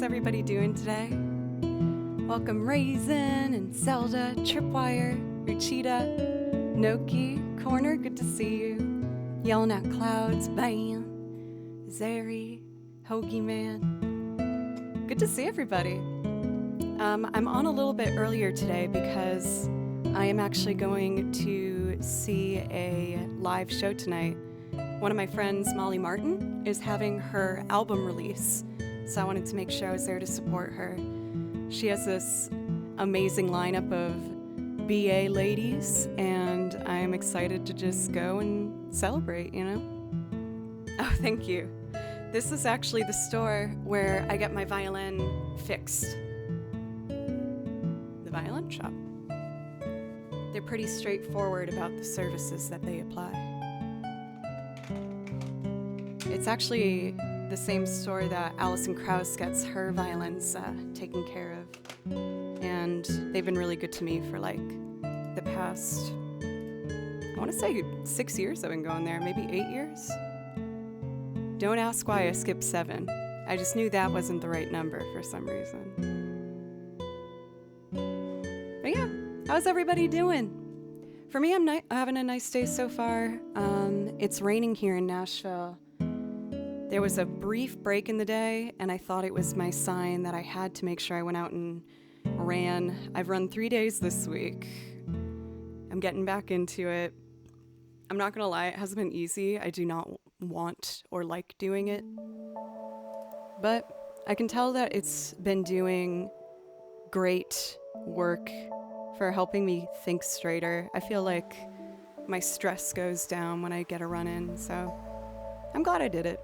How's everybody doing today? Welcome Raisin and Zelda, Tripwire, Ruchita, Noki, Corner, good to see you. Yelling at Clouds, Bam, Zeri, Hoagie Man. Good to see everybody. I'm on a little bit earlier today because I am actually going to see a live show tonight. One of my friends, Molly Martin, is having her album release, so I wanted to make sure I was there to support her. She has this amazing lineup of BA ladies, and I'm excited to just go and celebrate, you know? Oh, thank you. This is actually the store where I get my violin fixed. The violin shop. They're pretty straightforward about the services that they apply. It's actually the same store that Alison Krauss gets her violins taken care of. And they've been really good to me for like the past, I want to say 6 years I've been going there, maybe 8 years. Don't ask why I skipped 7. I just knew that wasn't the right number for some reason. But yeah, how's everybody doing? For me, I'm having a nice day so far. It's raining here in Nashville. There was a brief break in the day, and I thought it was my sign that I had to make sure I went out and ran. I've run 3 days this week. I'm getting back into it. I'm not gonna lie, it hasn't been easy. I do not want or like doing it. But I can tell that it's been doing great work for helping me think straighter. I feel like my stress goes down when I get a run in, so I'm glad I did it.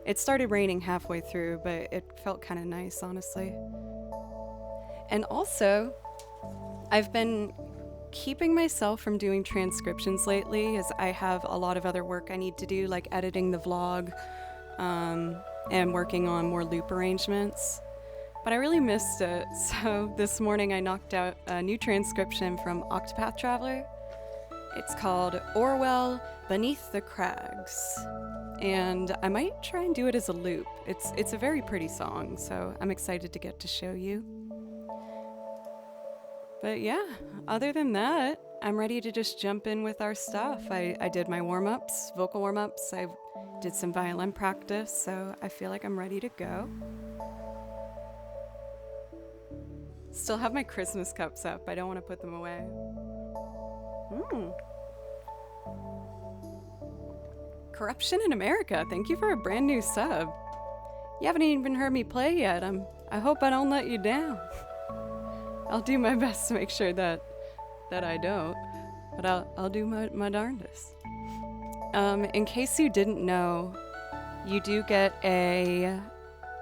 It started raining halfway through, but it felt kind of nice, honestly. And also, I've been keeping myself from doing transcriptions lately, as I have a lot of other work I need to do, like editing the vlog and working on more loop arrangements. But I really missed it, so this morning I knocked out a new transcription from Octopath Traveler. It's called Orwell Beneath the Crags. And I might try and do it as a loop. It's a very pretty song, so I'm excited to get to show you. But yeah, other than that, I'm ready to just jump in with our stuff. I did my warm-ups, vocal warm-ups. I did some violin practice, so I feel like I'm ready to go. Still have my Christmas cups up. I don't want to put them away. Corruption in America, thank you for a brand new sub. You haven't even heard me play yet. I hope I don't let you down. I'll do my best to make sure that I don't, but I'll do my darndest. In case you didn't know, you do get a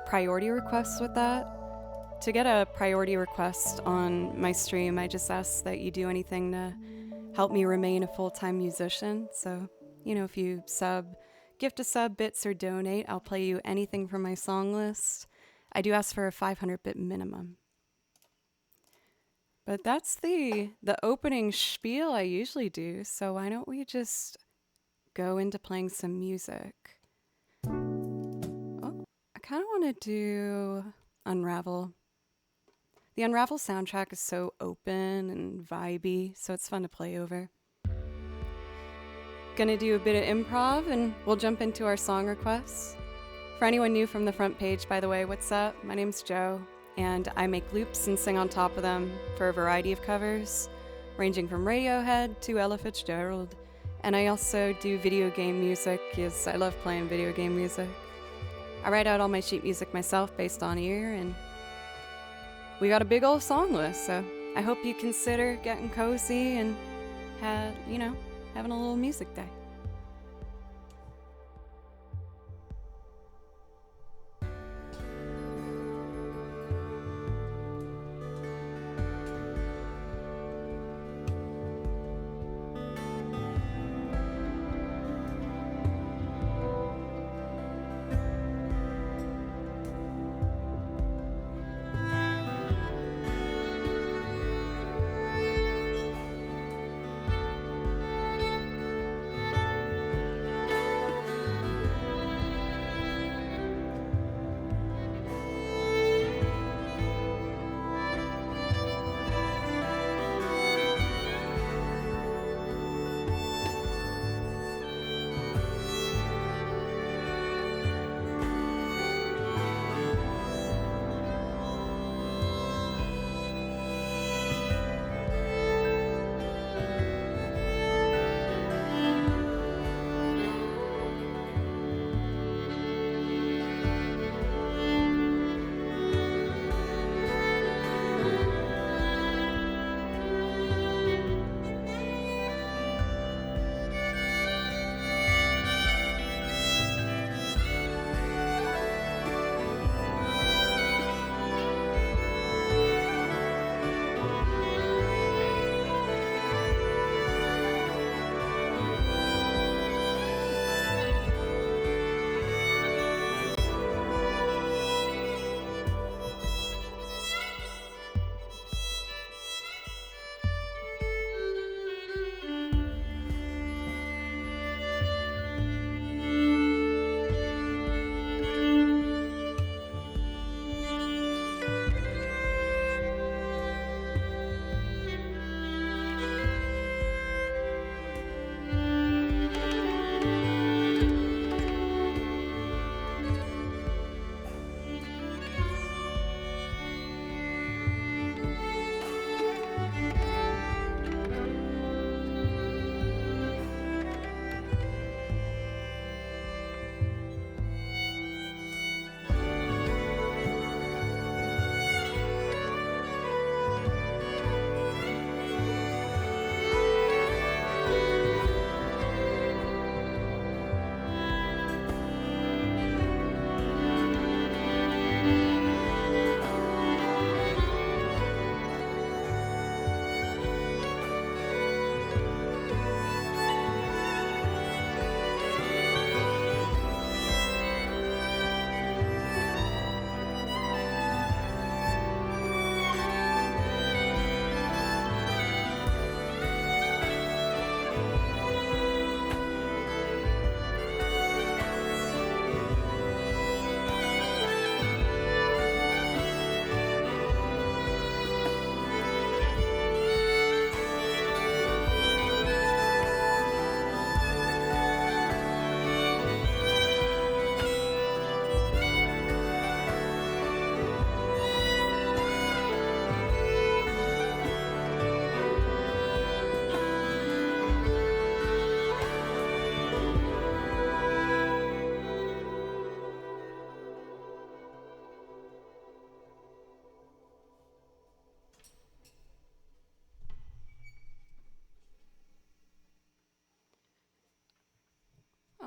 priority request with that. To get a priority request on my stream, I just ask that you do anything to help me remain a full-time musician. So, you know, if you gift a sub, bits, or donate, I'll play you anything from my song list. I do ask for a 500-bit minimum. But that's the opening spiel I usually do, so why don't we just go into playing some music? Oh, I kind of want to do Unravel. The Unravel soundtrack is so open and vibey, so it's fun to play over. Gonna do a bit of improv and we'll jump into our song requests. For anyone new from the front page, by the way, what's up? My name's Joe, and I make loops and sing on top of them for a variety of covers, ranging from Radiohead to Ella Fitzgerald. And I also do video game music, because I love playing video game music. I write out all my sheet music myself based on ear, and we got a big old song list, so I hope you consider getting cozy and having a little music day.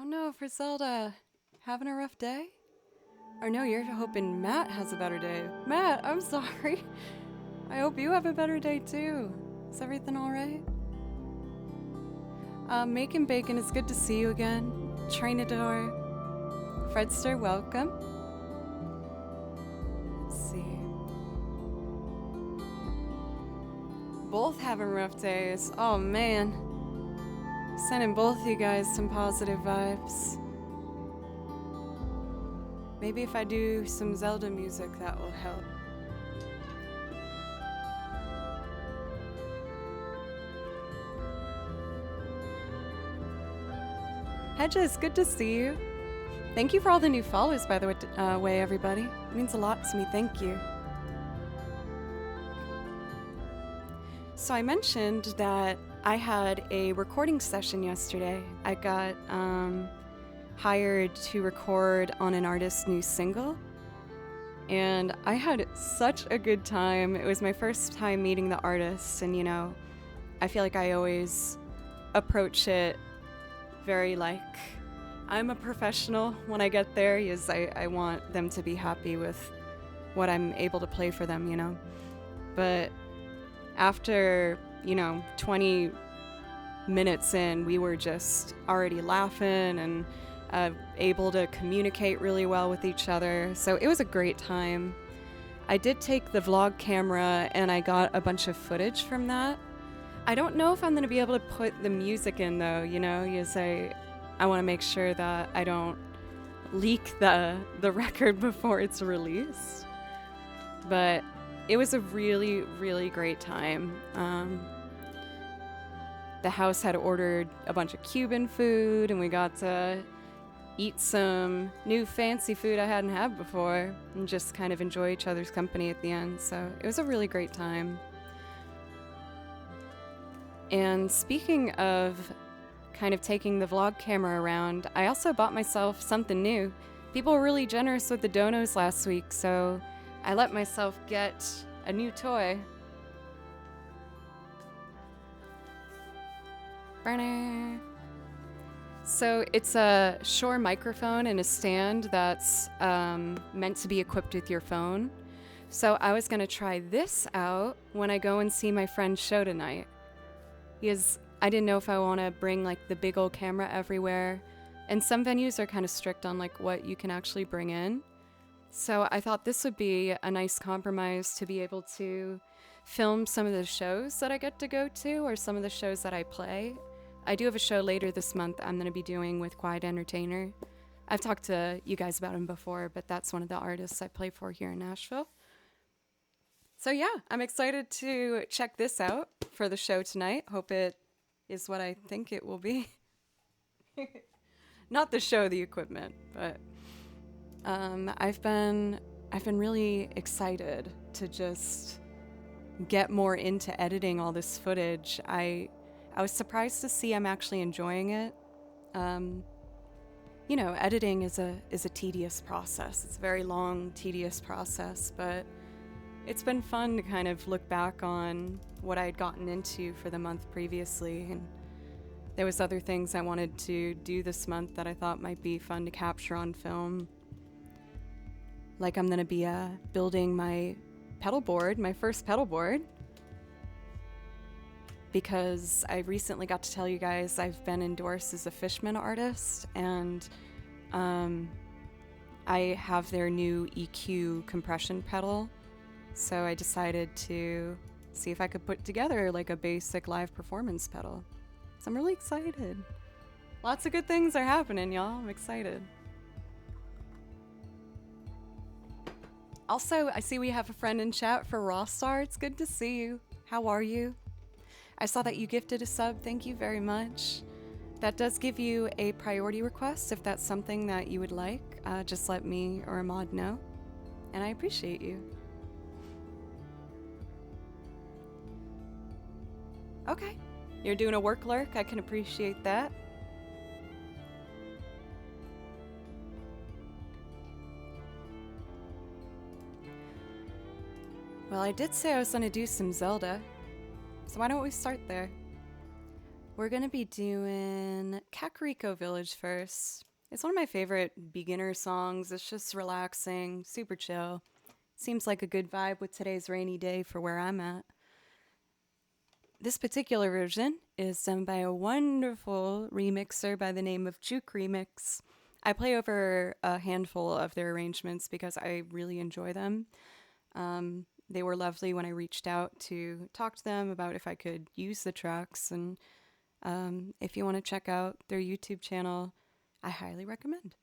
Oh no, for Zelda. Having a rough day? Or no, you're hoping Matt has a better day. Matt, I'm sorry. I hope you have a better day too. Is everything alright? Making Bacon, it's good to see you again. Trainador. Fredster, welcome. Let's see. Both having rough days. Oh man. Sending both you guys some positive vibes. Maybe if I do some Zelda music, that will help. Hedges, good to see you. Thank you for all the new follows, by the way, everybody. It means a lot to me, thank you. So I mentioned that I had a recording session yesterday. I got hired to record on an artist's new single, and I had such a good time. It was my first time meeting the artist, and you know, I feel like I always approach it very like I'm a professional when I get there, because I want them to be happy with what I'm able to play for them, you know. But after, you know, 20 minutes in, we were just already laughing and able to communicate really well with each other. So it was a great time. I did take the vlog camera and I got a bunch of footage from that. I don't know if I'm gonna be able to put the music in though, you know, because I want to make sure that I don't leak the record before it's released. But it was a really, really great time. The house had ordered a bunch of Cuban food, and we got to eat some new fancy food I hadn't had before, and just kind of enjoy each other's company at the end. So it was a really great time. And speaking of kind of taking the vlog camera around, I also bought myself something new. People were really generous with the donos last week, so I let myself get a new toy. So it's a Shure microphone and a stand that's meant to be equipped with your phone. So I was gonna try this out when I go and see my friend's show tonight, because I didn't know if I want to bring like the big old camera everywhere, and some venues are kind of strict on like what you can actually bring in. So I thought this would be a nice compromise to be able to film some of the shows that I get to go to, or some of the shows that I play. I do have a show later this month I'm going to be doing with Quiet Entertainer. I've talked to you guys about him before, but that's one of the artists I play for here in Nashville. So yeah, I'm excited to check this out for the show tonight. Hope it is what I think it will be. Not the show, the equipment, but I've been really excited to just get more into editing all this footage. I was surprised to see I'm actually enjoying it. You know, editing is a tedious process. It's a very long, tedious process, but it's been fun to kind of look back on what I had gotten into for the month previously, and there was other things I wanted to do this month that I thought might be fun to capture on film. Like I'm gonna be building my pedal board, my first pedal board, because I recently got to tell you guys I've been endorsed as a Fishman artist, and I have their new EQ compression pedal. So I decided to see if I could put together like a basic live performance pedal. So I'm really excited. Lots of good things are happening, y'all. I'm excited. Also, I see we have a friend in chat for Raw Star. It's good to see you. How are you? I saw that you gifted a sub. Thank you very much. That does give you a priority request. If that's something that you would like, just let me or Ahmad know. And I appreciate you. Okay, you're doing a work lurk. I can appreciate that. Well, I did say I was going to do some Zelda, so why don't we start there? We're gonna be doing Kakariko Village first. It's one of my favorite beginner songs. It's just relaxing, super chill. Seems like a good vibe with today's rainy day for where I'm at. This particular version is done by a wonderful remixer by the name of Juke Remix. I play over a handful of their arrangements because I really enjoy them. They were lovely when I reached out to talk to them about if I could use the tracks. And if you want to check out their YouTube channel, I highly recommend.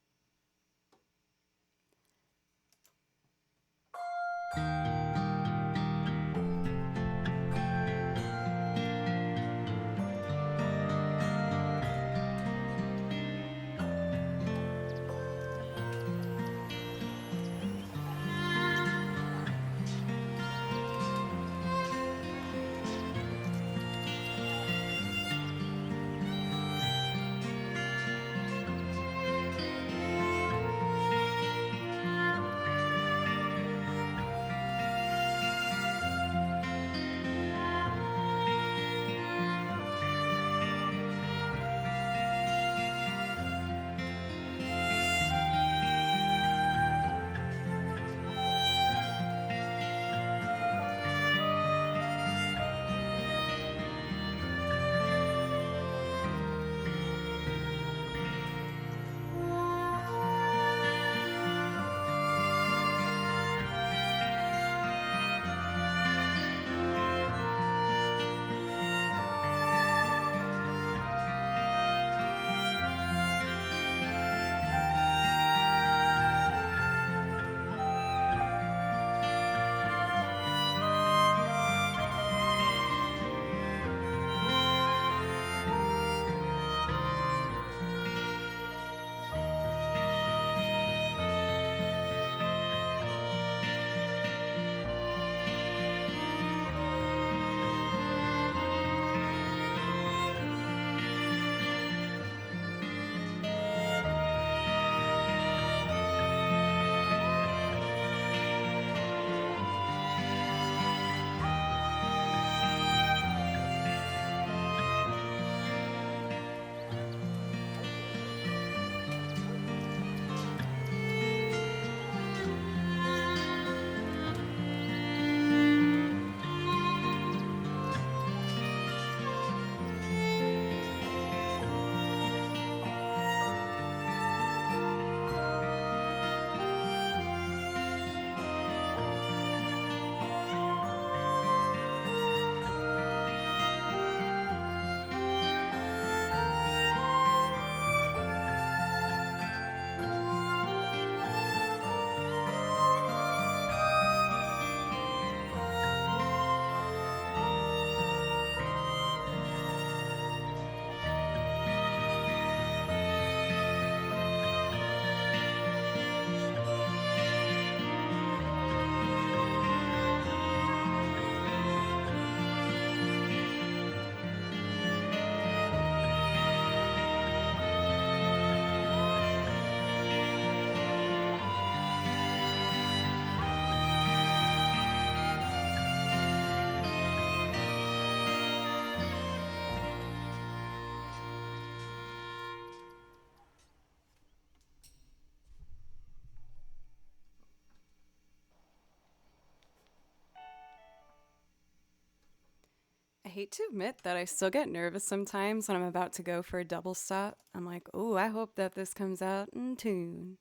I hate to admit that I still get nervous sometimes when I'm about to go for a double stop. I'm like, oh, I hope that this comes out in tune.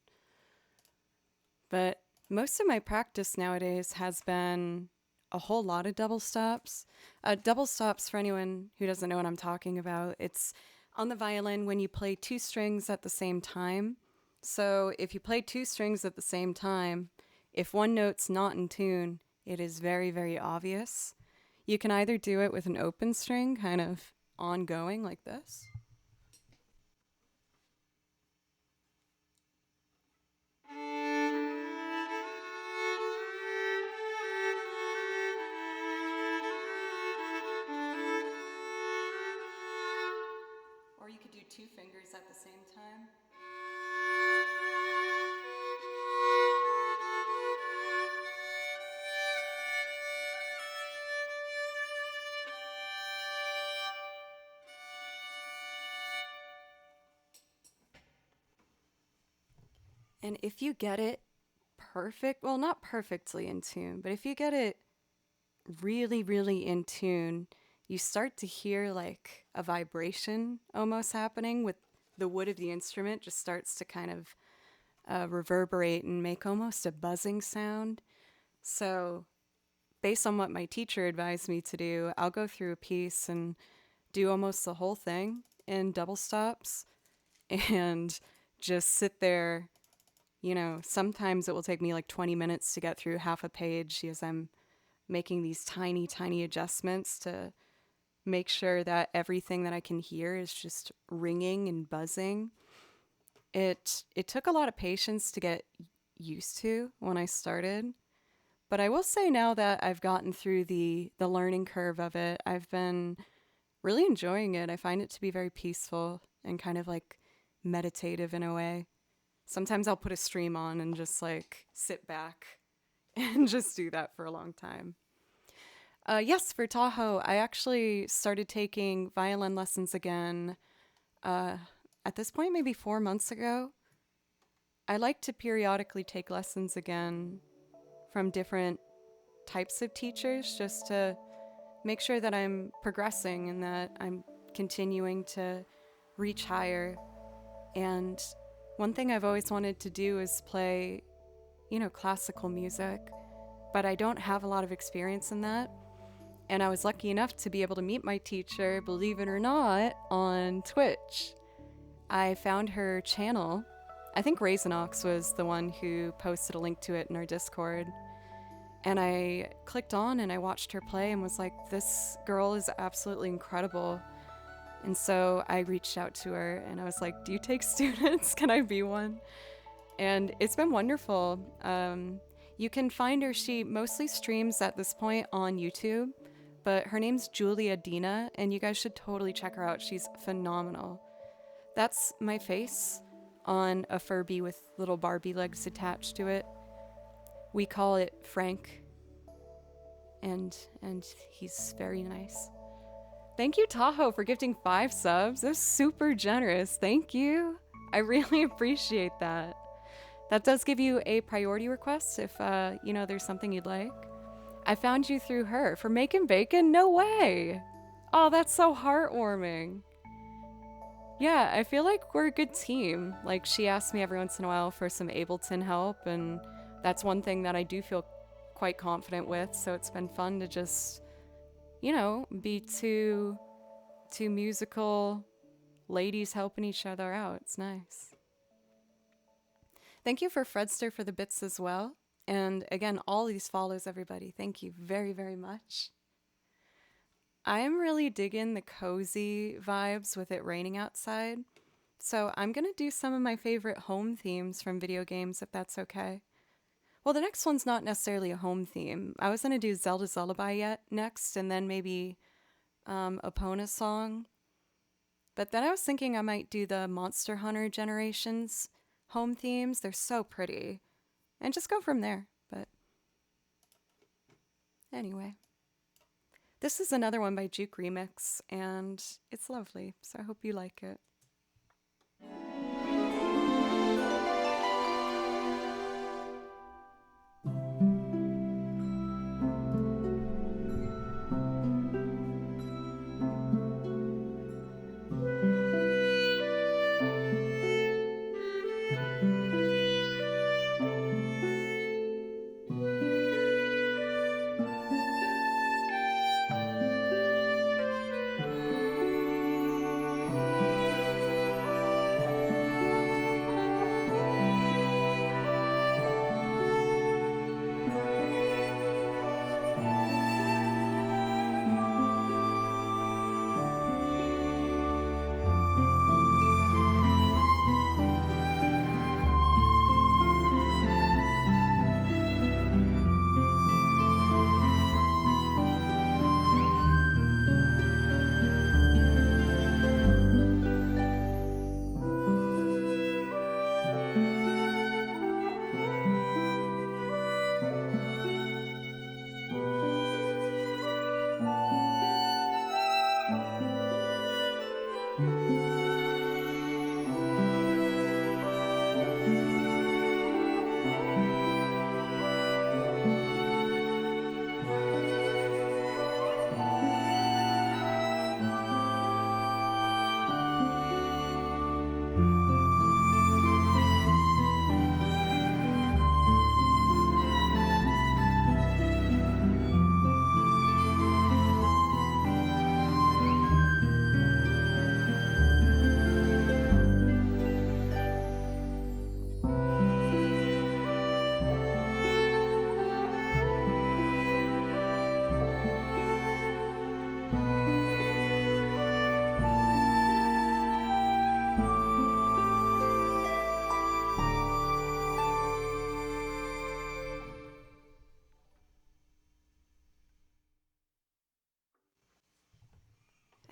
But most of my practice nowadays has been a whole lot of double stops. Double stops, for anyone who doesn't know what I'm talking about, it's on the violin when you play two strings at the same time. So if you play two strings at the same time, if one note's not in tune, it is very, very obvious. You can either do it with an open string, kind of ongoing like this. Or you could do two fingers at the same time. And if you get it perfect, well, not perfectly in tune, but if you get it really, really in tune, you start to hear like a vibration almost happening with the wood of the instrument, just starts to kind of reverberate and make almost a buzzing sound. So, based on what my teacher advised me to do, I'll go through a piece and do almost the whole thing in double stops and just sit there. You know, sometimes it will take me like 20 minutes to get through half a page as I'm making these tiny, tiny adjustments to make sure that everything that I can hear is just ringing and buzzing. It took a lot of patience to get used to when I started, but I will say now that I've gotten through the learning curve of it, I've been really enjoying it. I find it to be very peaceful and kind of like meditative in a way. Sometimes I'll put a stream on and just like sit back and just do that for a long time. Yes, for Tahoe, I actually started taking violin lessons again uh, at this point, maybe 4 months ago. I like to periodically take lessons again from different types of teachers just to make sure that I'm progressing and that I'm continuing to reach higher. And one thing I've always wanted to do is play, classical music, but I don't have a lot of experience in that. And I was lucky enough to be able to meet my teacher, believe it or not, on Twitch. I found her channel. I think Raisinox was the one who posted a link to it in our Discord. And I clicked on and I watched her play and was like, this girl is absolutely incredible. And so I reached out to her and I was like, do you take students? Can I be one? And it's been wonderful. You can find her. She mostly streams at this point on YouTube, but her name's Julia Dina, and you guys should totally check her out. She's phenomenal. That's my face on a Furby with little Barbie legs attached to it. We call it Frank, and he's very nice. Thank you, Tahoe, for gifting 5 subs. That's super generous. Thank you. I really appreciate that. That does give you a priority request if, there's something you'd like. I found you through her for making bacon? No way. Oh, that's so heartwarming. Yeah, I feel like we're a good team. Like, she asks me every once in a while for some Ableton help, and that's one thing that I do feel quite confident with, so it's been fun to just, be two musical ladies helping each other out. It's nice. Thank you for Fredster for the bits as well. And again, all these follows, everybody. Thank you very, very much. I am really digging the cozy vibes with it raining outside. So I'm going to do some of my favorite home themes from video games, if that's okay. Well, the next one's not necessarily a home theme. I was going to do Zelda's Lullaby next, and then maybe Epona song. But then I was thinking I might do the Monster Hunter Generations home themes. They're so pretty. And just go from there. But anyway. This is another one by Juke Remix, and it's lovely, so I hope you like it.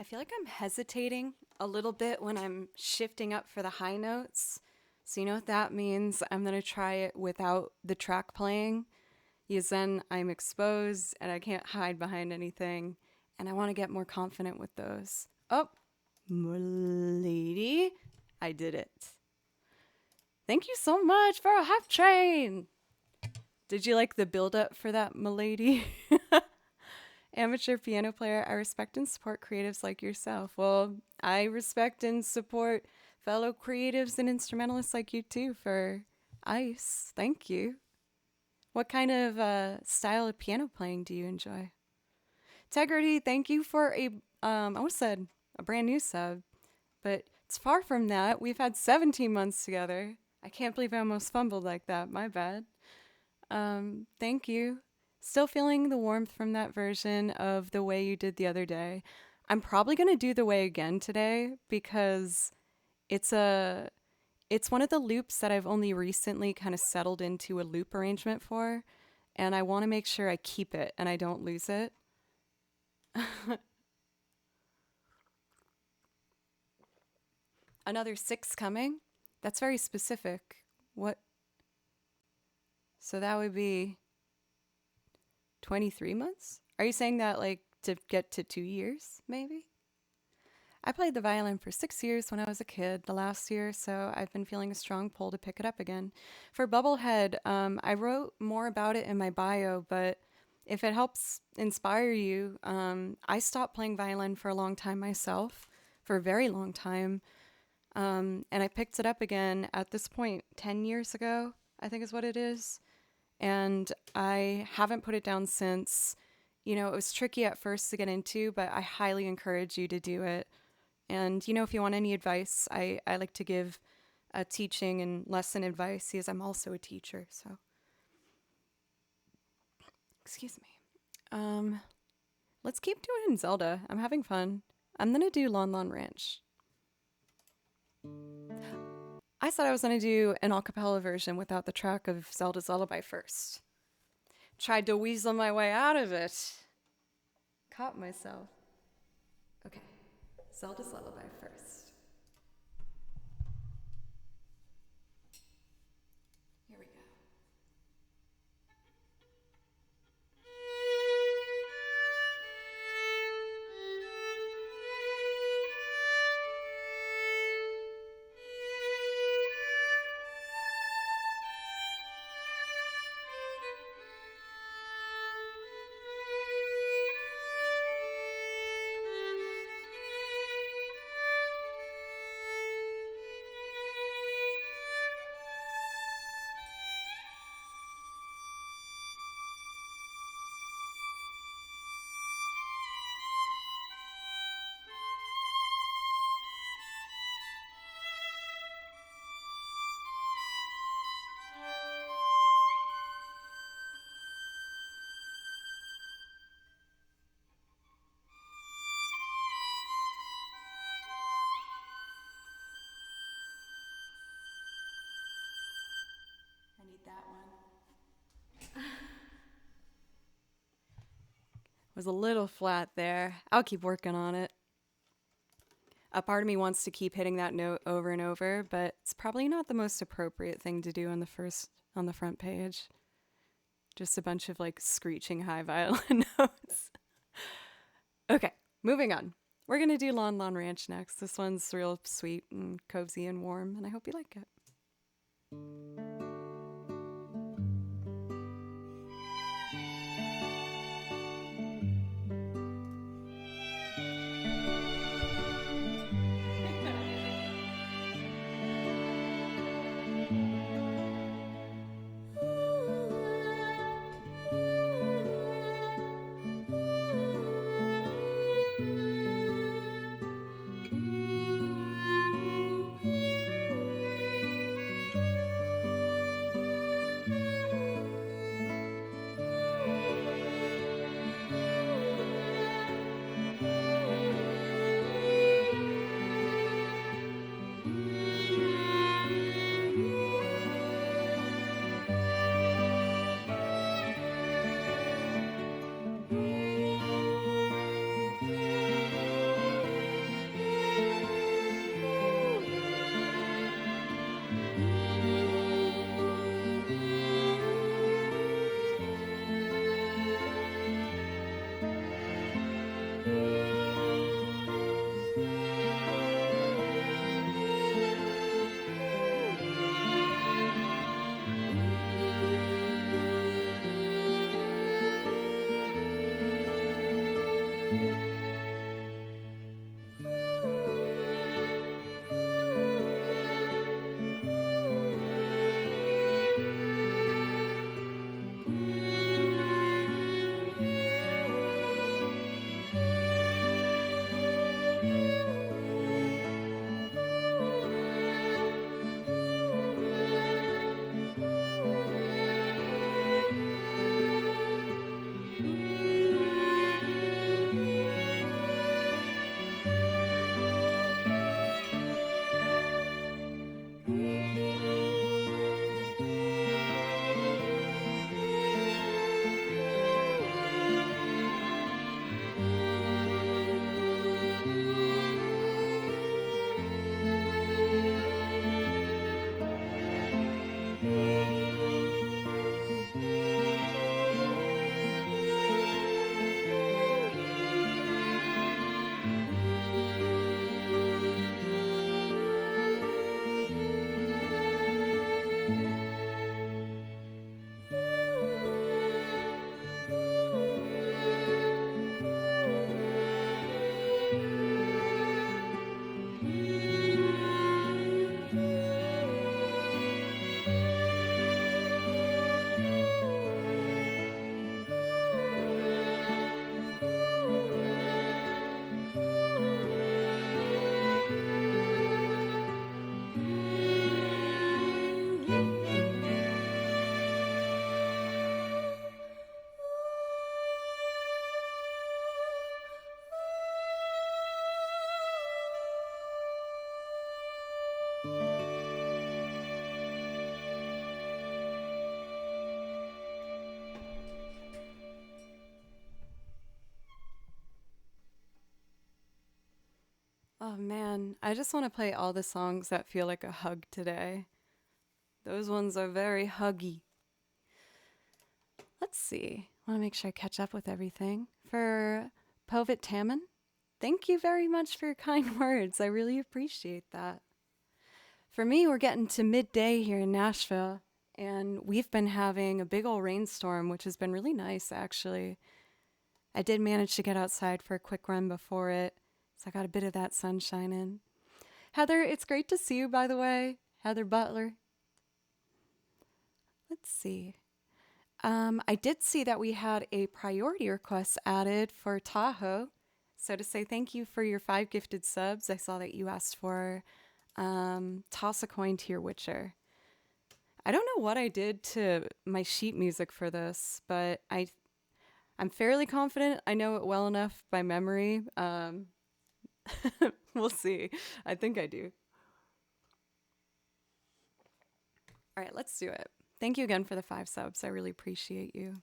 I feel like I'm hesitating a little bit when I'm shifting up for the high notes. So you know what that means? I'm going to try it without the track playing. Because then I'm exposed and I can't hide behind anything. And I want to get more confident with those. Oh, milady. I did it. Thank you so much for a hype train. Did you like the build up for that, milady? Amateur piano player, I respect and support creatives like yourself. Well, I respect and support fellow creatives and instrumentalists like you too for ice. Thank you. What kind of style of piano playing do you enjoy? Tegrity, thank you for I almost said a brand new sub, but it's far from that. We've had 17 months together. I can't believe I almost fumbled like that. My bad. Thank you. Still feeling the warmth from that version of the way you did the other day. I'm probably going to do the way again today because it's one of the loops that I've only recently kind of settled into a loop arrangement for, and I want to make sure I keep it and I don't lose it. Another 6 coming? That's very specific. What? So that would be 23 months? Are you saying that like to get to 2 years, maybe? I played the violin for 6 years when I was a kid, the last year, so I've been feeling a strong pull to pick it up again. For Bubblehead, I wrote more about it in my bio, but if it helps inspire you, I stopped playing violin for a long time myself, for a very long time, and I picked it up again at this point 10 years ago, I think is what it is, and I haven't put it down since. You know, it was tricky at first to get into, but I highly encourage you to do it. And, you know, if you want any advice, I like to give teaching and lesson advice because I'm also a teacher, so. Excuse me. Let's keep doing Zelda. I'm having fun. I'm going to do Lon Lon Ranch. I said I was going to do an a cappella version without the track of Zelda's Lullaby first. Tried to weasel my way out of it. Caught myself. Okay. Zelda's Lullaby first. Here we go. I need that one. Was a little flat there. I'll keep working on it. A part of me wants to keep hitting that note over and over, but it's probably not the most appropriate thing to do on the front page. Just a bunch of like screeching high violin notes. Okay, moving on. We're gonna do Lon Lon Ranch next. This one's real sweet and cozy and warm, and I hope you like it. man, I just want to play all the songs that feel like a hug today. Those ones are very huggy. Let's see. I want to make sure I catch up with everything. For Povit Tammin, thank you very much for your kind words. I really appreciate that. For me, we're getting to midday here in Nashville, and we've been having a big old rainstorm, which has been really nice, actually. I did manage to get outside for a quick run before it, so I got a bit of that sunshine in. Heather, it's great to see you, by the way. Heather Butler. Let's see. I did see that we had a priority request added for Tahoe. So to say thank you for your 5 gifted subs, I saw that you asked for Toss a Coin to Your Witcher. I don't know what I did to my sheet music for this, but I'm fairly confident I know it well enough by memory. We'll see. I think I do. All right, let's do it. Thank you again for the 5 subs. I really appreciate you.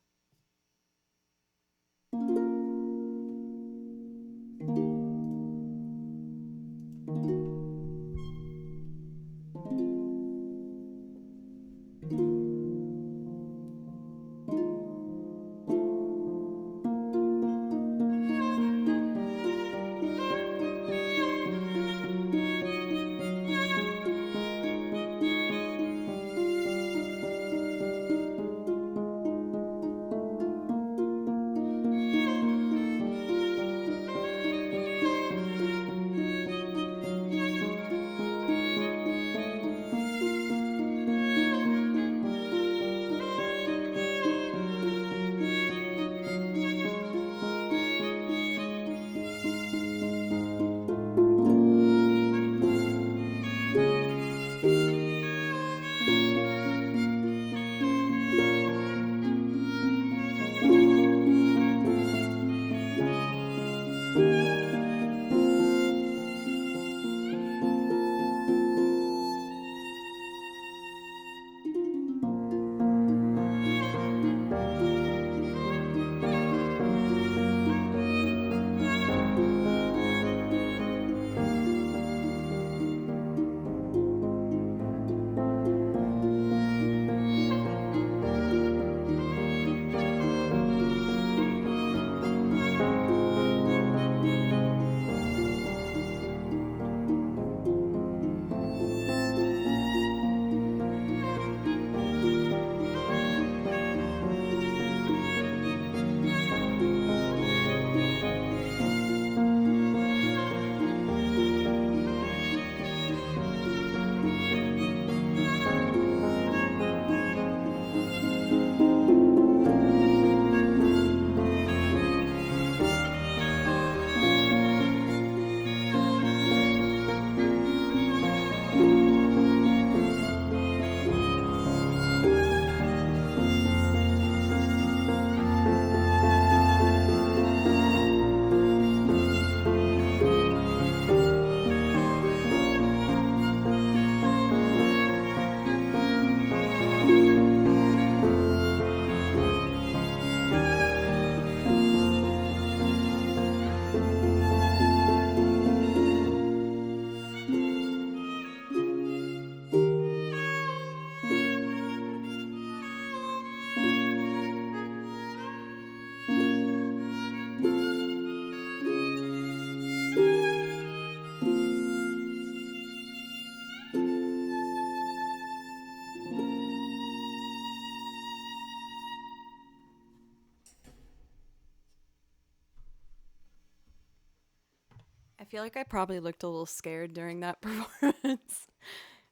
I feel like I probably looked a little scared during that performance.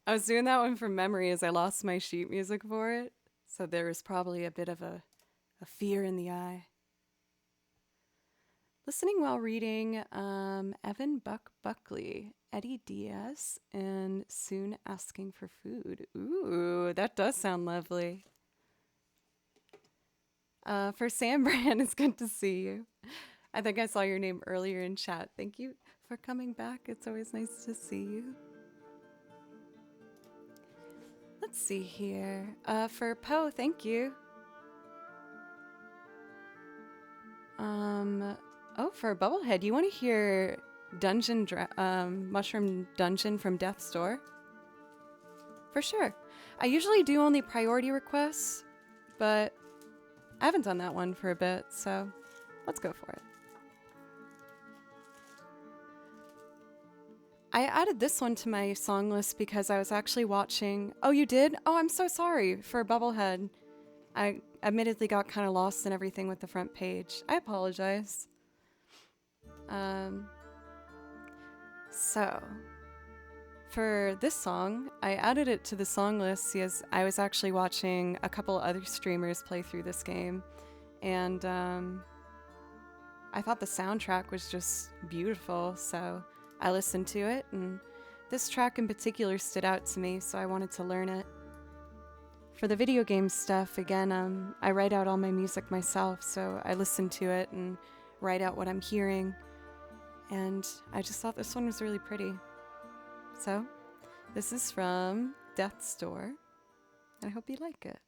I was doing that one from memory as I lost my sheet music for it, so there was probably a bit of a fear in the eye. Listening while reading Evan Buckley, Eddie Diaz, and Soon Asking for Food. Ooh, that does sound lovely. For Sam Brand, it's good to see you. I think I saw your name earlier in chat. Thank you for coming back. It's always nice to see you. Let's see here. For Poe, thank you. Oh, for Bubblehead, you want to hear Mushroom Dungeon from Death's Door. For sure. I usually do only priority requests, but I haven't done that one for a bit, so let's go for it. I added this one to my song list because I was actually watching... Oh, you did? Oh, I'm so sorry for Bubblehead. I admittedly got kind of lost in everything with the front page. I apologize. So, for this song, I added it to the song list because I was actually watching a couple other streamers play through this game, and I thought the soundtrack was just beautiful, so I listened to it, and this track in particular stood out to me, so I wanted to learn it. For the video game stuff, again, I write out all my music myself, so I listen to it and write out what I'm hearing, and I just thought this one was really pretty. So, this is from Death's Door, and I hope you like it.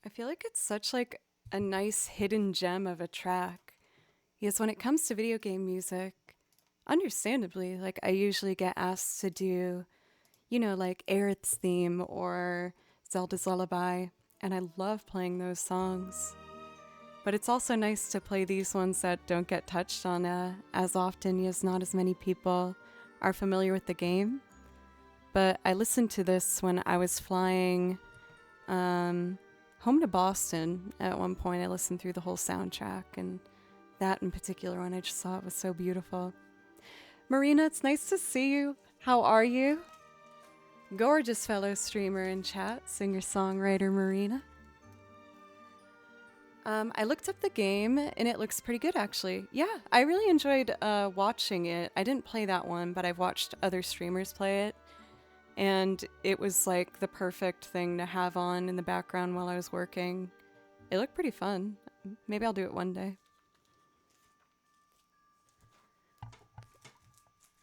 I feel like it's such like a nice hidden gem of a track. Because when it comes to video game music, understandably, like I usually get asked to do, like Aerith's theme or Zelda's Lullaby, and I love playing those songs. But it's also nice to play these ones that don't get touched on as often, as not as many people are familiar with the game. But I listened to this when I was flying home to Boston at one point. I listened through the whole soundtrack, and that in particular one I just thought was so beautiful. Marina, it's nice to see you. How are you? Gorgeous fellow streamer in chat, singer-songwriter Marina. I looked up the game, and it looks pretty good, actually. Yeah, I really enjoyed watching it. I didn't play that one, but I've watched other streamers play it, and it was like the perfect thing to have on in the background while I was working. It looked pretty fun. Maybe I'll do it one day.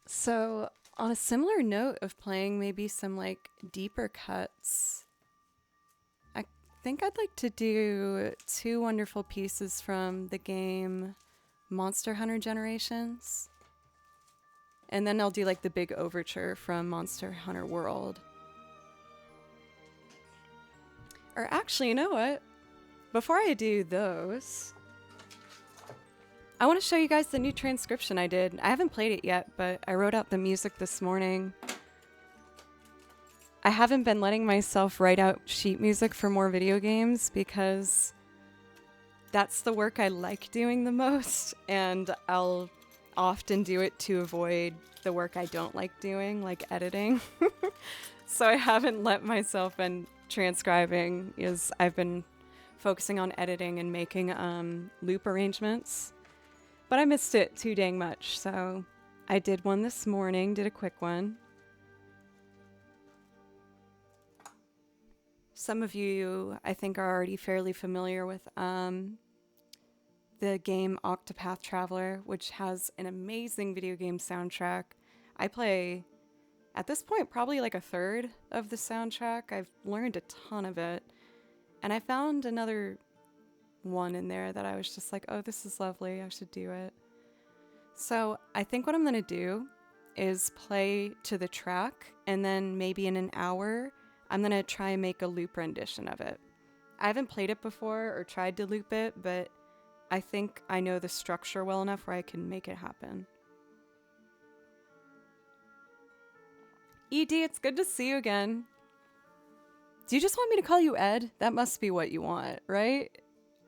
So, on a similar note of playing maybe some like deeper cuts, I think I'd like to do two wonderful pieces from the game Monster Hunter Generations. And then I'll do like the big overture from Monster Hunter World. Or actually, you know what? Before I do those, I want to show you guys the new transcription I did. I haven't played it yet, but I wrote out the music this morning. I haven't been letting myself write out sheet music for more video games because that's the work I like doing the most, and I'll often do it to avoid the work I don't like doing, like editing. So I haven't let myself in transcribing, as I've been focusing on editing and making loop arrangements. But I missed it too dang much, so I did one this morning, did a quick one. Some of you, I think, are already fairly familiar with the game Octopath Traveler, which has an amazing video game soundtrack. I play, at this point, probably like a third of the soundtrack. I've learned a ton of it. And I found another one in there that I was just like, oh, this is lovely, I should do it. So I think what I'm gonna do is play to the track, and then maybe in an hour, I'm gonna try and make a loop rendition of it. I haven't played it before or tried to loop it, but I think I know the structure well enough where I can make it happen. ED, it's good to see you again. Do you just want me to call you Ed? That must be what you want, right?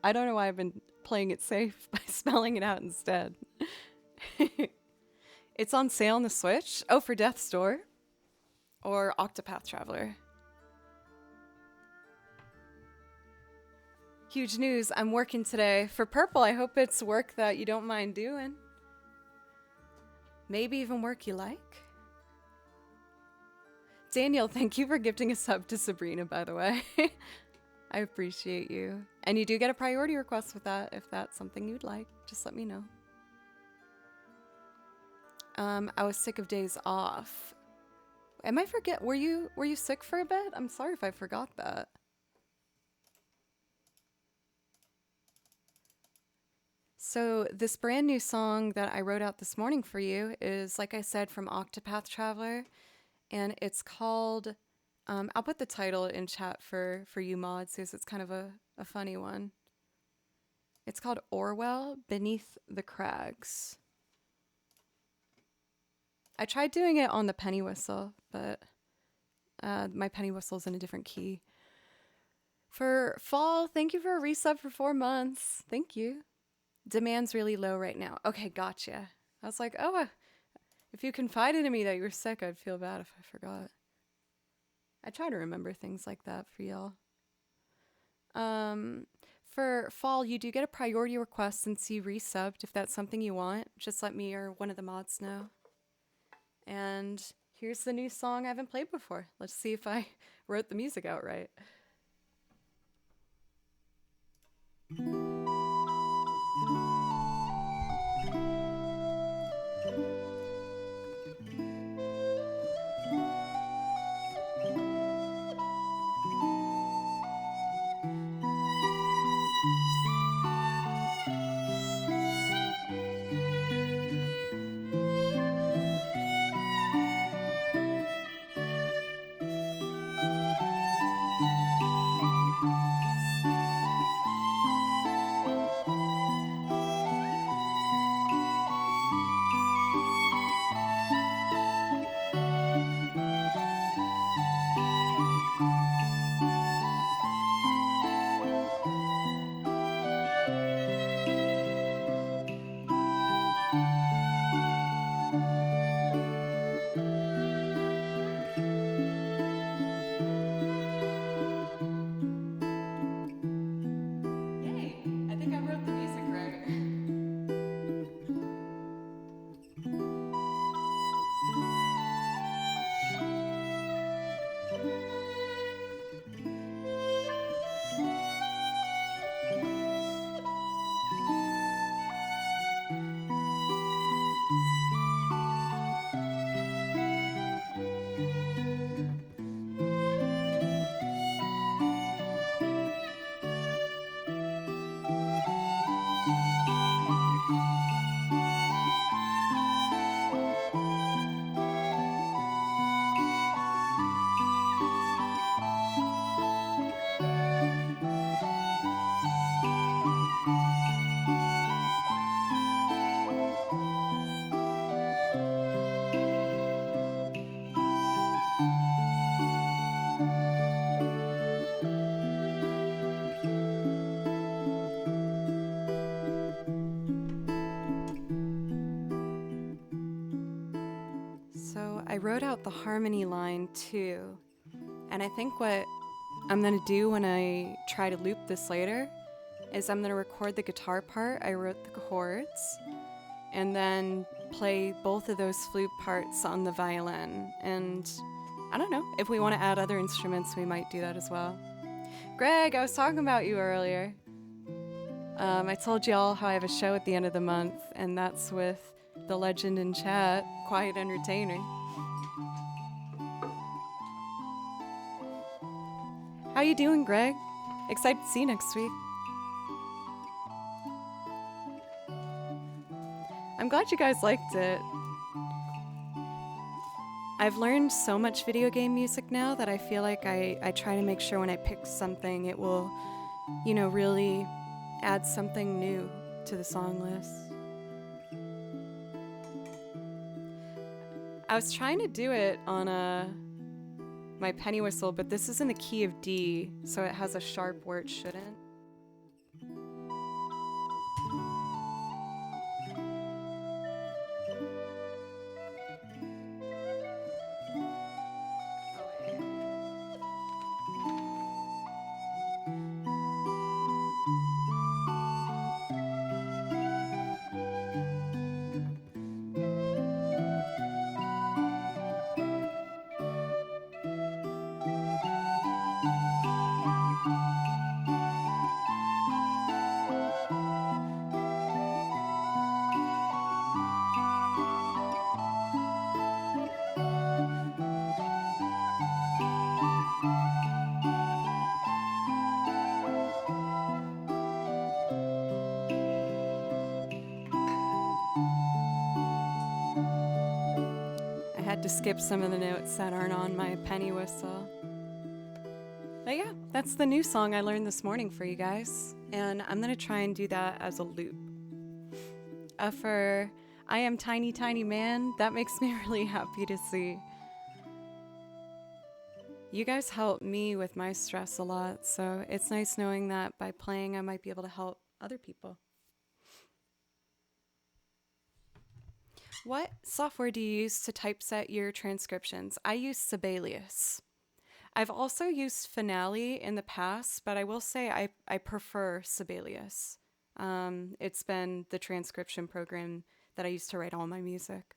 I don't know why I've been playing it safe by spelling it out instead. It's on sale on the Switch. Oh, for Death's Door or Octopath Traveler. Huge news. I'm working today for Purple. I hope it's work that you don't mind doing. Maybe even work you like. Daniel, thank you for gifting a sub to Sabrina, by the way. I appreciate you. And you do get a priority request with that if that's something you'd like. Just let me know. I was sick of days off. Were you sick for a bit? I'm sorry if I forgot that. So this brand new song that I wrote out this morning for you is, like I said, from Octopath Traveler. And it's called, I'll put the title in chat for you mods because it's kind of a funny one. It's called Orwell Beneath the Crags. I tried doing it on the penny whistle, but my penny whistle's in a different key. For Fall, thank you for a resub for 4 months. Thank you. Demand's really low right now. Okay, gotcha. I was like, oh, if you confided in me that you were sick, I'd feel bad if I forgot. I try to remember things like that for y'all. For Fall, you do get a priority request since you resubbed. If that's something you want, just let me or one of the mods know. And here's the new song I haven't played before. Let's see if I wrote the music out right. I wrote out the harmony line too. And I think what I'm gonna do when I try to loop this later is I'm gonna record the guitar part. I wrote the chords and then play both of those flute parts on the violin. And I don't know, if we want to add other instruments, we might do that as well. Greg, I was talking about you earlier. I told y'all how I have a show at the end of the month, and that's with the legend in chat, Quiet Entertainer. How you doing, Greg? Excited to see you next week. I'm glad you guys liked it. I've learned so much video game music now that I feel like I try to make sure when I pick something, it will, you know, really add something new to the song list. I was trying to do it on my penny whistle, but this is in the key of D, so it has a sharp where it shouldn't. To skip some of the notes that aren't on my penny whistle. But yeah, that's the new song I learned this morning for you guys, and I'm gonna try and do that as a loop. For I Am Tiny Tiny Man, that makes me really happy to see. You guys help me with my stress a lot, so it's nice knowing that by playing I might be able to help other people. What software do you use to typeset your transcriptions? I use Sibelius. I've also used Finale in the past, but I will say I prefer Sibelius. It's been the transcription program that I use to write all my music.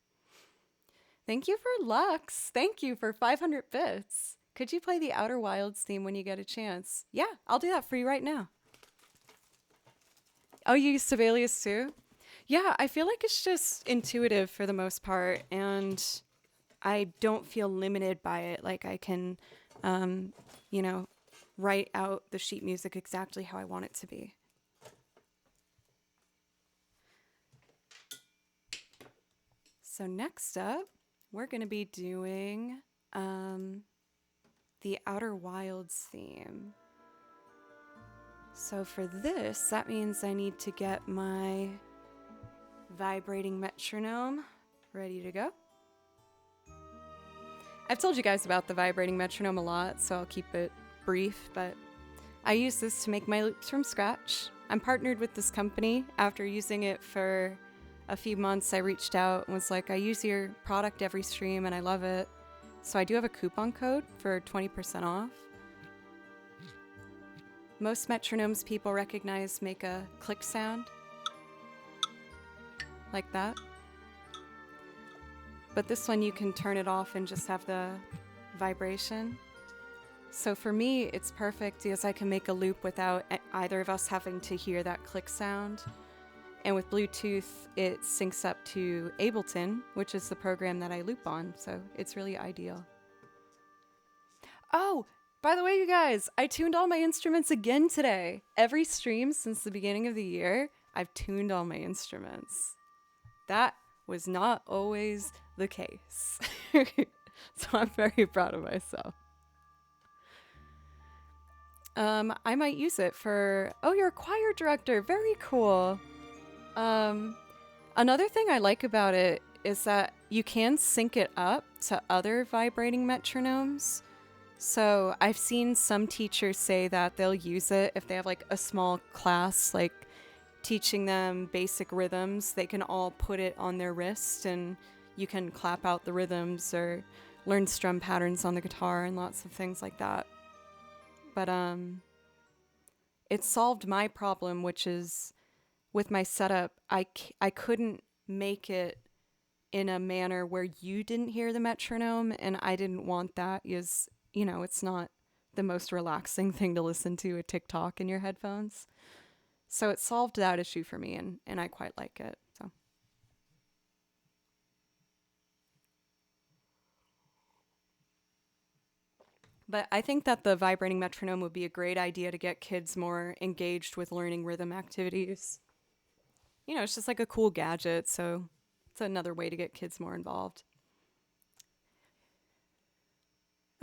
Thank you for Lux. Thank you for 500 bits. Could you play the Outer Wilds theme when you get a chance? Yeah, I'll do that for you right now. Oh, you use Sibelius too? Yeah, I feel like it's just intuitive for the most part, and I don't feel limited by it. Like I can, you know, write out the sheet music exactly how I want it to be. So next up, we're going to be doing the Outer Wilds theme. So for this, that means I need to get my vibrating metronome ready to go. I've told you guys about the vibrating metronome a lot, so I'll keep it brief, but I use this to make my loops from scratch. I'm partnered with this company. After using it for a few months, I reached out and was like, I use your product every stream and I love it. So I do have a coupon code for 20% off. Most metronomes people recognize make a click sound, like that. But this one you can turn it off and just have the vibration. So for me, it's perfect because I can make a loop without either of us having to hear that click sound. And with Bluetooth, it syncs up to Ableton, which is the program that I loop on. So it's really ideal. Oh, by the way, you guys, I tuned all my instruments again today. Every stream since the beginning of the year, I've tuned all my instruments. That was not always the case. So I'm very proud of myself. I might use it for, oh, you're a choir director. Very cool. Another thing I like about it is that you can sync it up to other vibrating metronomes. So I've seen some teachers say that they'll use it if they have like a small class, like teaching them basic rhythms. They can all put it on their wrist and you can clap out the rhythms or learn strum patterns on the guitar and lots of things like that. But it solved my problem, which is with my setup, I couldn't make it in a manner where you didn't hear the metronome, and I didn't want that. Is, you know, it's not the most relaxing thing to listen to a TikTok in your headphones. So it solved that issue for me, and I quite like it. So. But I think that the vibrating metronome would be a great idea to get kids more engaged with learning rhythm activities. You know, it's just like a cool gadget, so it's another way to get kids more involved.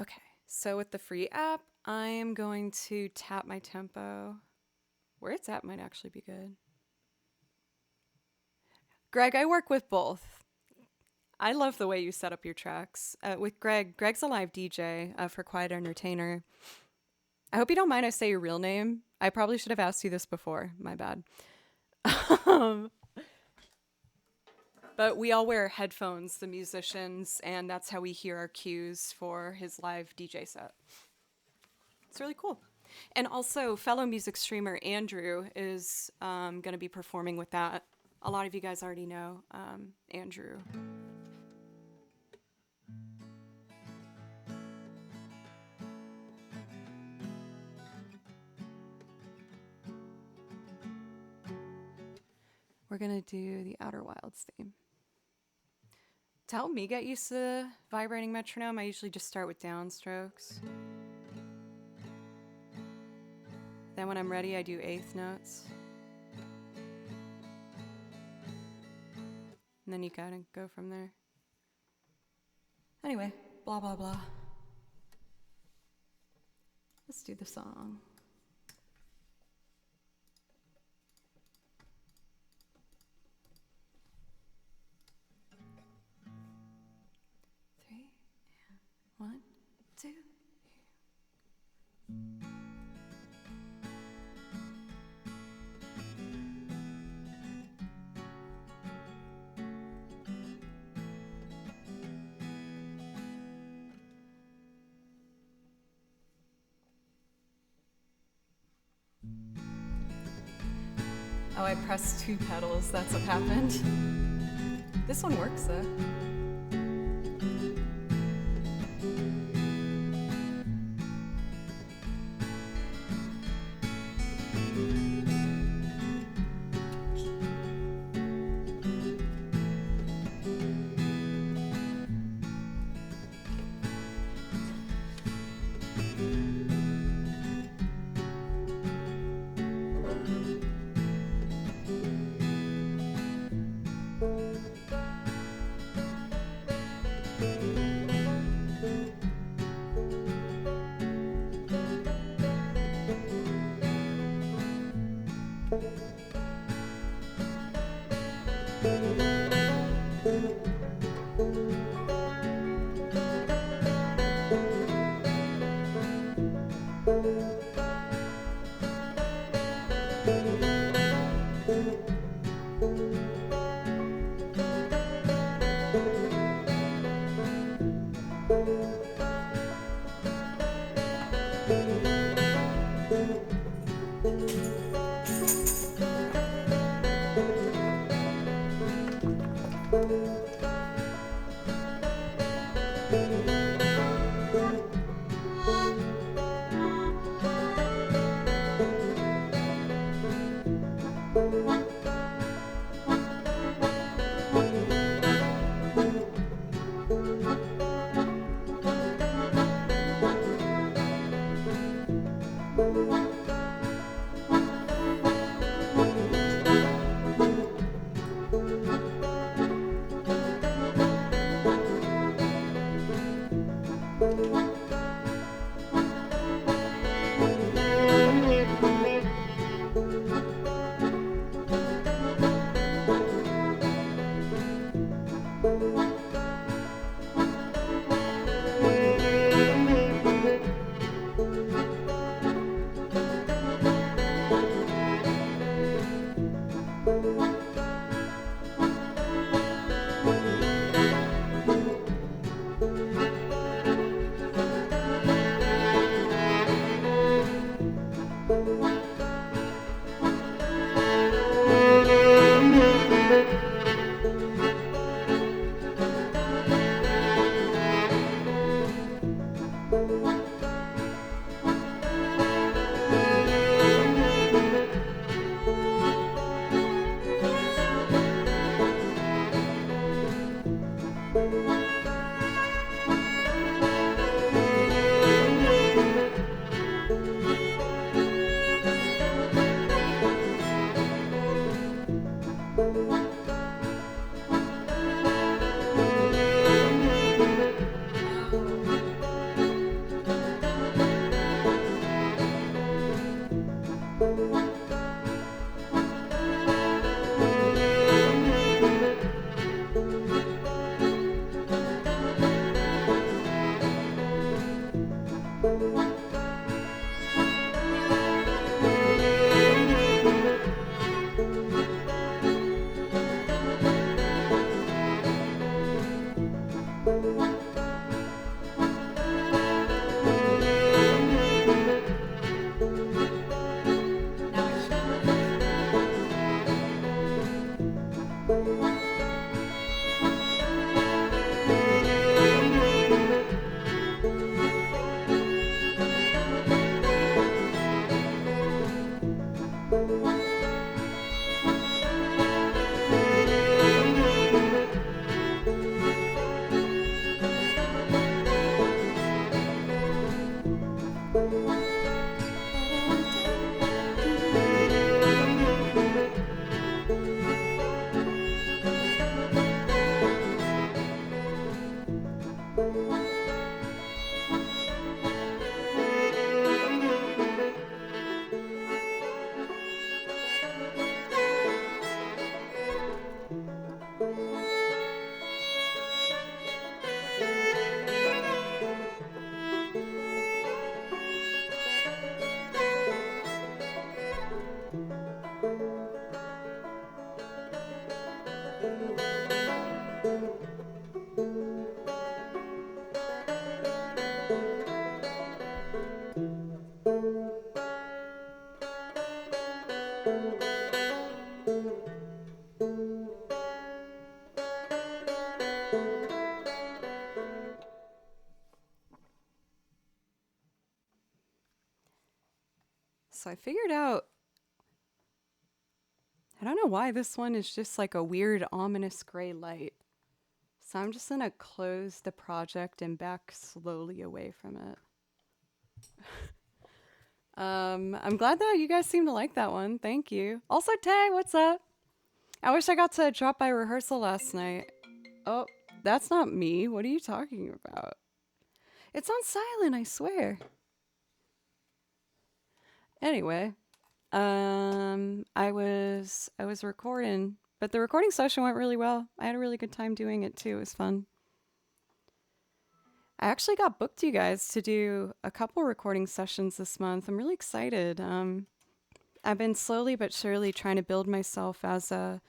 Okay, so with the free app, I am going to tap my tempo. Where it's at might actually be good. Greg, I work with both. I love the way you set up your tracks. With Greg's a live DJ for Quiet Entertainer. I hope you don't mind I say your real name. I probably should have asked you this before. My bad. But we all wear headphones, the musicians, and that's how we hear our cues for his live DJ set. It's really cool. And also, fellow music streamer Andrew is going to be performing with that. A lot of you guys already know Andrew. We're going to do the Outer Wilds theme. To help me get used to the vibrating metronome, I usually just start with downstrokes. Then when I'm ready, I do eighth notes. And then you kind of go from there. Anyway, blah, blah, blah. Let's do the song. One, two. Oh, I pressed two pedals. That's what happened. This one works though. So I figured out, I don't know why this one is just like a weird ominous gray light. So I'm just gonna close the project and back slowly away from it. I'm glad that you guys seem to like that one. Thank you. Also, Tay, what's up? I wish I got to drop by rehearsal last night. Oh, that's not me. What are you talking about? It's on silent, I swear. Anyway, I was recording, but the recording session went really well. I had a really good time doing it too. It was fun. I actually got booked, you guys, to do a couple recording sessions this month. I'm really excited. I've been slowly but surely trying to build myself as a,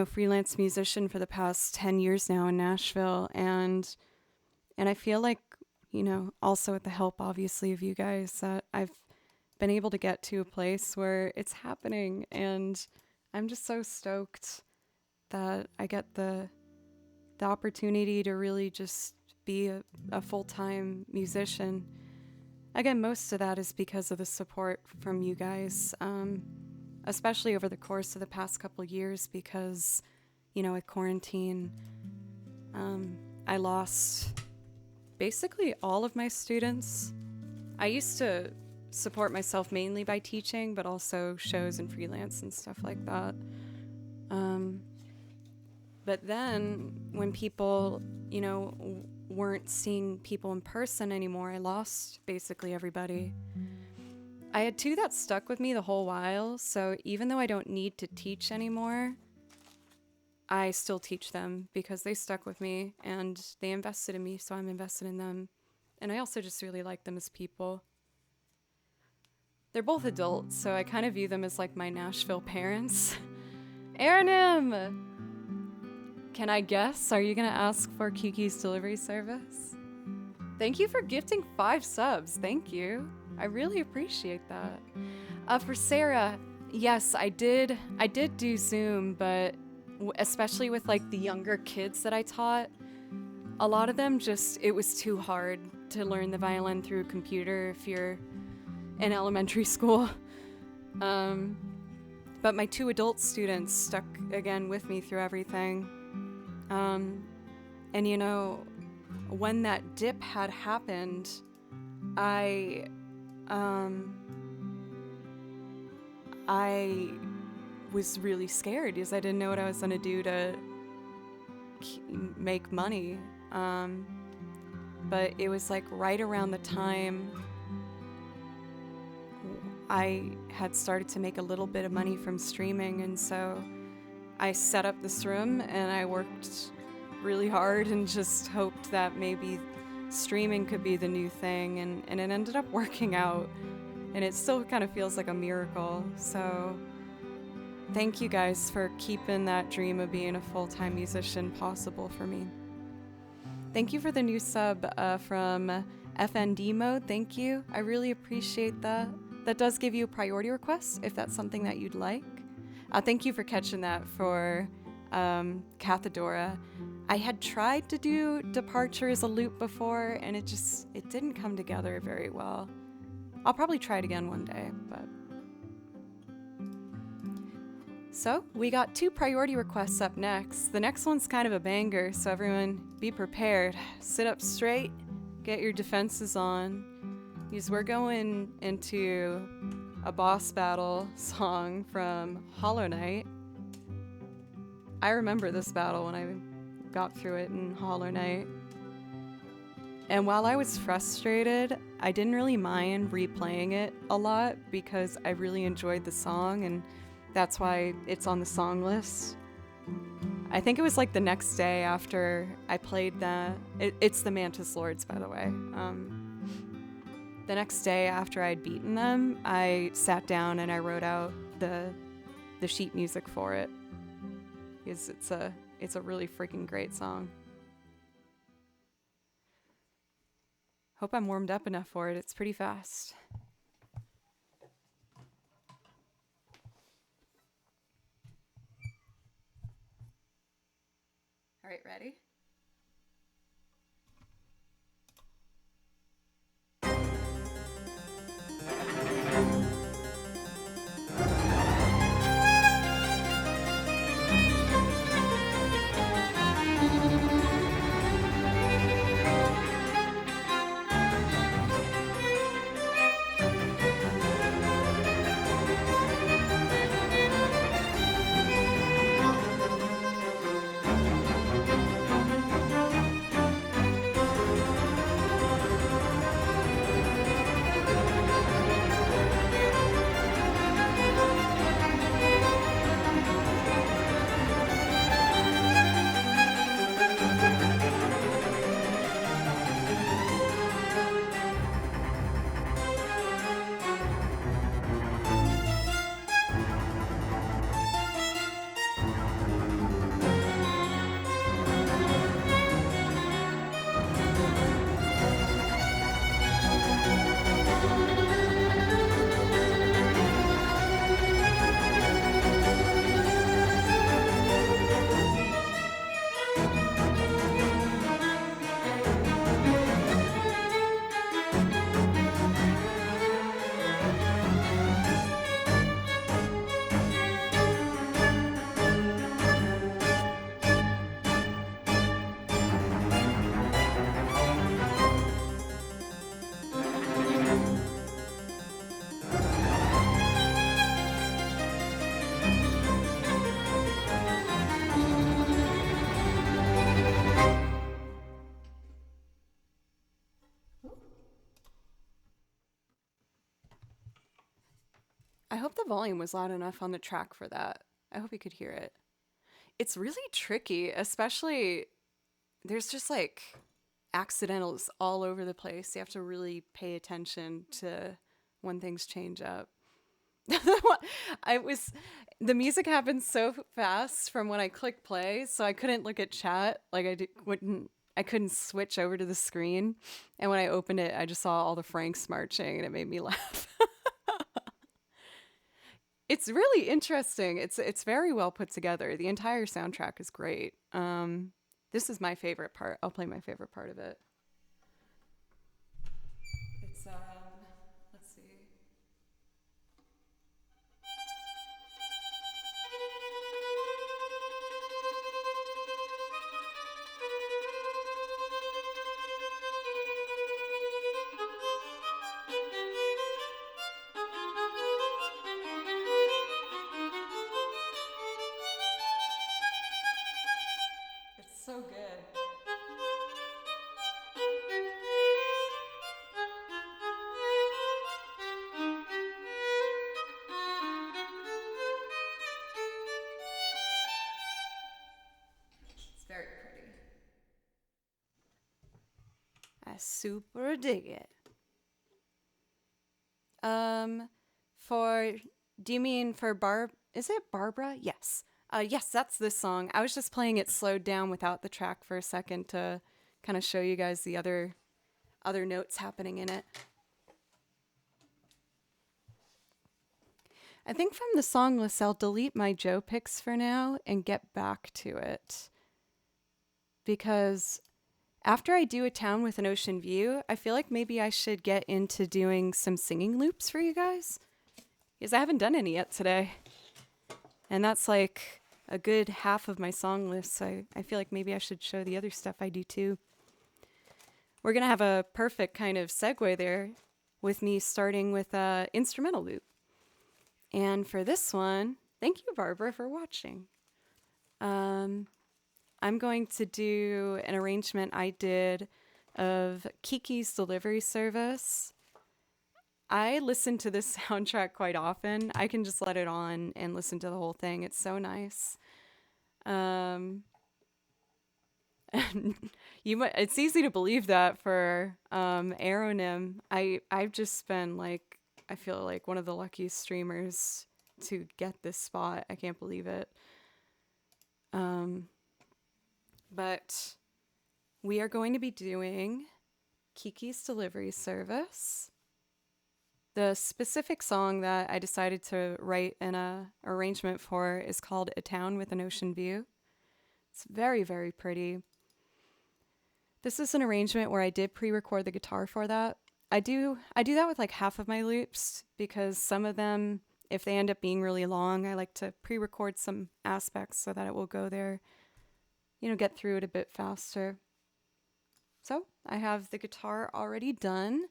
freelance musician for the past 10 years now in Nashville. And I feel like, also with the help, obviously, of you guys, that I've been able to get to a place where it's happening. And I'm just so stoked that I get the opportunity to really just be a full-time musician. Again, most of that is because of the support from you guys, especially over the course of the past couple of years, because, with quarantine, I lost basically all of my students. I used to support myself mainly by teaching, but also shows and freelance and stuff like that. But then when people, weren't seeing people in person anymore, I lost basically everybody. I had two that stuck with me the whole while, so even though I don't need to teach anymore, I still teach them because they stuck with me and they invested in me, so I'm invested in them. And I also just really like them as people. They're both adults, so I kind of view them as like my Nashville parents. Aranim! Can I guess? Are you gonna ask for Kiki's delivery service? Thank you for gifting 5 subs. Thank you. I really appreciate that. For Sarah, yes, I did do Zoom, but especially with like the younger kids that I taught, a lot of them it was too hard to learn the violin through a computer if you're in elementary school. But my 2 adult students stuck again with me through everything. And when that dip had happened, I was really scared because I didn't know what I was going to do to make money. But it was like right around the time I had started to make a little bit of money from streaming, and so I set up this room and I worked really hard and just hoped that maybe streaming could be the new thing, and it ended up working out, and it still kind of feels like a miracle. So thank you guys for keeping that dream of being a full-time musician possible for me. Thank you for the new sub from FND mode. Thank you. I really appreciate that. That does give you a priority request if that's something that you'd like. Thank you for catching that for Cathedora. I had tried to do Departure as a loop before, and it didn't come together very well. I'll probably try it again one day, but... So, we got 2 priority requests up next. The next one's kind of a banger, so everyone be prepared. Sit up straight, get your defenses on, because we're going into a boss battle song from Hollow Knight. I remember this battle when I got through it in Hollow Knight. And while I was frustrated, I didn't really mind replaying it a lot because I really enjoyed the song, and that's why it's on the song list. I think it was like the next day after I played that. It's the Mantis Lords, by the way. The next day after I'd beaten them, I sat down and I wrote out the sheet music for it. Because it's a really freaking great song. Hope I'm warmed up enough for it. It's pretty fast. All right, ready? I hope the volume was loud enough on the track for that. I hope you could hear it. It's really tricky, especially there's just like accidentals all over the place. You have to really pay attention to when things change up. The music happened so fast from when I clicked play, so I couldn't look at chat. Like I couldn't switch over to the screen. And when I opened it, I just saw all the Franks marching, and it made me laugh. It's really interesting. It's very well put together. The entire soundtrack is great. This is my favorite part. I'll play my favorite part of it. It's let's see. It's so good. It's very pretty. I super dig it. Do you mean for is it Barbara? Yes. Yes, that's this song. I was just playing it slowed down without the track for a second to kind of show you guys the other notes happening in it. I think from the song list, I'll delete my Joe picks for now and get back to it. Because after I do A Town with an Ocean View, I feel like maybe I should get into doing some singing loops for you guys. Because I haven't done any yet today. And that's like a good half of my song list, so I feel like maybe I should show the other stuff I do too. We're going to have a perfect kind of segue there with me starting with an instrumental loop. And for this one, thank you, Barbara, for watching. I'm going to do an arrangement I did of Kiki's Delivery Service. I listen to this soundtrack quite often. I can just let it on and listen to the whole thing. It's so nice. And it's easy to believe that for Aeronym. I've just been like, I feel like one of the luckiest streamers to get this spot. I can't believe it. But we are going to be doing Kiki's Delivery Service. The specific song that I decided to write an arrangement for is called A Town with an Ocean View. It's very, very pretty. This is an arrangement where I did pre-record the guitar for that. I do that with like half of my loops because some of them, if they end up being really long, I like to pre-record some aspects so that it will go there, get through it a bit faster. So I have the guitar already done,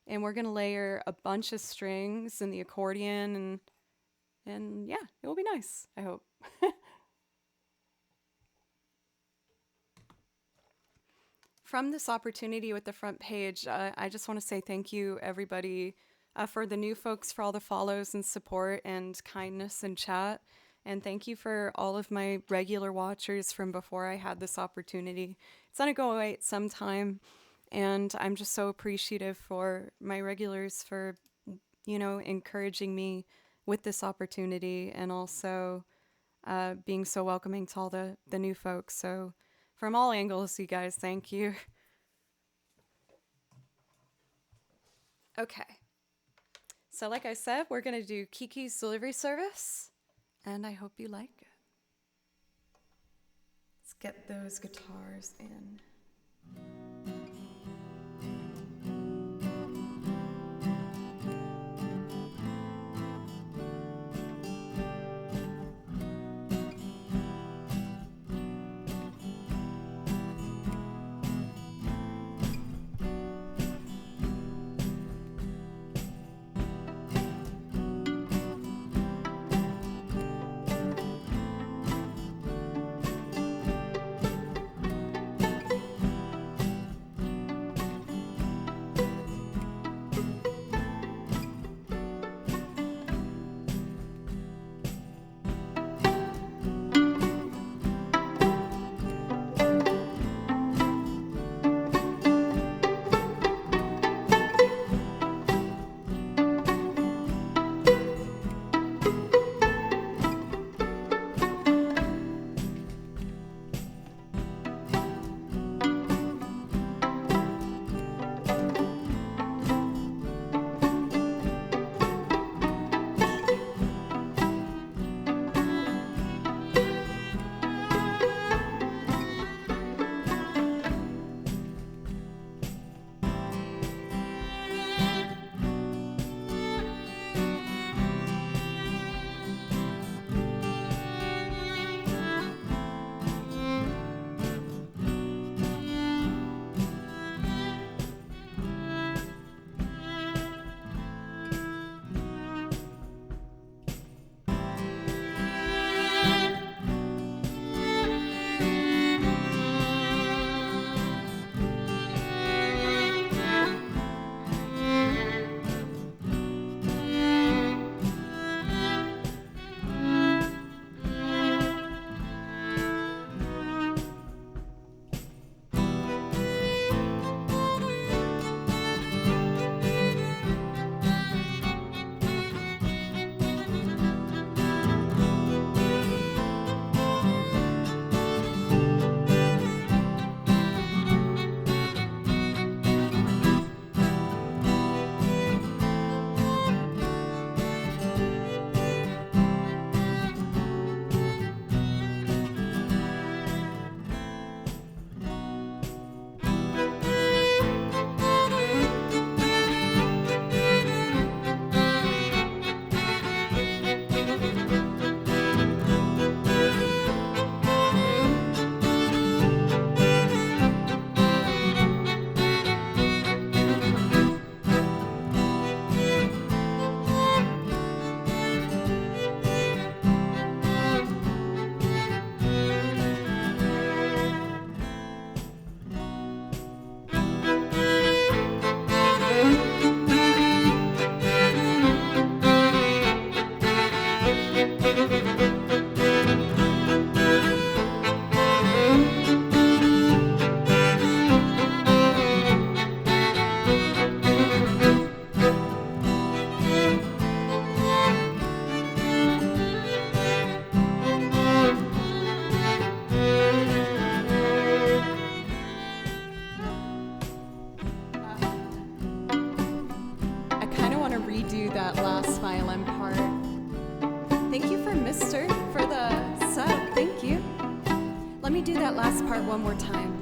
and we're going to layer a bunch of strings and the accordion, and yeah, it will be nice, I hope. From this opportunity with the front page, I just want to say thank you, everybody, for the new folks, for all the follows and support and kindness in chat. And thank you for all of my regular watchers from before I had this opportunity. It's going to go away at some time, and I'm just so appreciative for my regulars for, encouraging me with this opportunity and also being so welcoming to all the new folks. So from all angles, you guys, thank you. Okay. So like I said, we're going to do Kiki's Delivery Service, and I hope you like it. Let's get those guitars in. do that last violin part. Thank you for Mister for the sub. Thank you. Let me do that last part one more time.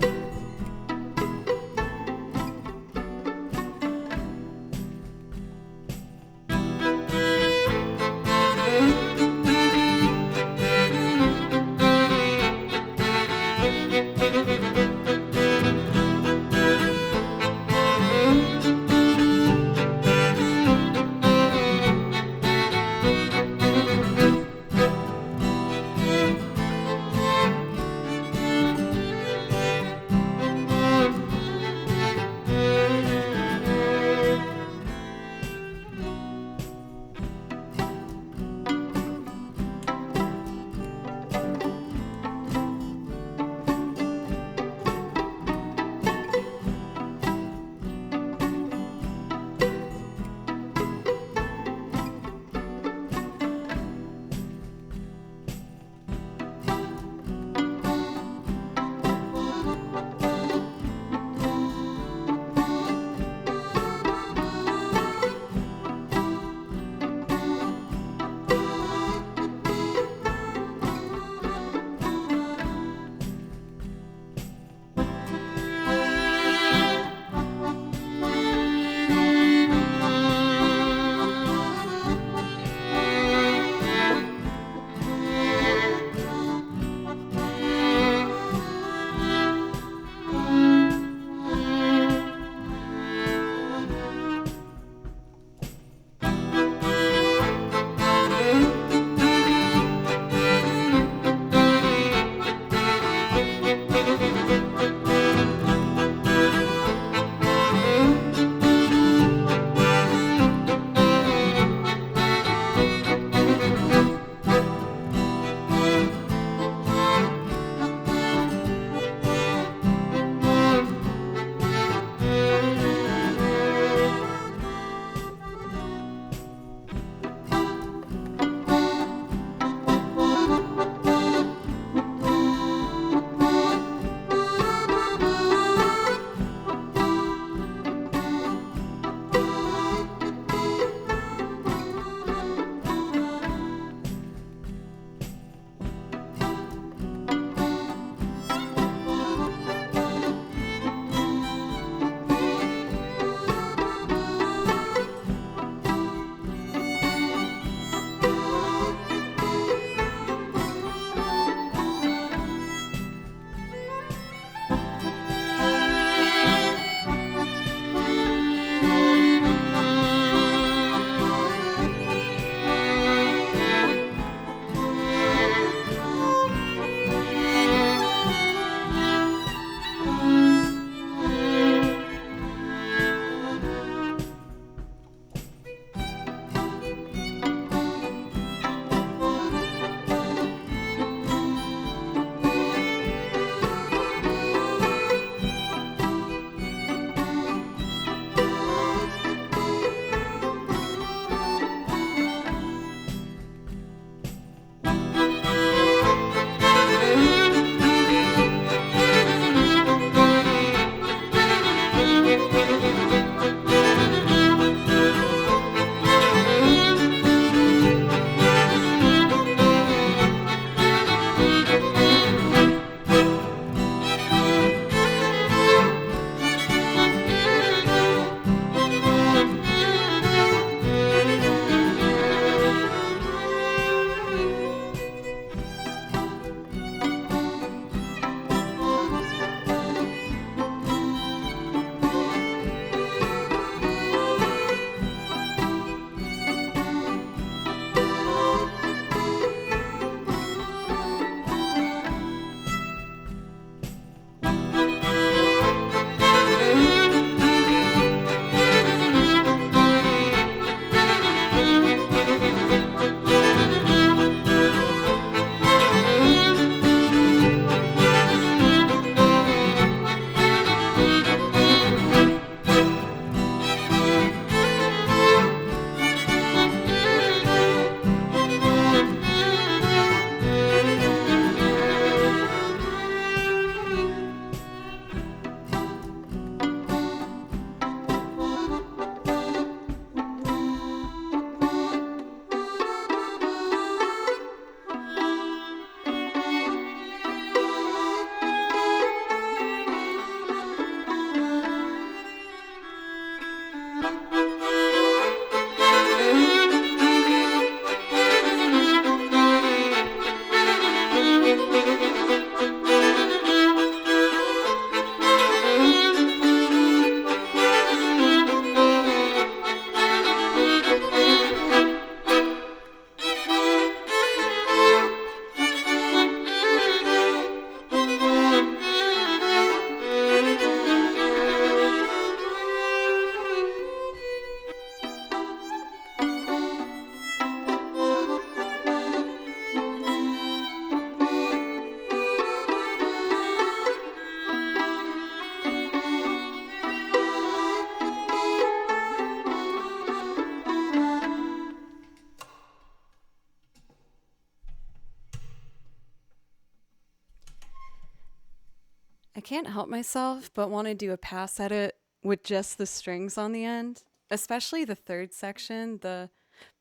can't help myself but want to do a pass at it with just the strings on the end, especially the third section, the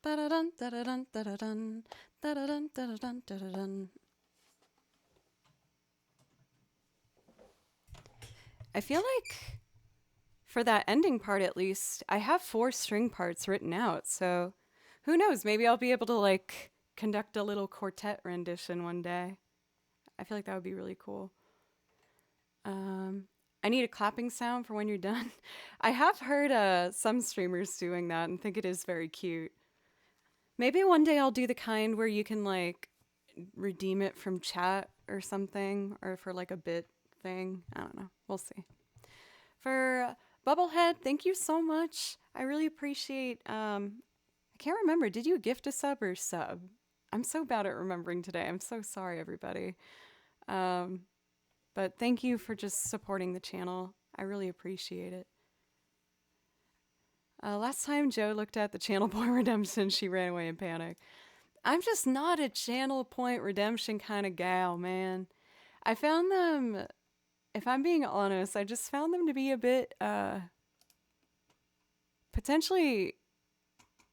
ba-da-dun, da-da-dun, da-da-dun, da-da-dun, da-da-dun, da-da-dun. I feel like for that ending part at least, I have 4 string parts written out, so who knows, maybe I'll be able to like conduct a little quartet rendition one day. I feel like that would be really cool. I need a clapping sound for when you're done. I have heard some streamers doing that and think it is very cute. Maybe one day I'll do the kind where you can like redeem it from chat or something, or for like a bit thing. I don't know. We'll see. For Bubblehead, thank you so much. I really appreciate. I can't remember. Did you gift a sub or sub? I'm so bad at remembering today. I'm so sorry, everybody. But thank you for just supporting the channel. I really appreciate it. Last time Joe looked at the channel point redemption, she ran away in panic. I'm just not a channel point redemption kind of gal, man. I found them, if I'm being honest, I just found them to be a bit potentially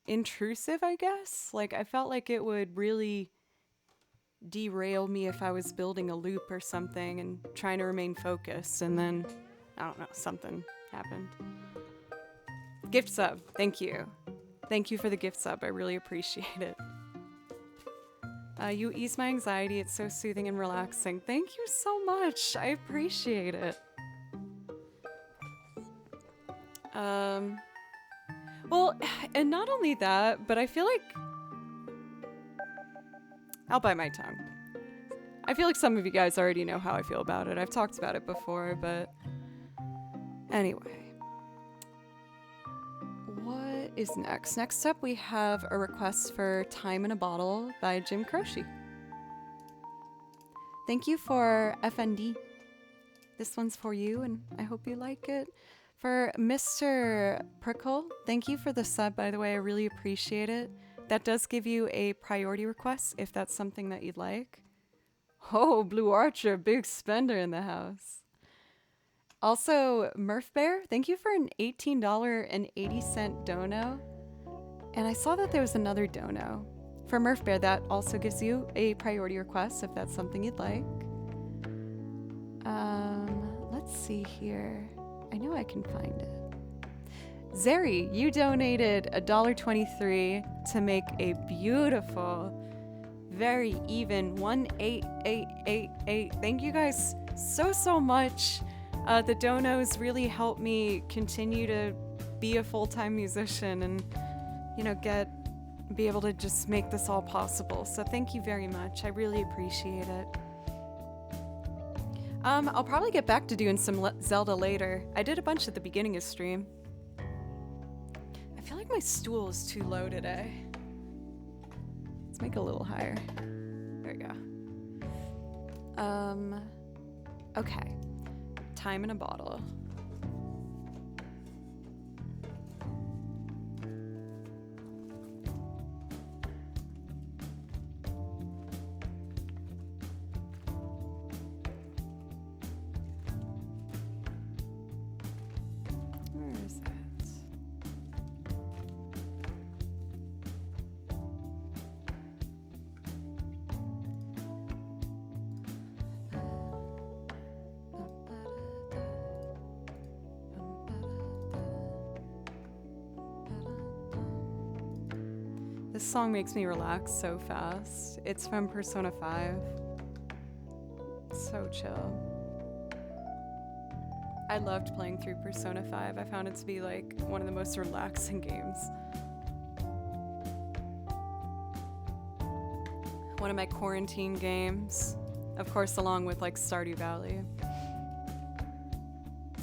intrusive, I guess. Like, I felt like it would really derail me if I was building a loop or something and trying to remain focused, and then, I don't know, something happened. Gift sub, thank you. Thank you for the gift sub, I really appreciate it. You ease my anxiety, it's so soothing and relaxing. Thank you so much, I appreciate it. Well, and not only that, but I feel like I'll bite my tongue. I feel like some of you guys already know how I feel about it. I've talked about it before, but anyway. What is next? Next up, we have a request for Time in a Bottle by Jim Croce. Thank you for FND. This one's for you, and I hope you like it. For Mr. Prickle, thank you for the sub, by the way. I really appreciate it. That does give you a priority request if that's something that you'd like. Oh, Blue Archer, big spender in the house. Also, Murph Bear, thank you for an $18.80 dono. And I saw that there was another dono. For Murph Bear, that also gives you a priority request if that's something you'd like. Let's see here. I know I can find it. Zeri, you donated $1.23 to make a beautiful, very even 18888. Thank you guys so much. The donos really help me continue to be a full-time musician and, you know, be able to just make this all possible. So thank you very much. I really appreciate it. I'll probably get back to doing some Zelda later. I did a bunch at the beginning of stream. I feel like my stool is too low today. Let's make it a little higher. There we go. Okay. Time in a Bottle. Where is that? This song makes me relax so fast. It's from Persona 5. So chill. I loved playing through Persona 5. I found it to be like one of the most relaxing games. One of my quarantine games. Of course, along with like Stardew Valley.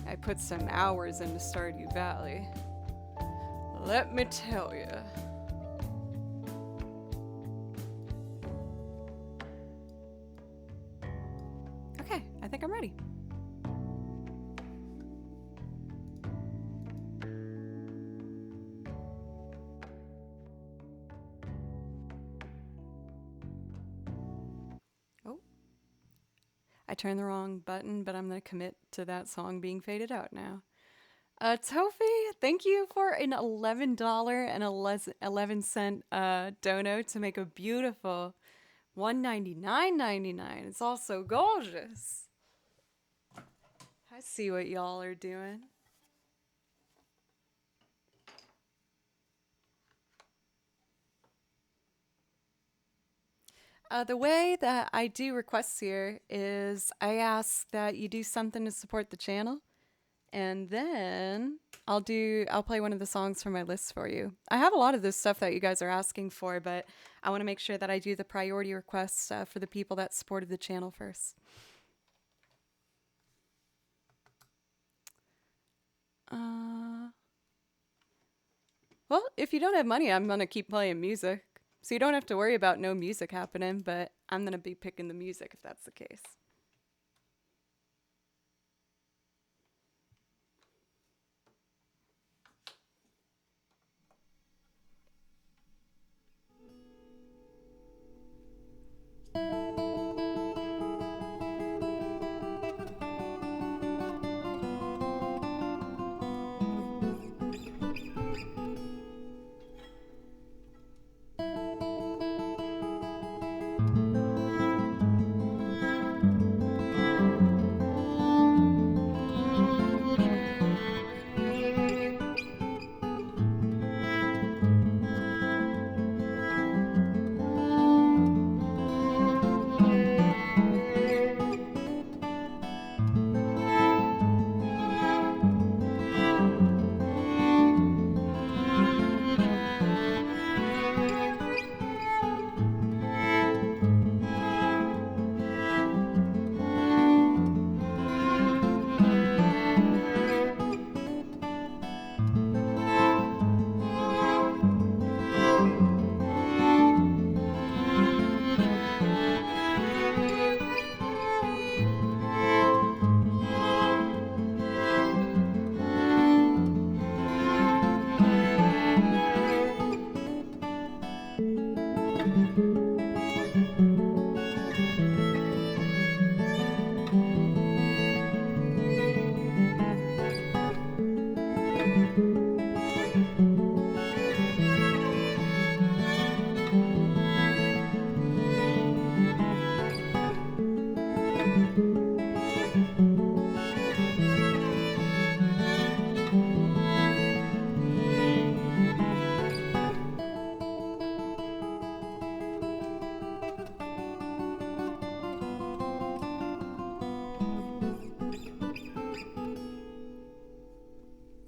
I put some hours into Stardew Valley. Let me tell you. Okay, I think I'm ready. turned the wrong button, but I'm going to commit to that song being faded out now. Tofi, thank you for an $11.11 dono to make a beautiful $199.99. It's also gorgeous. I see what y'all are doing. The way that I do requests here is I ask that you do something to support the channel, and then I'll play one of the songs from my list for you. I have a lot of this stuff that you guys are asking for, but I want to make sure that I do the priority requests for the people that supported the channel first. Well, if you don't have money, I'm going to keep playing music. So you don't have to worry about no music happening, but I'm going to be picking the music if that's the case.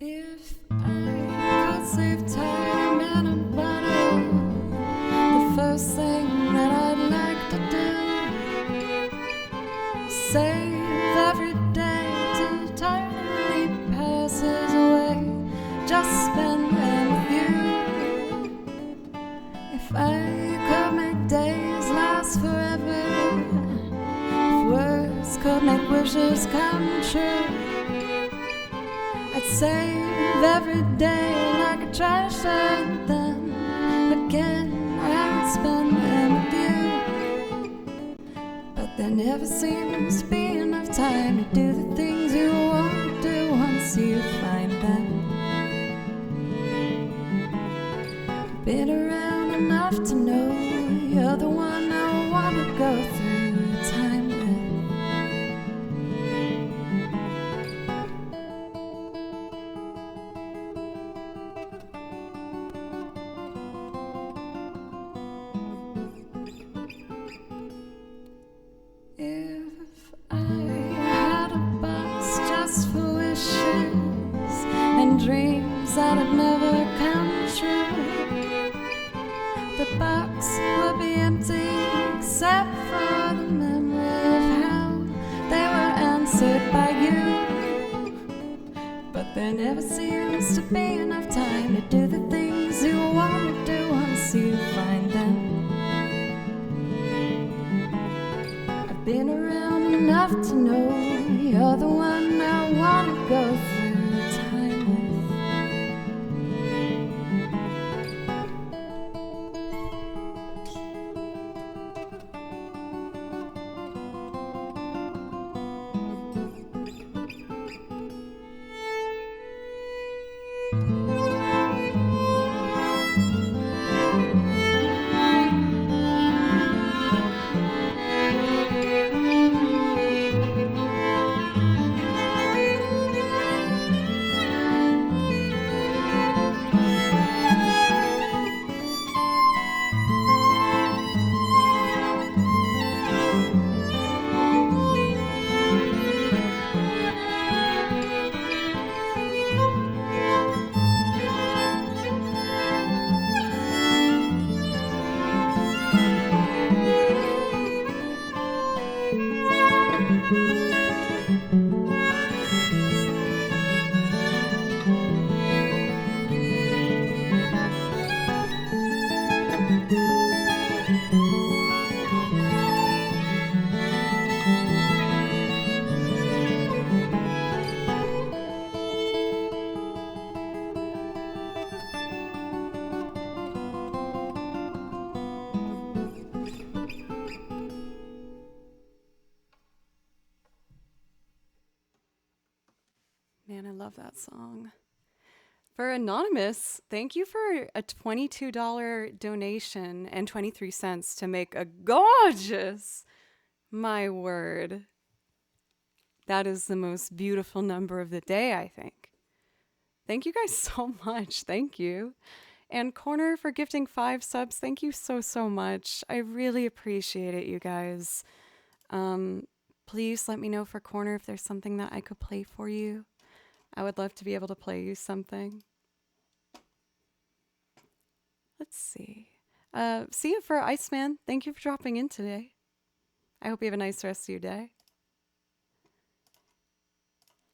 If I could save time and a bottle, the first thing that I'd like to do, save every day till time passes away, just spend them with you. If I could make days last forever, if words could make wishes come true, I'd save every day like a treasure, and then again I'd spend them with you. But there never seems to be enough time to do the things you want to do once you find them. I've been around enough to know you're the one I want to go through time with. If I had a box just for wishes and dreams that had never come true, the box would be empty except for the memory of how they were answered by you. But there never seems to be enough time to do the things you want to do once you find them. Been around enough to know you're the one I want to go through time man, I love that song. For Anonymous, thank you for a $22 donation and 23 cents to make a gorgeous, my word. That is the most beautiful number of the day, I think. Thank you guys so much. Thank you. And Corner for gifting 5 subs. Thank you so, so much. I really appreciate it, you guys. Please let me know for Corner if there's something that I could play for you. I would love to be able to play you something. Let's see. See you for Iceman. Thank you for dropping in today. I hope you have a nice rest of your day.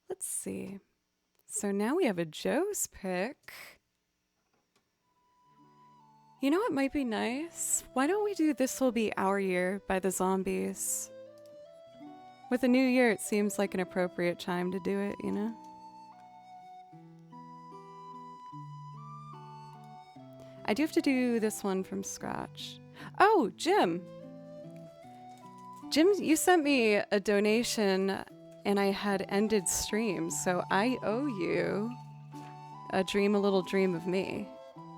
Let's see. So now we have a Joe's pick. You know what might be nice? Why don't we do This Will Be Our Year by the Zombies? With a new year, it seems like an appropriate time to do it, you know? I do have to do this one from scratch. Oh, Jim! Jim, you sent me a donation and I had ended stream, so I owe you a little dream of me.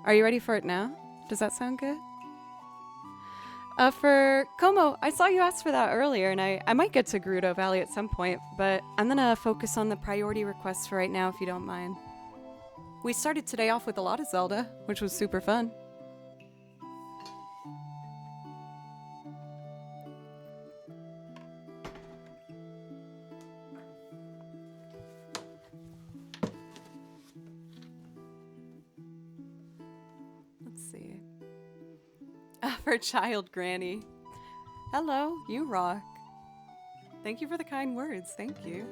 Are you ready for it now? Does that sound good? For Como, I saw you ask for that earlier, and I might get to Gerudo Valley at some point, but I'm gonna focus on the priority requests for right now, if you don't mind. We started today off with a lot of Zelda, which was super fun. Let's see. For Child Granny. Hello, you rock. Thank you for the kind words. Thank you.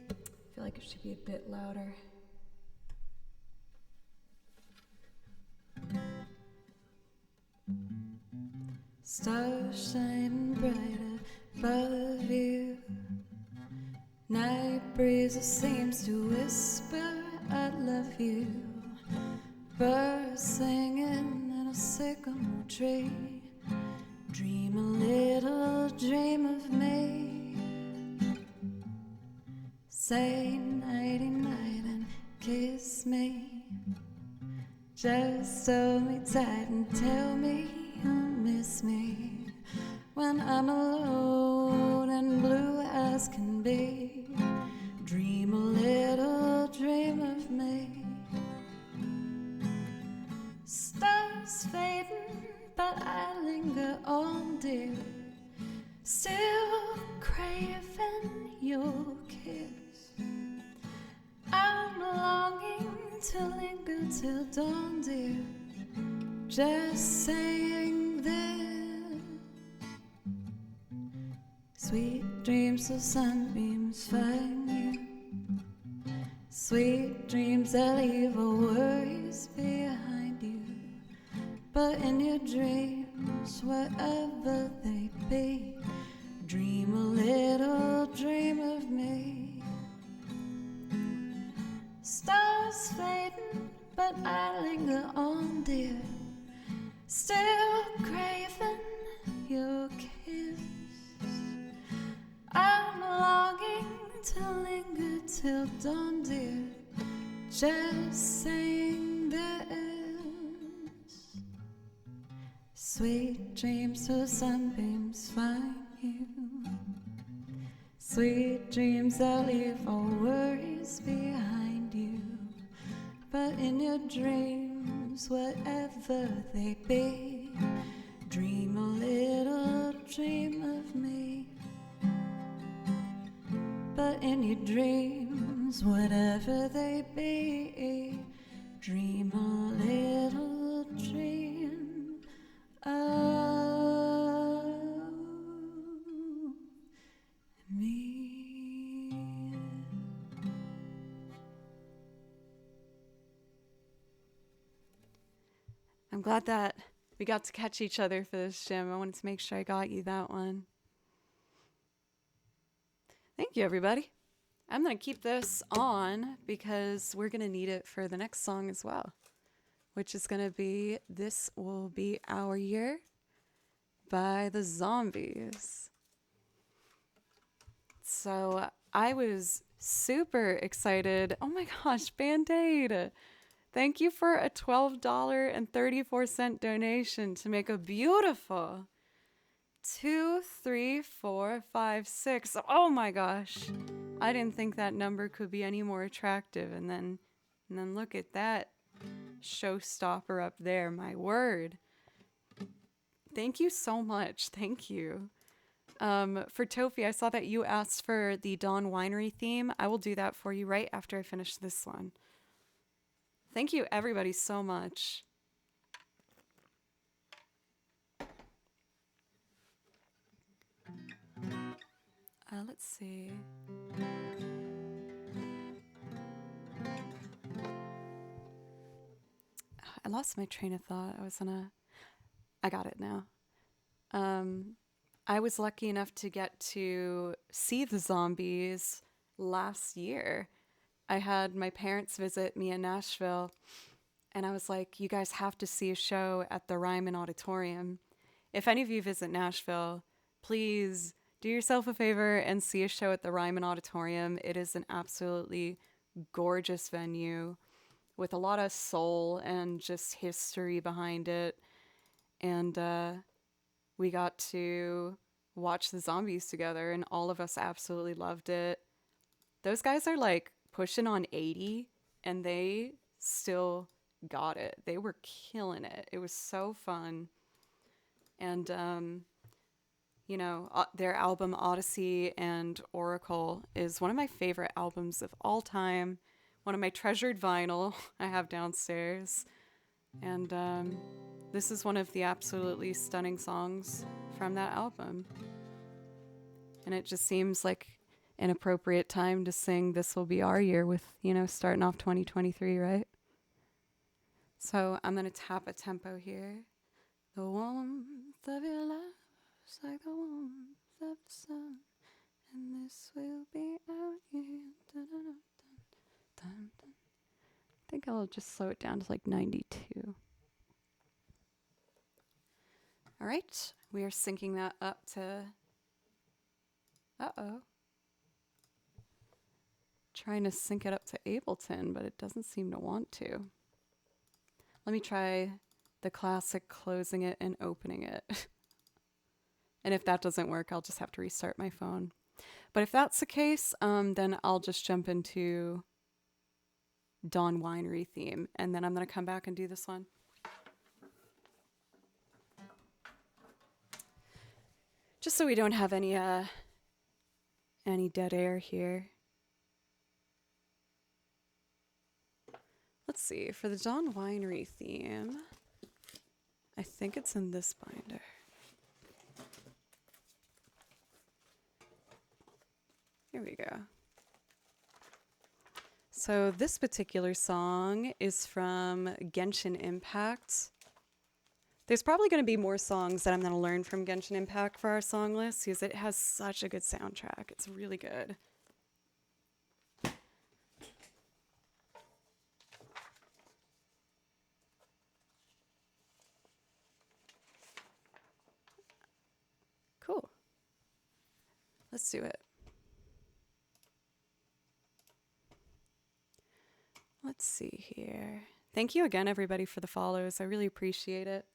I feel like it should be a bit louder. Stars shine bright above you. Night breezes seems to whisper, I love you. Birds singing in a sycamore tree. Dream a little dream of me. Say nighty night and kiss me. Just hold me tight and tell me you'll miss me when I'm alone and blue as can be. Dream a little dream of me. Stars fading, but I linger on, dear. Still craving your kiss. I'm longing to linger till dawn, dear. Just saying this. Sweet dreams of sunbeams find you. Sweet dreams that leave all worries behind you. But in your dreams, wherever they be, dream a little dream of me. Stars fading, but I linger on, dear. Still craving your kiss. I'm longing to linger till dawn, dear. Just saying this. Sweet dreams till sunbeams find you. Sweet dreams that leave all worries behind you. But in your dreams, whatever they be, dream a little dream of me. But in your dreams, whatever they be, dream a little dream of me. I'm glad that we got to catch each other for this, Jim. I wanted to make sure I got you that one. Thank you, everybody. I'm going to keep this on because we're going to need it for the next song as well, which is going to be This Will Be Our Year by the Zombies. So I was super excited. Oh my gosh, Band-Aid. Thank you for a $12.34 donation to make a beautiful 2, 3, 4, 5, 6. Oh my gosh. I didn't think that number could be any more attractive. And then look at that showstopper up there. My word. Thank you so much. Thank you. For Tofi, I saw that you asked for the Dawn Winery theme. I will do that for you right after I finish this one. Thank you, everybody, so much. Let's see. I lost my train of thought. I got it now. I was lucky enough to get to see the Zombies last year. I had my parents visit me in Nashville, and I was like, you guys have to see a show at the Ryman Auditorium. If any of you visit Nashville, please do yourself a favor and see a show at the Ryman Auditorium. It is an absolutely gorgeous venue with a lot of soul and just history behind it. And we got to watch the Zombies together, and all of us absolutely loved it. Those guys are like pushing on 80, and they still got it. They were killing it. It was so fun. And, you know, their album Odyssey and Oracle is one of my favorite albums of all time. One of my treasured vinyl I have downstairs. And this is one of the absolutely stunning songs from that album. And it just seems like an appropriate time to sing This Will Be Our Year with, you know, starting off 2023, right? So I'm going to tap a tempo here. The warmth of your love is like the warmth of the sun, and this will be our year. Dun, dun, dun, dun, dun. I think I'll just slow it down to like 92. All right, we are syncing that up to, trying to sync it up to Ableton, but it doesn't seem to want to. Let me try the classic closing it and opening it. And if that doesn't work, I'll just have to restart my phone. But if that's the case, then I'll just jump into Dawn Winery theme, and then I'm going to come back and do this one. Just so we don't have any dead air here. Let's see, for the Dawn Winery theme, I think it's in this binder. Here we go. So this particular song is from Genshin Impact. There's probably going to be more songs that I'm going to learn from Genshin Impact for our song list because it has such a good soundtrack. It's really good. Cool. Let's do it. Let's see here. Thank you again, everybody, for the follows. I really appreciate it.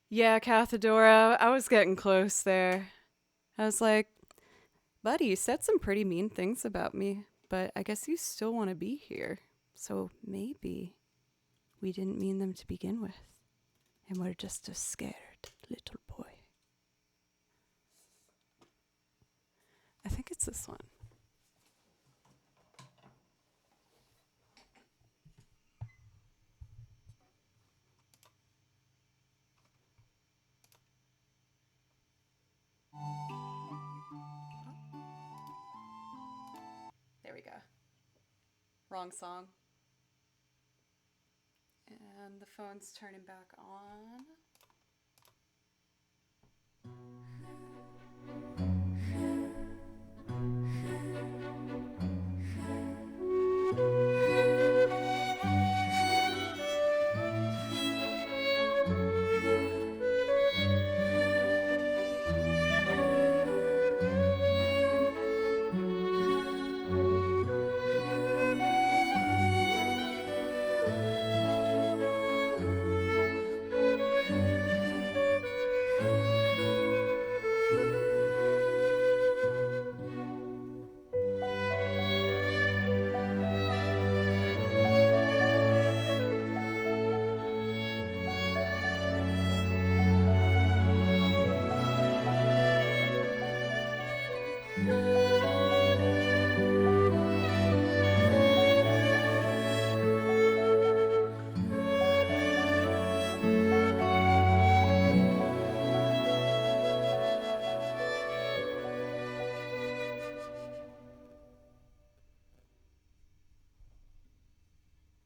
Yeah, Cathedora, I was getting close there. I was like, buddy, you said some pretty mean things about me, but I guess you still want to be here. So maybe we didn't mean them to begin with, and we're just a scared little boy. I think it's this one. There we go. Wrong song. And the phone's turning back on.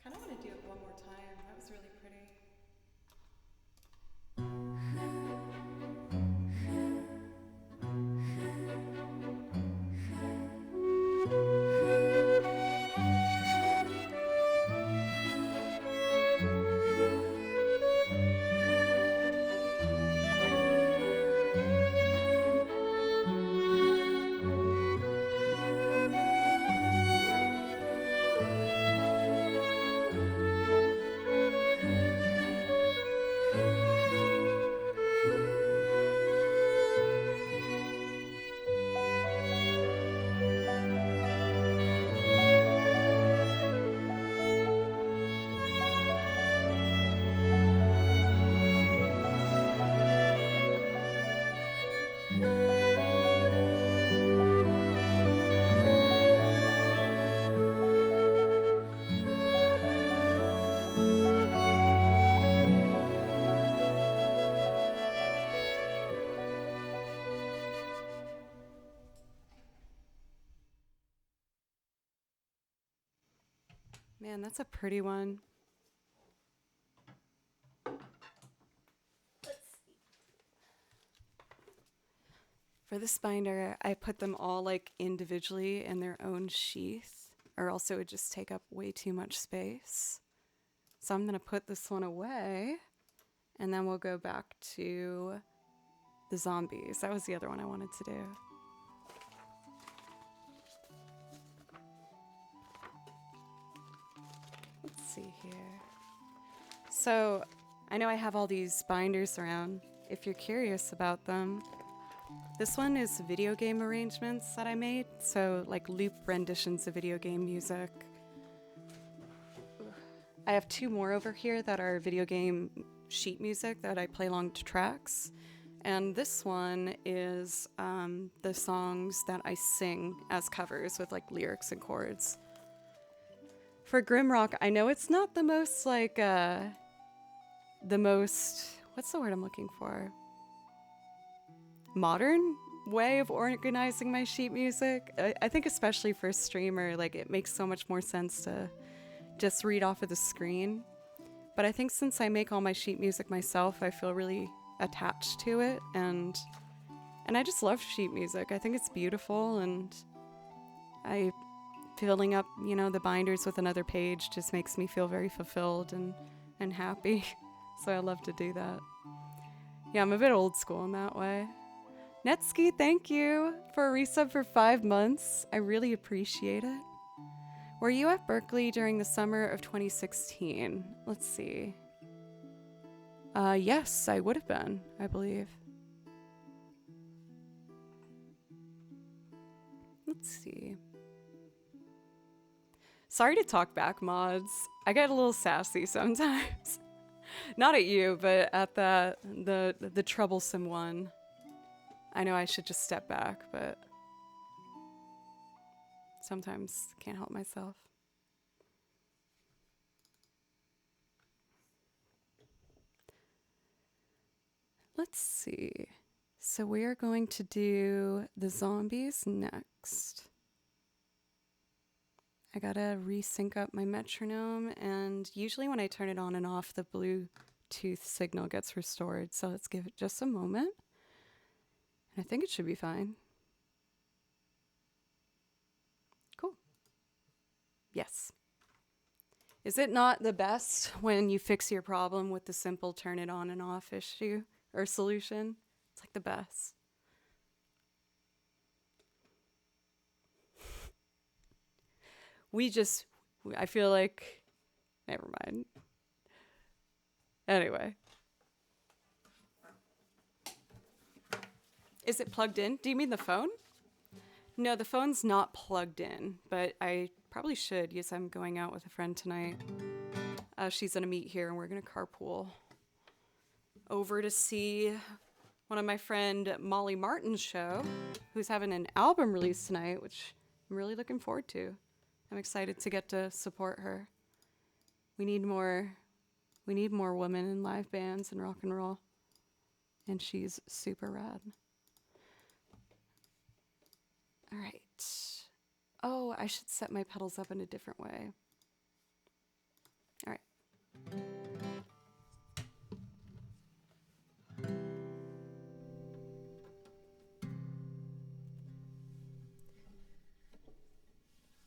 Kind of want to do it one more time. That was really pretty. Man, that's a pretty one. For this binder, I put them all like individually in their own sheath, or else it would just take up way too much space. So I'm gonna put this one away, and then we'll go back to the zombies. That was the other one I wanted to do. Let's see here. So I know I have all these binders around. If you're curious about them, this one is video game arrangements that I made. So like loop renditions of video game music. I have two more over here that are video game sheet music that I play along to tracks. And this one is the songs that I sing as covers with like lyrics and chords. For Grimrock, I know it's not the most like, what's the word I'm looking for? Modern way of organizing my sheet music. I think especially for a streamer, like it makes so much more sense to just read off of the screen. But I think since I make all my sheet music myself, I feel really attached to it, and I just love sheet music. I think it's beautiful, and filling up, the binders with another page just makes me feel very fulfilled and happy. So I love to do that. Yeah, I'm a bit old school in that way. Netski, thank you for a resub for 5 months. I really appreciate it. Were you at Berkeley during the summer of 2016? Let's see. Yes, I would have been, I believe. Let's see. Sorry to talk back, mods. I get a little sassy sometimes. Not at you, but at the troublesome one. I know I should just step back, but sometimes can't help myself. Let's see. So we are going to do the zombies next. I gotta resync up my metronome, and usually when I turn it on and off, the Bluetooth signal gets restored. So let's give it just a moment. And I think it should be fine. Cool. Yes. Is it not the best when you fix your problem with the simple turn it on and off issue or solution? It's like the best. I feel like, never mind. Anyway. Is it plugged in? Do you mean the phone? No, the phone's not plugged in, but I probably should. Yes, I'm going out with a friend tonight. She's going to meet here and we're going to carpool over to see one of my friend Molly Martin's show, who's having an album release tonight, which I'm really looking forward to. I'm excited to get to support her. We need more women in live bands and rock and roll. And she's super rad. All right. Oh, I should set my pedals up in a different way. All right.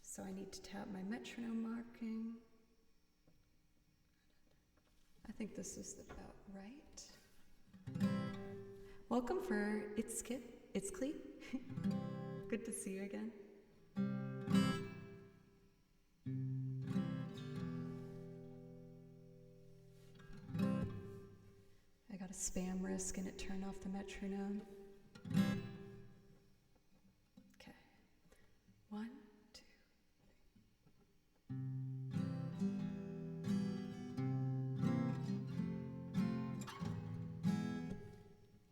So I need to tap my metronome marking. I think this is about right. Welcome for It's Clee. Good to see you again. I got a spam risk and it turned off the metronome. Okay. 1, 2.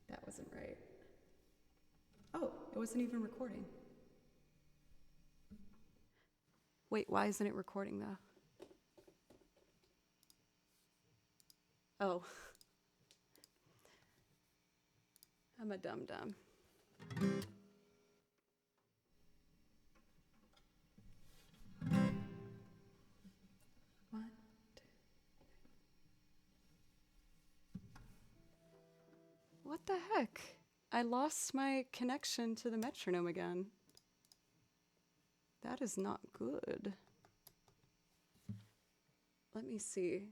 That wasn't right. Oh, it wasn't even recording. Wait, why isn't it recording though? Oh. I'm a dum-dum. One, two. What the heck? I lost my connection to the metronome again. That is not good. Let me see.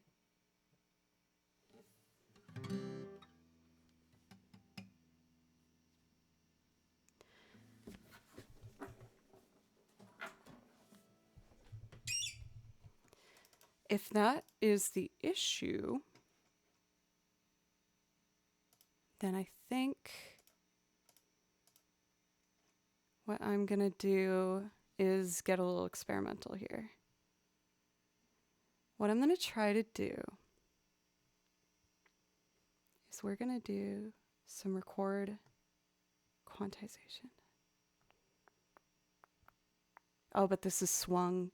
If that is the issue, then I think what I'm gonna do is get a little experimental here. What I'm gonna try to do is we're gonna do some record quantization. Oh, but this is swung.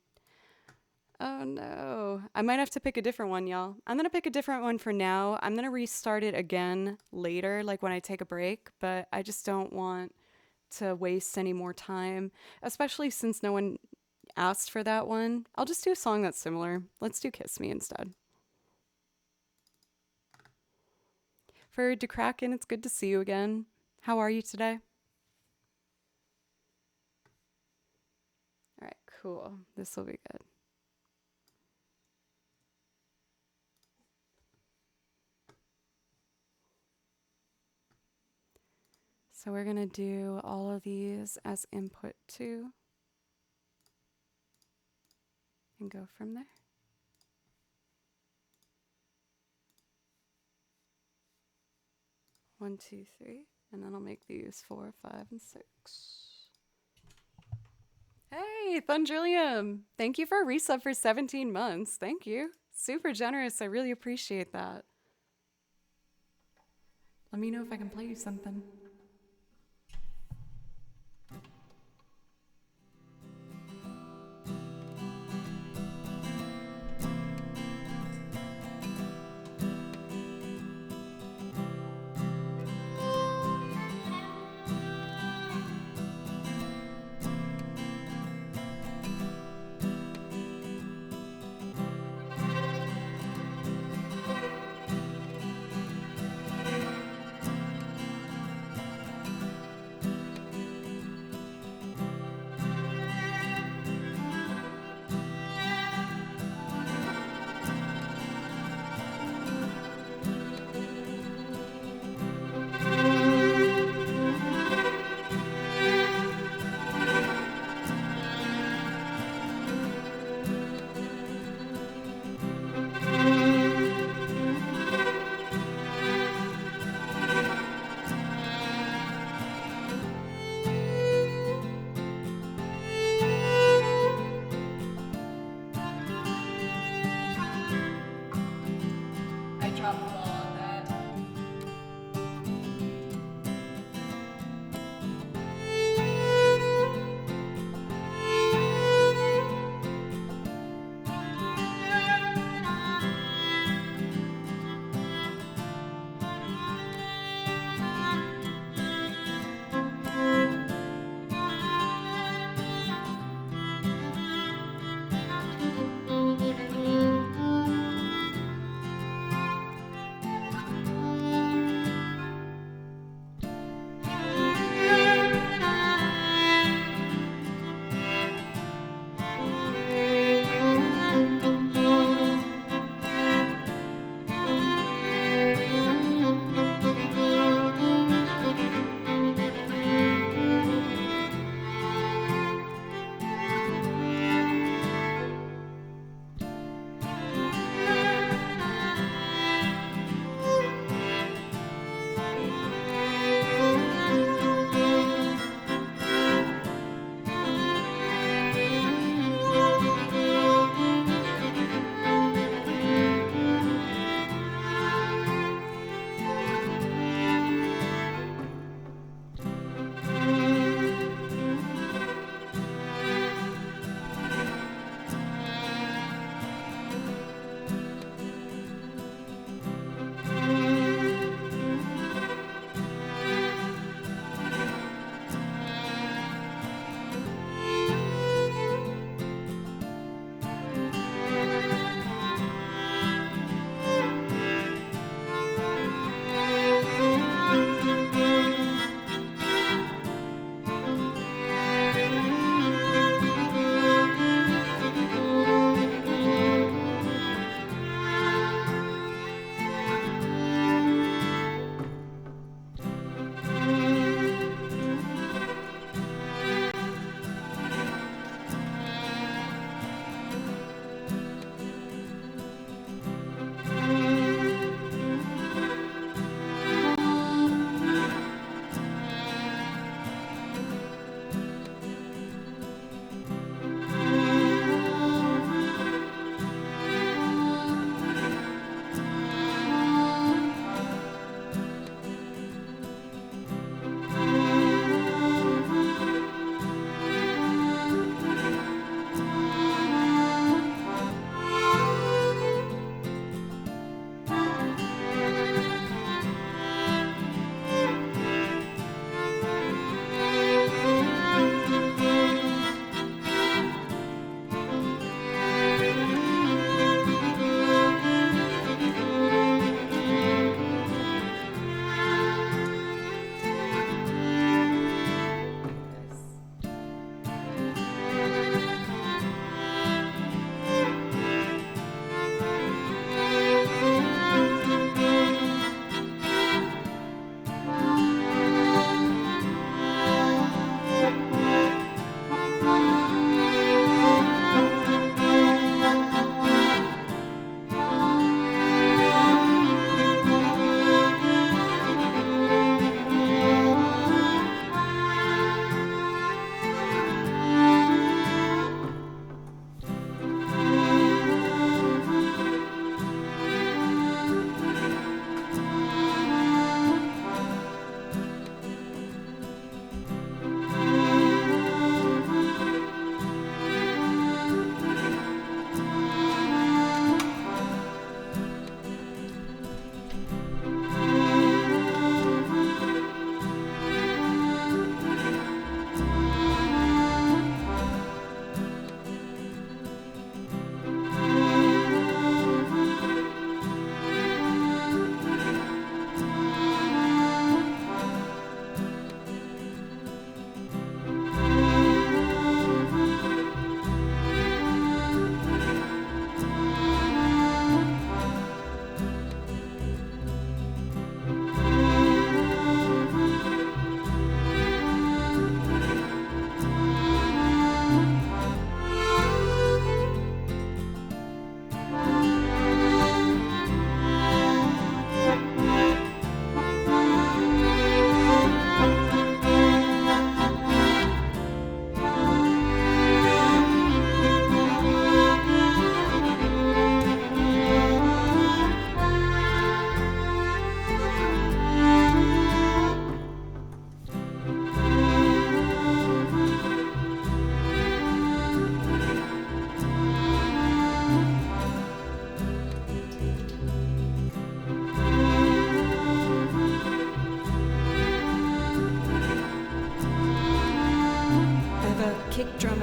Oh no. I might have to pick a different one, y'all. I'm gonna pick a different one for now. I'm gonna restart it again later, like when I take a break, but I just don't want to waste any more time, especially since no one asked for that one. I'll just do a song that's similar. Let's do Kiss Me instead. For DeKraken, it's good to see you again. How are you today? All right, cool. This will be good. So we're gonna do all of these as input 2 and go from there. 1, 2, 3, and then I'll make these 4, 5, and 6. Hey, Thundrillium! Thank you for a resub for 17 months. Thank you. Super generous. I really appreciate that. Let me know if I can play you something.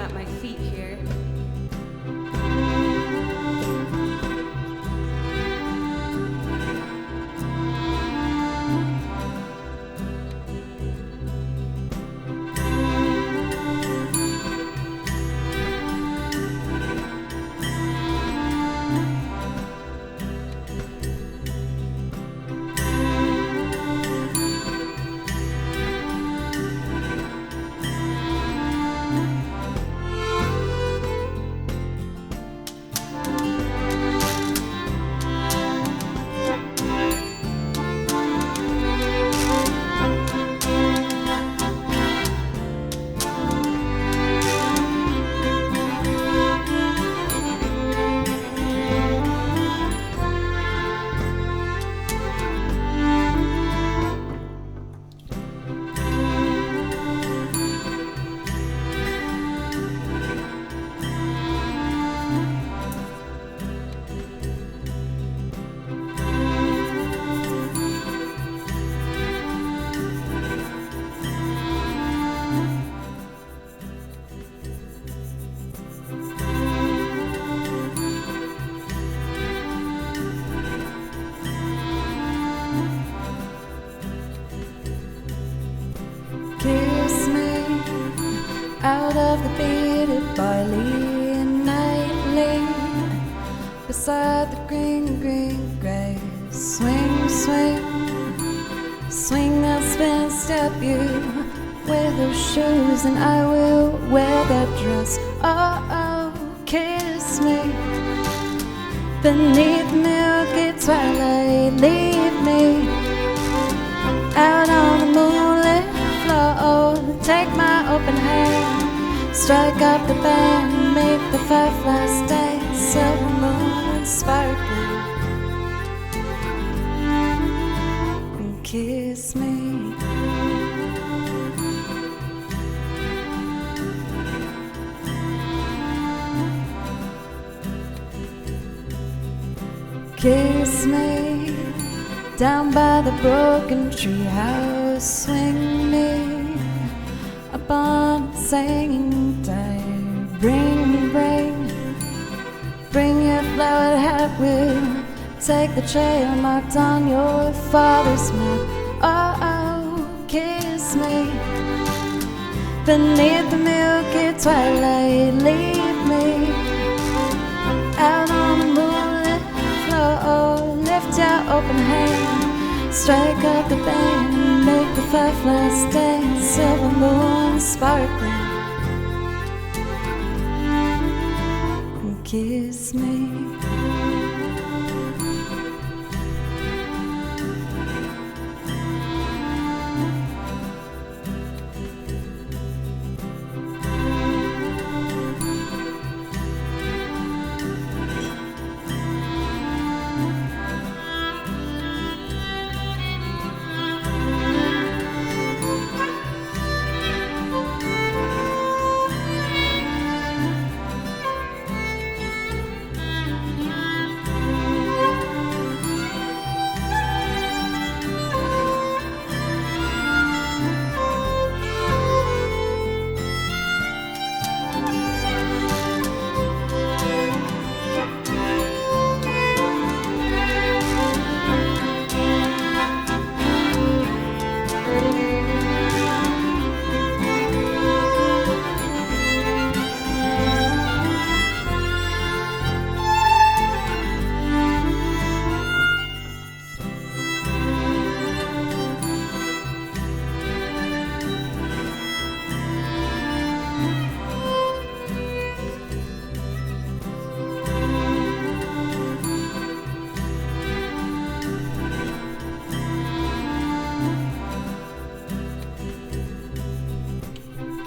at my feet here. Kiss me out of the bearded barley nightly, beside the green, green grass. Swing, swing, swing that spin step, you wear those shoes and I will wear that dress. Oh, oh, kiss me beneath the milky twilight, leave me out on the moonlit floor. Take my open hand, strike up the band, make the fireflies dance, silver moon sparkling, and kiss me. Kiss me down by the broken treehouse. Swing me upon a singing tide. Bring, bring your flowered hat. We'll take the trail marked on your father's map. Oh, oh, kiss me beneath the milky twilight. Leave me out on the moonlit floor. Lift your open hand, strike up the band, make the fireflies dance, silver moon sparkling, and kiss me.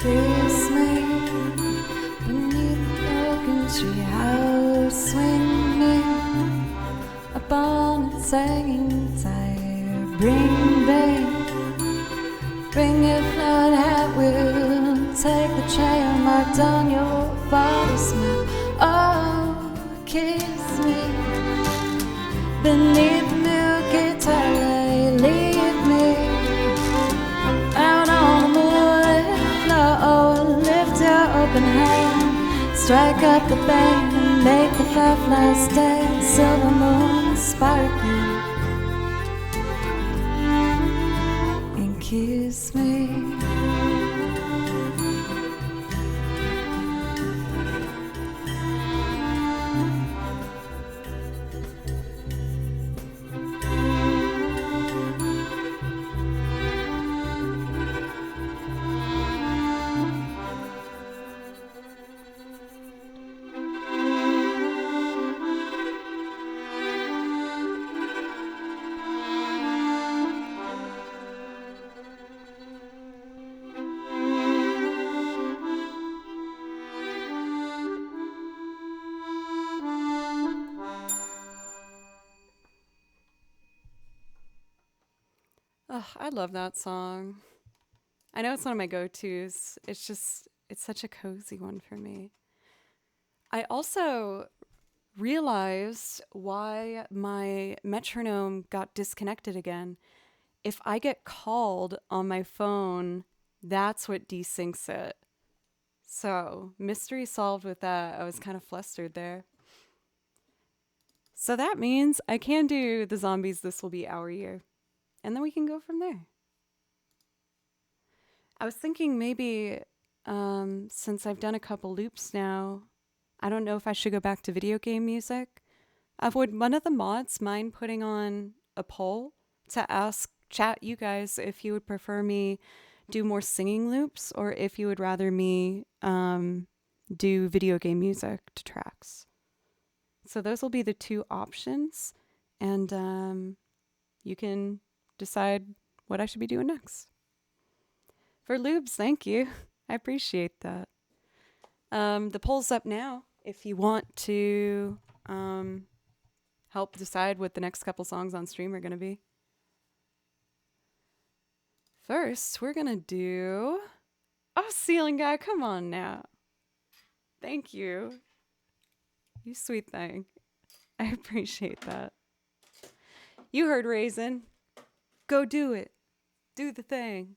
Kiss me beneath the broken treehouse. Swing me upon its hanging tire. Bring, bring your flowered hat. We'll take the trail marked on your father's map. Oh, kiss me beneath the milky twilight. Leave me out on the moonlit floor. Lift your open hand, Strike up the band and make the fireflies dance. Silver moon sparkling, and kiss me. Ugh, I love that song. I know it's one of my go-tos. It's such a cozy one for me. I also realized why my metronome got disconnected again. If I get called on my phone, that's what desyncs it. So, mystery solved with that. I was kind of flustered there. So that means I can do the zombies This Will Be Our Year. And then we can go from there. I was thinking maybe since I've done a couple loops now, I don't know if I should go back to video game music. Would one of the mods mind putting on a poll to ask chat you guys if you would prefer me do more singing loops or if you would rather me do video game music to tracks? So those will be the two options, and you can decide what I should be doing next. For loops, thank you. I appreciate that. The poll's up now if you want to help decide what the next couple songs on stream are going to be. First, we're going to do... Oh, Ceiling Guy, come on now. Thank you. You sweet thing. I appreciate that. You heard Raisin. Go do it. Do the thing.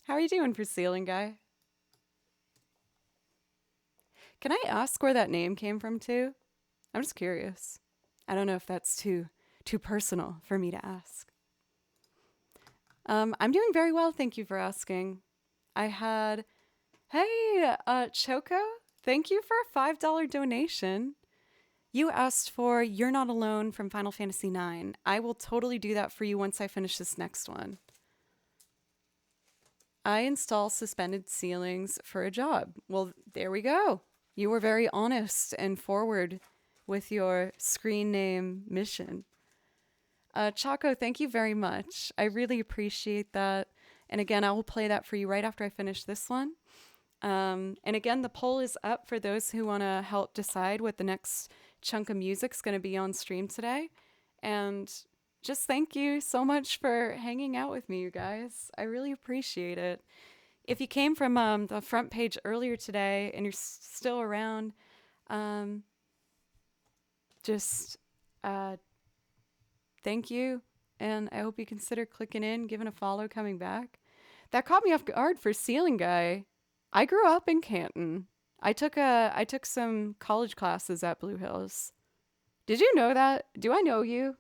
How are you doing for Ceiling Guy? Can I ask where that name came from too? I'm just curious. I don't know if that's too personal for me to ask. I'm doing very well, thank you for asking. I had, hey, Choco, thank you for a $5 donation. You asked for You're Not Alone from Final Fantasy IX. I will totally do that for you once I finish this next one. I install suspended ceilings for a job. Well, there we go. You were very honest and forward with your screen name mission. Chaco, thank you very much. I really appreciate that. And again, I will play that for you right after I finish this one. And again, the poll is up for those who want to help decide what the next chunk of music's going to be on stream today. And just thank you so much for hanging out with me, you guys. I really appreciate it. If you came from the front page earlier today and you're still around, thank you. And I hope you consider clicking in, giving a follow, coming back. That caught me off guard for Ceiling Guy. I grew up in Canton. I took some college classes at Blue Hills. Did you know that? Do I know you?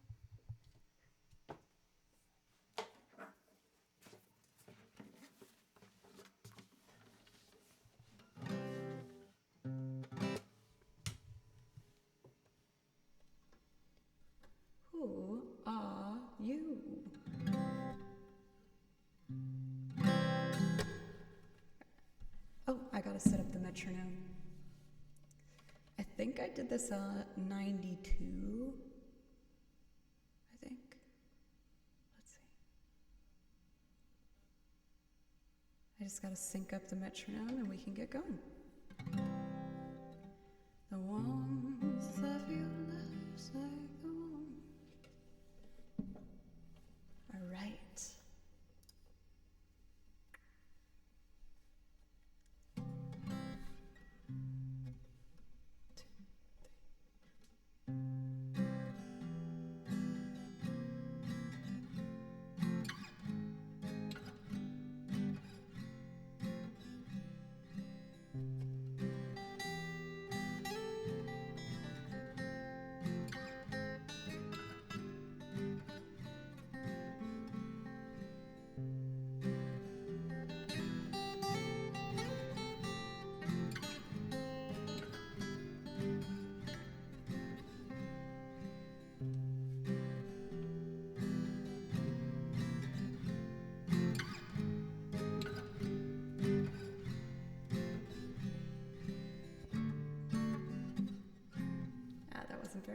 Who are you? Oh, I gotta set up the metronome. I think I did this at 92. I think. Let's see. I just gotta sync up the metronome and we can get going. The warmth of your lips like the warmth. All right.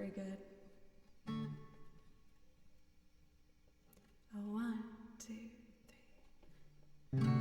very good. Oh, 1, 2, 3.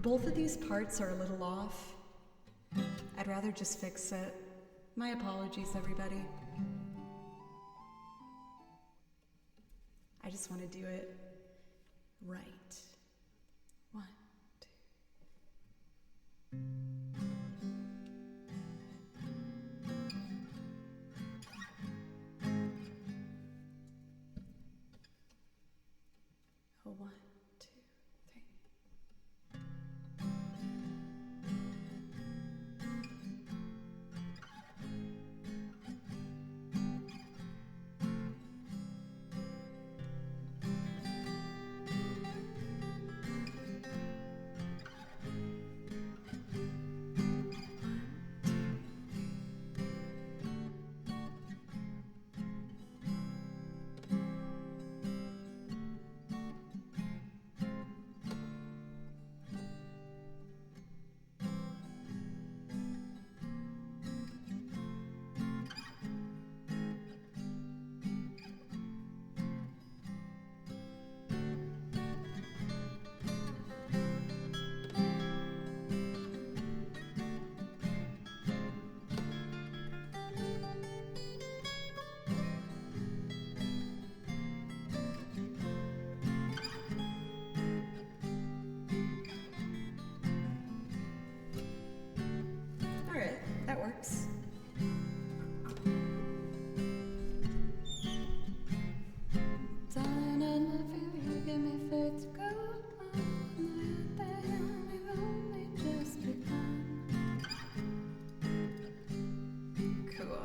Both of these parts are a little off. I'd rather just fix it. My apologies, everybody. I just want to do it right. 1, 2. Oh, 1, 2, 3. All right, that works. Darling, I love you give me faith to go on. We've only just begun. Cool.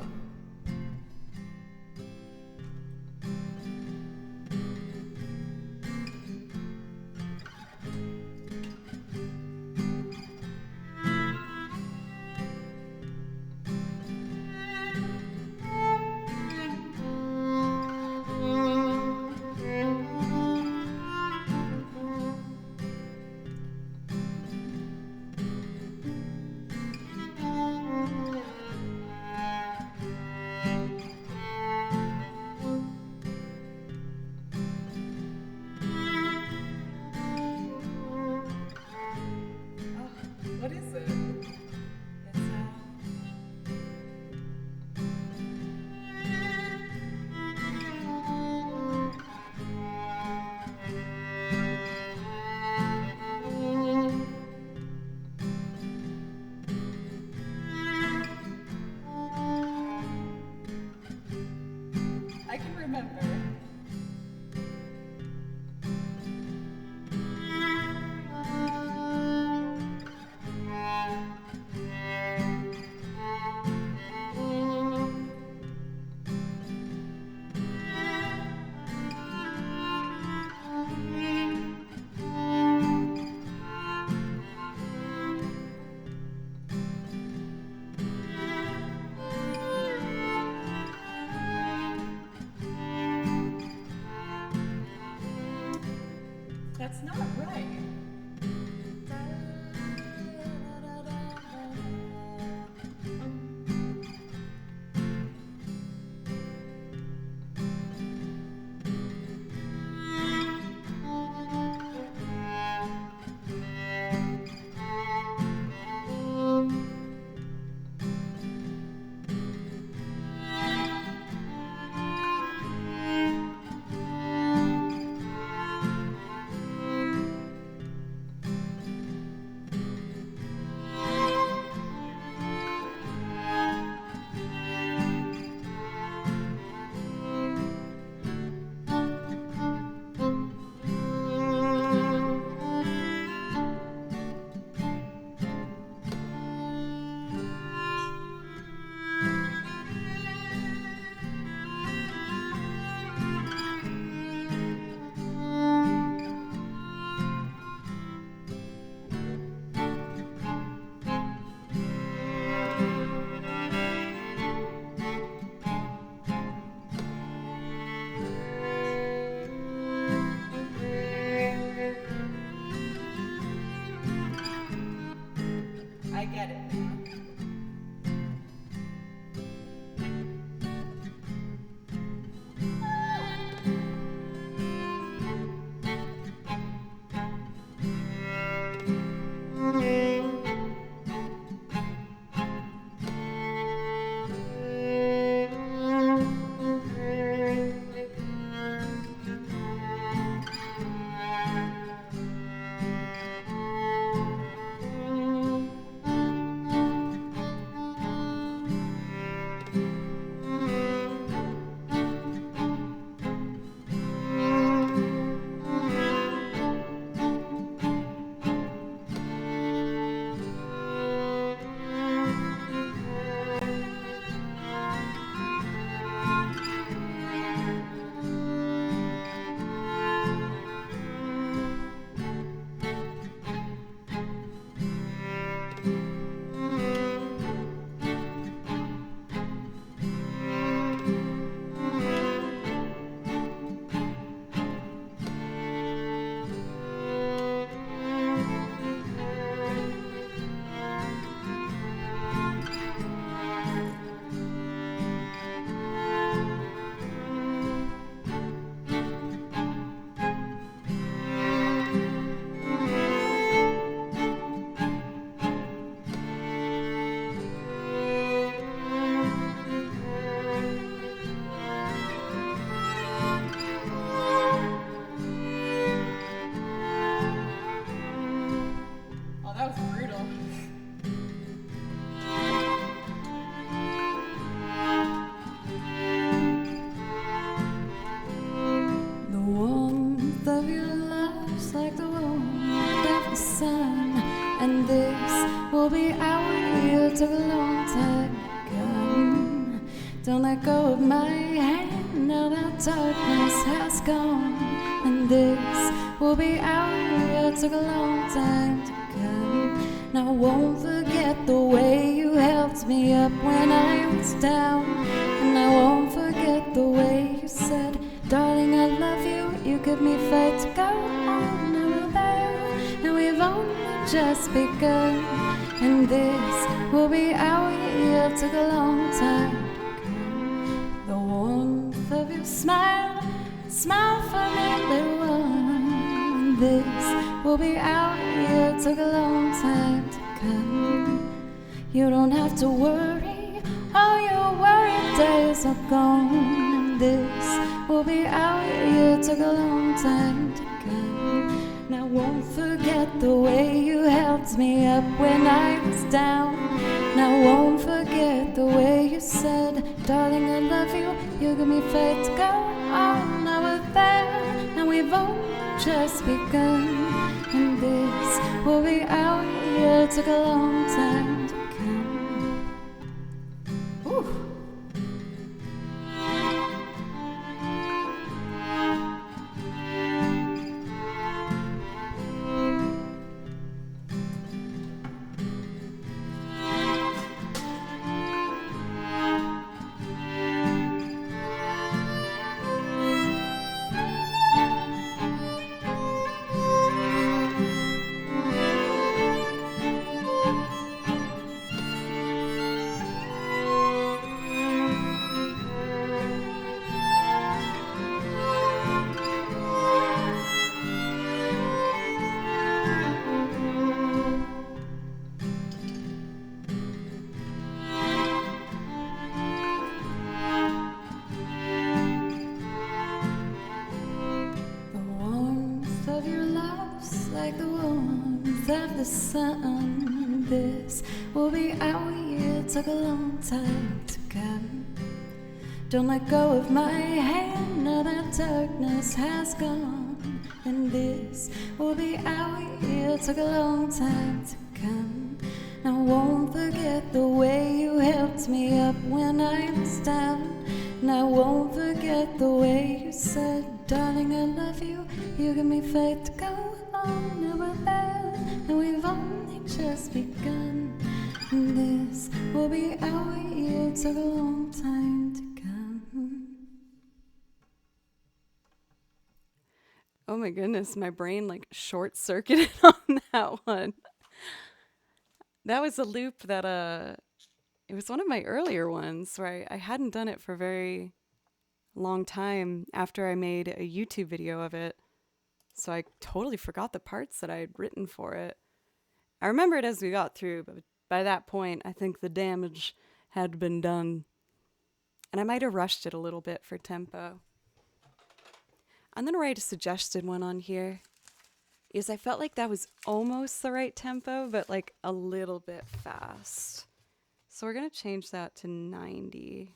What is it? It's I can remember. get it. Oh, that was brutal. The warmth of your love's like the warmth of the sun, and this will be our year. Took a long time coming. Don't let go of my hand now that darkness has gone, and this will be our year. Took a long time to come. Now I won't forget the way you helped me up when I was down, and I won't forget the way you said, darling, I love you. You give me faith to go on. Now we're there, and we've only just begun, and this will be our year. Took a long time to come. The warmth of your smile, smile for me, little one. This will be our year. Took a long time to come. You don't have to worry, all your worried days are gone. This will be our year. Took a long time to come. Now I won't forget the way you helped me up when I was down. Now I won't forget the way you said, darling, I love you. You give me faith to go on. Now we're there, and we've only just begun, and this will be our year. Took a long time to come. Ooh. Like the warmth of the sun, this will be our year. Took a long time to come. Don't let go of my hand now that darkness has gone, and this will be our year. Took a long time to come. Now I won't forget the way you helped me up when I was down. Now I won't forget the way you said, darling, I love you. You give me faith to go on. Now we're there, and we've only just begun, and this will be our year. Took a long time to come. Oh my goodness, my brain like short circuited on that one. That was a loop that it was one of my earlier ones where I hadn't done it for a very long time after I made a YouTube video of it. So I totally forgot the parts that I had written for it. I remember it as we got through, but by that point, I think the damage had been done. And I might have rushed it a little bit for tempo. I'm going to write a suggested one on here. Is I felt like that was almost the right tempo, but like a little bit fast. So we're going to change that to 90.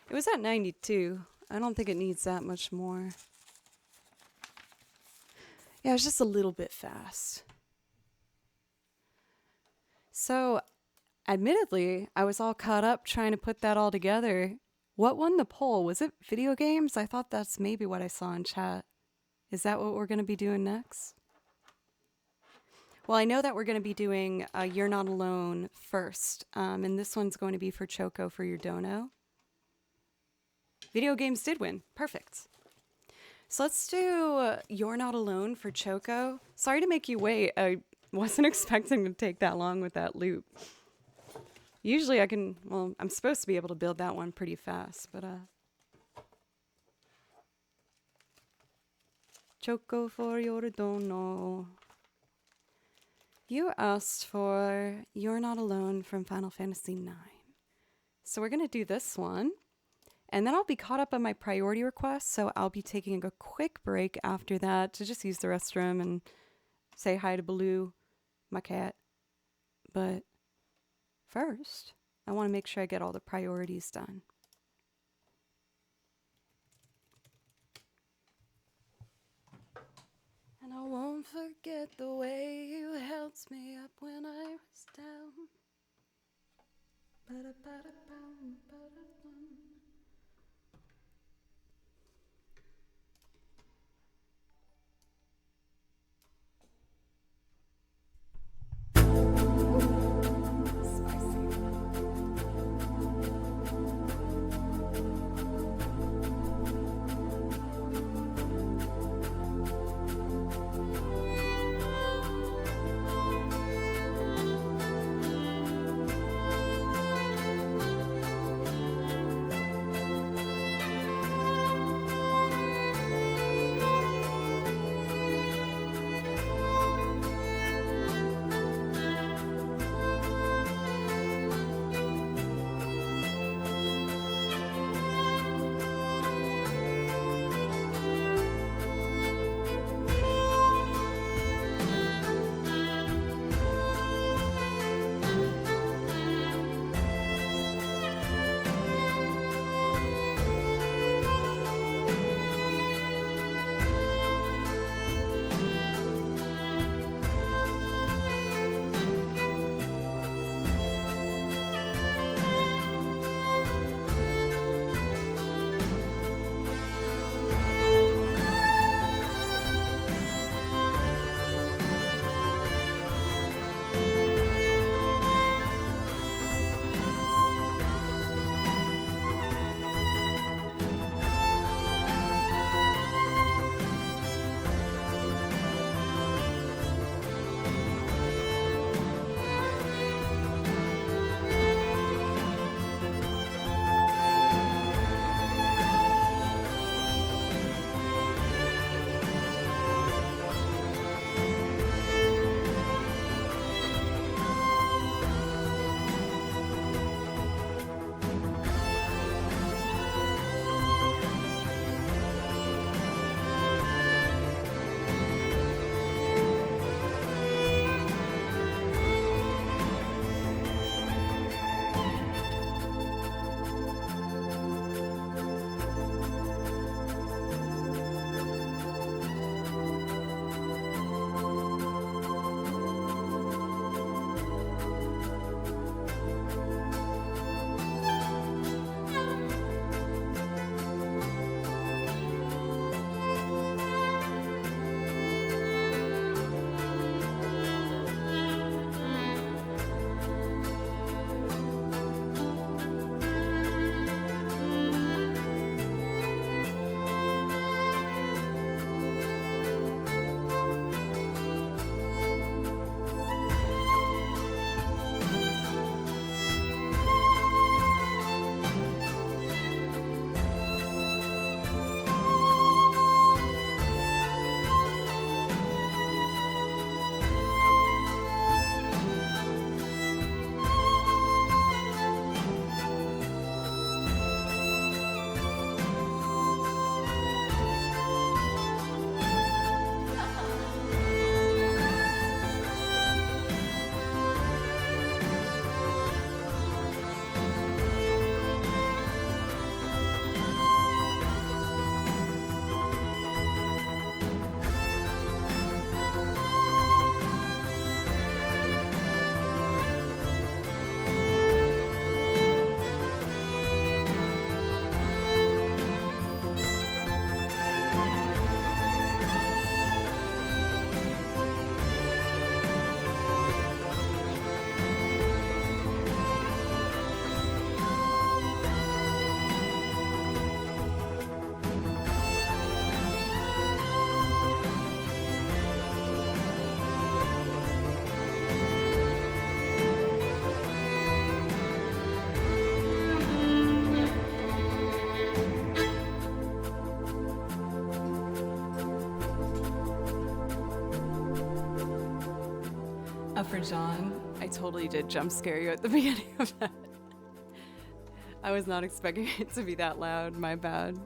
It was at 92. I don't think it needs that much more. Yeah, it's just a little bit fast. So, admittedly, I was all caught up trying to put that all together. What won the poll? Was it video games? I thought that's maybe what I saw in chat. Is that what we're going to be doing next? Well, I know that we're going to be doing You're Not Alone first. And this one's going to be for Choco for your dono. Video games did win. Perfect. So let's do You're Not Alone for Choco. Sorry to make you wait. I wasn't expecting to take that long with that loop. Usually I can, well, I'm supposed to be able to build that one pretty fast, but Choco for your dono. You asked for You're Not Alone from Final Fantasy IX. So we're going to do this one. And then I'll be caught up on my priority requests, so I'll be taking a quick break after that to just use the restroom and say hi to Baloo, my cat. But first, I want to make sure I get all the priorities done. And I won't forget the way you held me up when I was down. Ba-da-ba-da-bum, ba-da-bum. For John, I totally did jump scare you at the beginning of that. I was not expecting it to be that loud, my bad.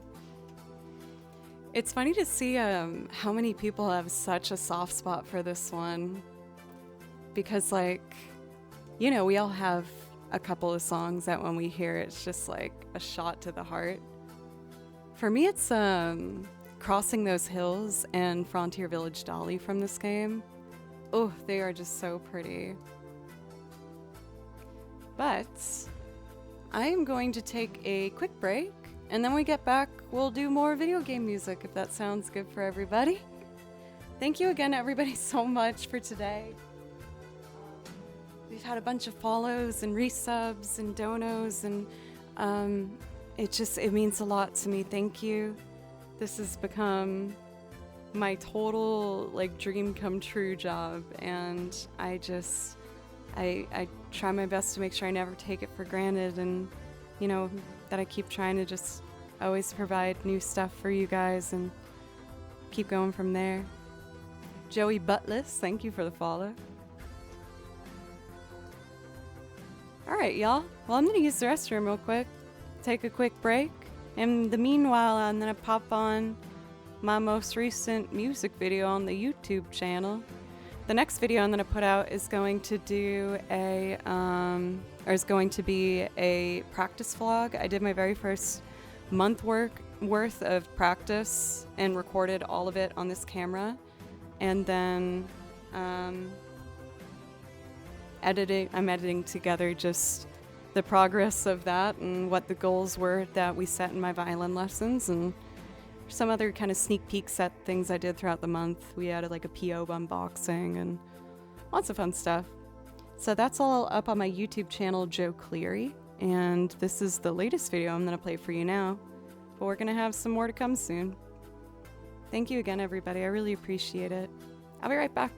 It's funny to see how many people have such a soft spot for this one. Because like, you know, we all have a couple of songs that when we hear it, it's just like a shot to the heart. For me, it's Crossing Those Hills and Frontier Village Dolly from this game. Oh, they are just so pretty. But I am going to take a quick break, and then we get back, we'll do more video game music if that sounds good for everybody. Thank you again, everybody, so much for today. We've had a bunch of follows and resubs and donos, and it means a lot to me. Thank you. This has become my total like dream come true job, and I try my best to make sure I never take it for granted, and you know that I keep trying to just always provide new stuff for you guys and keep going from there. Joey Butless, thank you for the follow. Alright y'all, well I'm gonna use the restroom real quick, take a quick break. In the meanwhile, I'm gonna pop on my most recent music video on the YouTube channel. The next video I'm gonna put out is going to be a practice vlog. I did my very first month worth of practice and recorded all of it on this camera, and then I'm editing together just the progress of that and what the goals were that we set in my violin lessons, and some other kind of sneak peeks at things I did throughout the month. We added like a PO unboxing and lots of fun stuff. So that's all up on my YouTube channel, Joe Cleary, and this is the latest video I'm gonna play for you now, but we're gonna have some more to come soon. Thank you again, everybody. I really appreciate it. I'll be right back.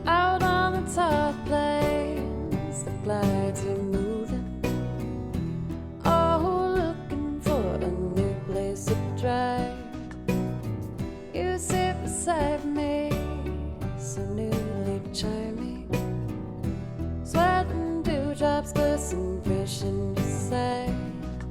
Out on the top plains, the glides are moving. Oh, looking for a new place to drive. You sit beside me, so newly charming. Sweating dewdrops glisten fresh and sight.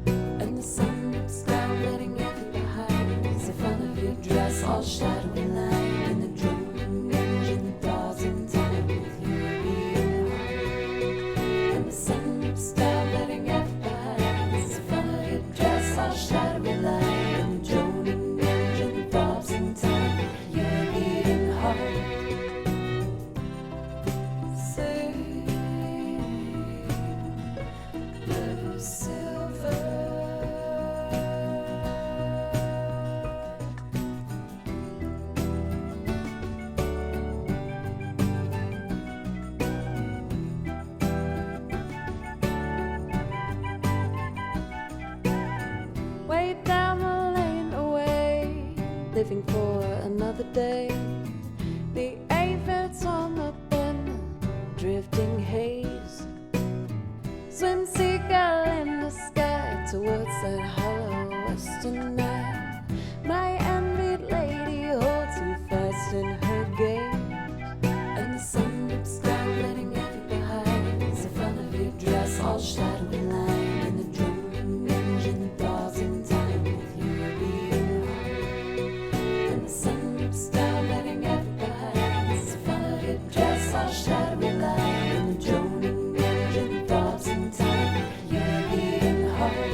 And the sun looks down, letting everything behind. It's the front of your dress, all shadowy line. And the droning engine thaws in time with your beating heart. And the sun looks down, letting everything behind. It's the front of your dress, all shadowy line. And the droning engine thaws in time with your beating heart. Sing, blue silver. Way down the lane away, living for another day. The aphids on the bend, drifting haze. Swim seagull in the sky towards that hollow western night. My envied lady holds you fast in her gaze. And the sun looks down, letting everything behind. It's the front of your dress, all shadowy line. And the droning engine thaws in time with your beating heart. And the sun looks down, letting everything behind. It's the front of your dress, all shadowy line. And the droning engine thaws in time with your beating heart.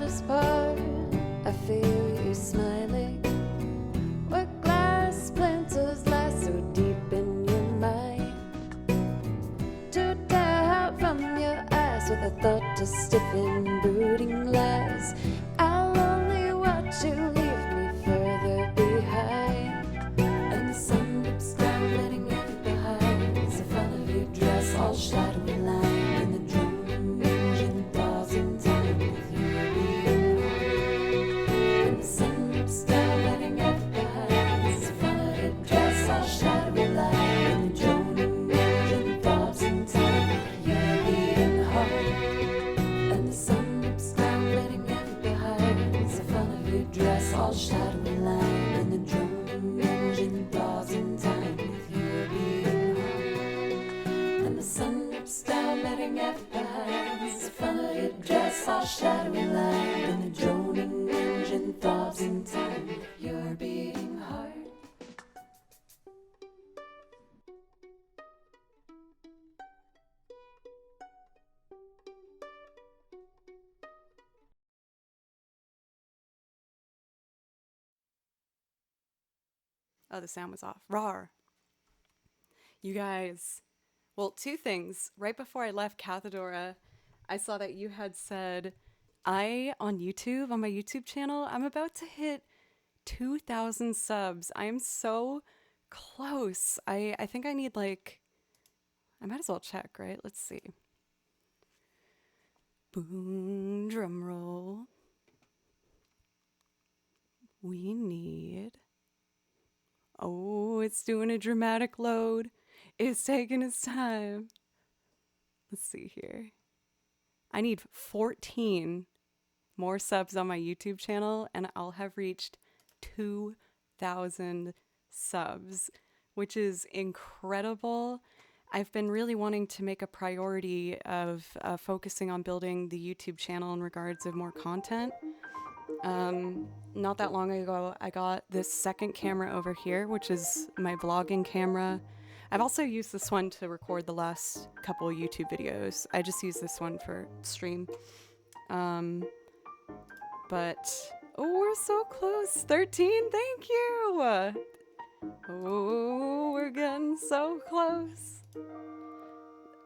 hardest part. I feel you smiling. Where glass splinters lie so deep in your mind. To tear out from your eyes with a thought to stiffen brooding lies. I'll only watch you leave me further behind. And the sun dips down, letting it behind. As the front of your dress all shadowy line. And the droning engine thaws in time with you being hard. And the sun dips down, letting it behind. As the front of your dress all shadowy line. And the droning engine thaws in time with you being hard. And the sun dips down, letting it behind. As the front of your dress all shadowy line. And the droning engine thaws in time with you being hard. And the sun dips down, letting it behind. As the front of your dress all shadowy line. And the droning engine thaws in time with your beating heart. Oh, the sound was off. Rawr. You guys. Well, two things. Right before I left Cathedora, I saw that you had said, on my YouTube channel, I'm about to hit 2,000 subs. I am so close. I think I need I might as well check, right? Let's see. Boom, drum roll. We need. Oh, it's doing a dramatic load. It's taking its time. Let's see here. I need 14 more subs on my YouTube channel, and I'll have reached 2,000 subs, which is incredible. I've been really wanting to make a priority of focusing on building the YouTube channel in regards of more content. Not that long ago, I got this second camera over here, which is my vlogging camera. I've also used this one to record the last couple YouTube videos. I just use this one for stream. But, oh, we're so close. 13, thank you. Oh, we're getting so close.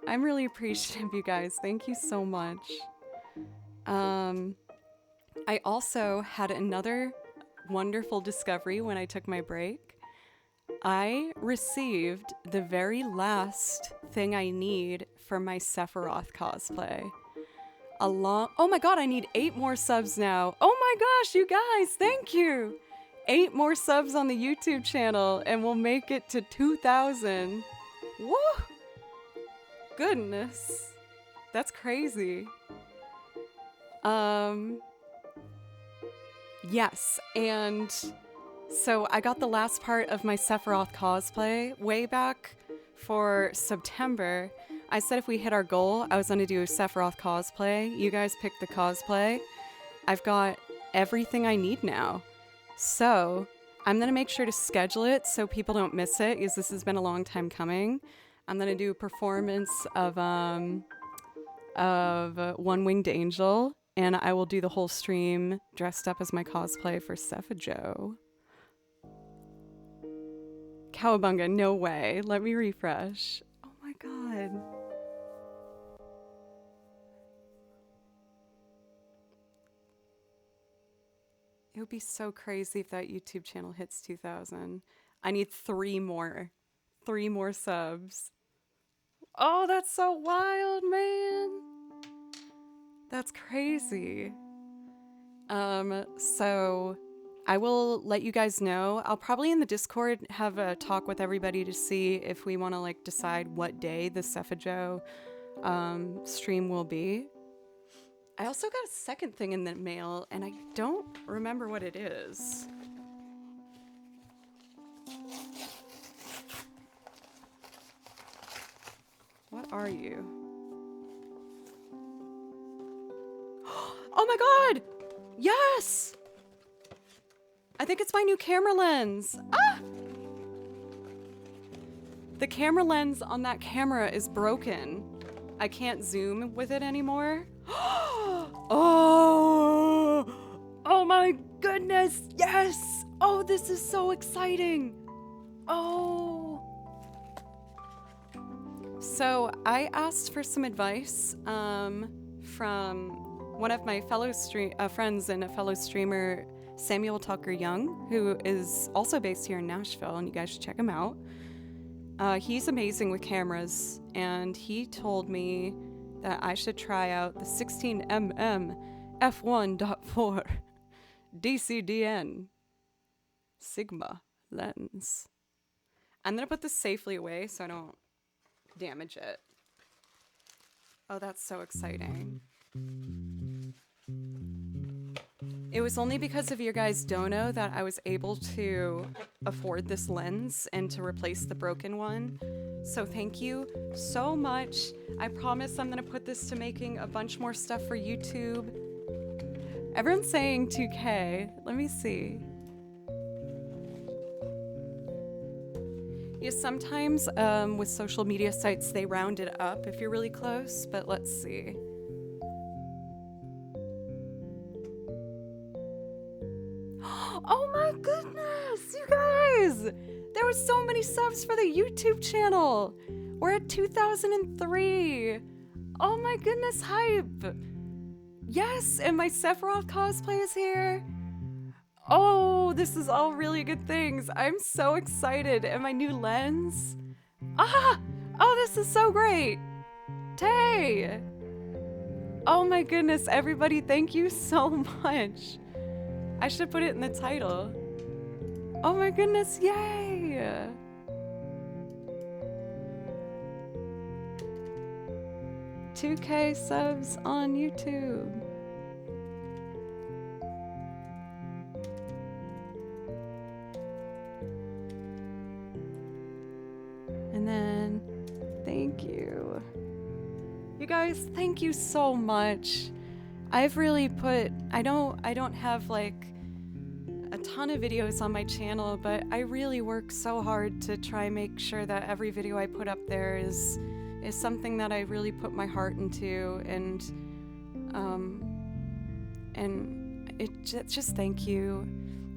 I'm really appreciative, you guys. Thank you so much. I also had another wonderful discovery when I took my break. I received the very last thing I need for my Sephiroth cosplay. Oh my god, I need 8 more subs now. Oh my gosh, you guys, thank you. 8 more subs on the YouTube channel and we'll make it to 2,000. Woo! Goodness. That's crazy. Yes, and so I got the last part of my Sephiroth cosplay way back for September. I said if we hit our goal, I was going to do a Sephiroth cosplay. You guys picked the cosplay. I've got everything I need now. So I'm going to make sure to schedule it so people don't miss it, because this has been a long time coming. I'm going to do a performance of One Winged Angel, and I will do the whole stream dressed up as my cosplay for Sephijo. Cowabunga, no way. Let me refresh. Oh my god. It would be so crazy if that YouTube channel hits 2,000. I need 3 more. 3 more subs. Oh, that's so wild, man. That's crazy. So I will let you guys know. I'll probably in the Discord have a talk with everybody to see if we want to like decide what day the Sephijo stream will be. I also got a second thing in the mail and I don't remember what it is. What are you? Oh my god! Yes! I think it's my new camera lens. Ah! The camera lens on that camera is broken. I can't zoom with it anymore. Oh! Oh my goodness, yes! Oh, this is so exciting! Oh! So I asked for some advice from one of my fellow friends and a fellow streamer, Samuel Tucker Young, who is also based here in Nashville, and you guys should check him out. He's amazing with cameras, and he told me that I should try out the 16mm f1.4 DCDN Sigma lens. I'm gonna put this safely away so I don't damage it. Oh, that's so exciting. It was only because of your guys' dono that I was able to afford this lens and to replace the broken one. So thank you so much. I promise I'm gonna put this to making a bunch more stuff for YouTube. Everyone's saying 2K. Let me see. Yeah, sometimes with social media sites, they round it up if you're really close, but let's see. Oh my goodness, you guys! There was so many subs for the YouTube channel. We're at 2003. Oh my goodness, hype. Yes, and my Sephiroth cosplay is here. Oh, this is all really good things. I'm so excited. And my new lens. Ah! Oh, this is so great. Tay! Oh my goodness, everybody, thank you so much. I should put it in the title. Oh my goodness, yay! 2K subs on YouTube. And then, thank you. You guys, thank you so much. I've really put, I don't have like a ton of videos on my channel, but I really work so hard to try and make sure that every video I put up there is something that I really put my heart into, and just thank you.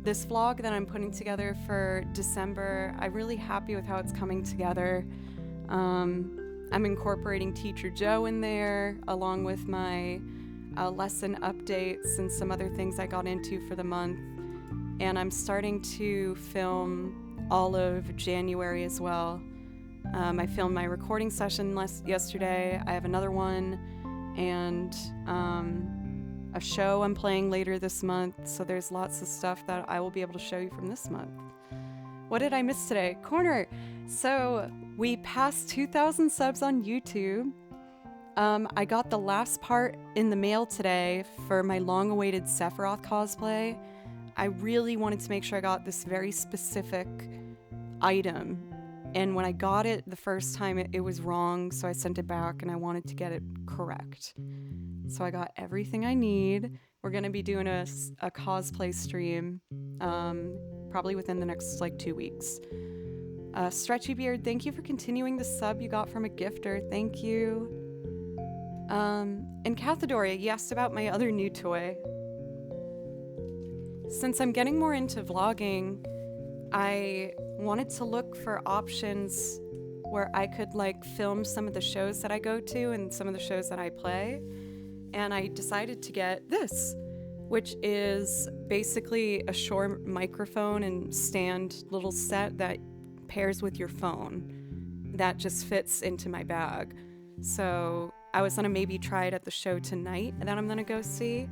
This vlog that I'm putting together for December, I'm really happy with how it's coming together. I'm incorporating Teacher Joe in there, along with my lesson updates and some other things I got into for the month. And I'm starting to film all of January as well. I filmed my recording session yesterday. I have another one, and a show I'm playing later this month. So there's lots of stuff that I will be able to show you from this month. What did I miss today? Corner. So we passed 2,000 subs on YouTube. I got the last part in the mail today for my long-awaited Sephiroth cosplay. I really wanted to make sure I got this very specific item. And when I got it the first time, it was wrong, so I sent it back, and I wanted to get it correct. So I got everything I need. We're going to be doing a cosplay stream probably within the next 2 weeks. Stretchy Beard, thank you for continuing the sub you got from a gifter. Thank you. And Cathadoria, you asked about my other new toy. Since I'm getting more into vlogging, I wanted to look for options where I could film some of the shows that I go to and some of the shows that I play. And I decided to get this, which is basically a Shure microphone and stand little set that pairs with your phone that just fits into my bag. So I was gonna maybe try it at the show tonight that I'm gonna go see.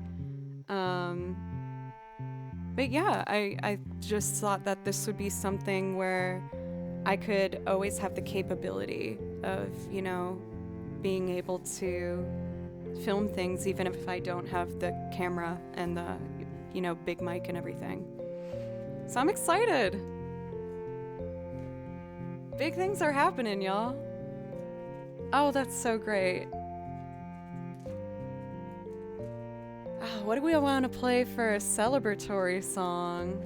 But yeah, I just thought that this would be something where I could always have the capability of, being able to film things even if I don't have the camera and the, big mic and everything. So I'm excited. Big things are happening, y'all. Oh, that's so great. Oh, what do we want to play for a celebratory song?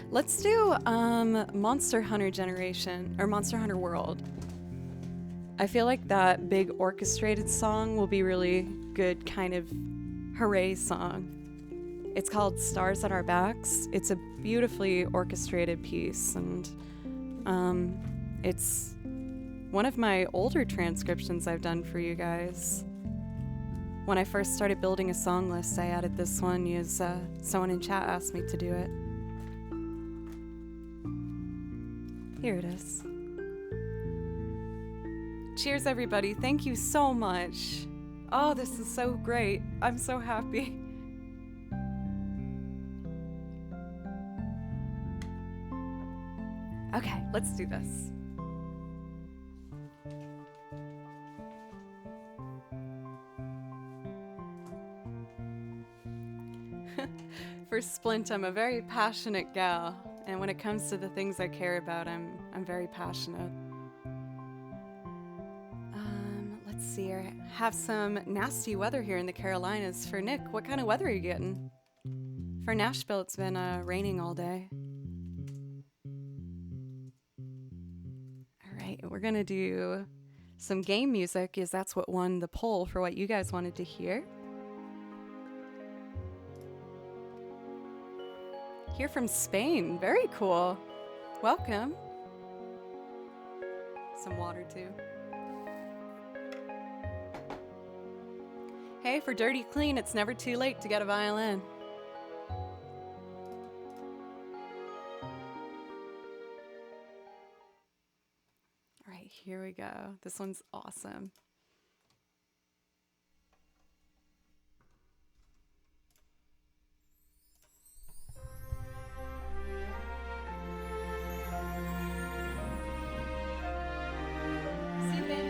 Let's do Monster Hunter Generation, or Monster Hunter World. I feel like that big orchestrated song will be really good kind of hooray song. It's called Stars at Our Backs. It's a beautifully orchestrated piece, and it's one of my older transcriptions I've done for you guys. When I first started building a song list, I added this one as someone in chat asked me to do it. Here it is. Cheers, everybody. Thank you so much. Oh, this is so great. I'm so happy. Okay, let's do this. For Splint, I'm a very passionate gal, and when it comes to the things I care about, I'm very passionate. Let's see, I have some nasty weather here in the Carolinas. For Nick, what kind of weather are you getting? For Nashville, it's been raining all day. All right, we're gonna do some game music, as that's what won the poll for what you guys wanted to hear. Here from Spain, very cool. Welcome. Some water too. Hey, for Dirty Clean, it's never too late to get a violin. All right, here we go. This one's awesome. See, baby.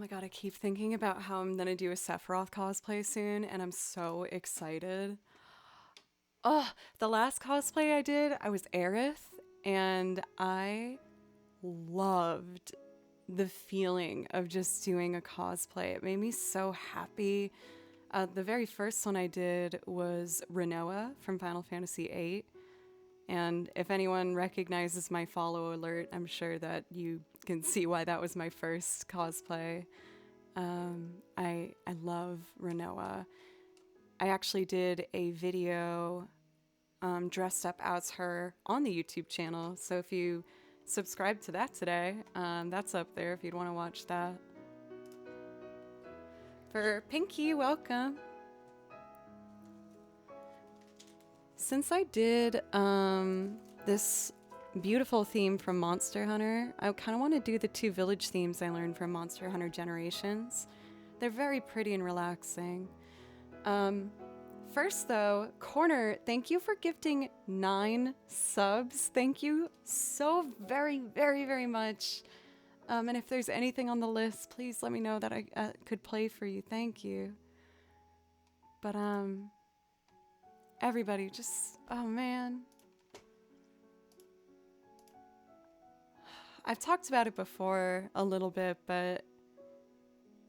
my god, I keep thinking about how I'm gonna do a Sephiroth cosplay soon, and I'm so excited. Oh, the last cosplay I did, I was Aerith, and I loved the feeling of just doing a cosplay. It made me so happy. The very first one I did was Rinoa from Final Fantasy VIII. And if anyone recognizes my follow alert, I'm sure that you can see why that was my first cosplay. I love Rinoa. I actually did a video dressed up as her on the YouTube channel. So if you subscribe to that today, that's up there if you'd want to watch that. For Pinky, welcome. Since I did this beautiful theme from Monster Hunter, I kind of want to do the 2 village themes I learned from Monster Hunter Generations. They're very pretty and relaxing. First though, Corner, thank you for gifting 9 subs. Thank you so very, very, very much. And if there's anything on the list, please let me know that I could play for you. Thank you. But everybody just, oh man. I've talked about it before a little bit, but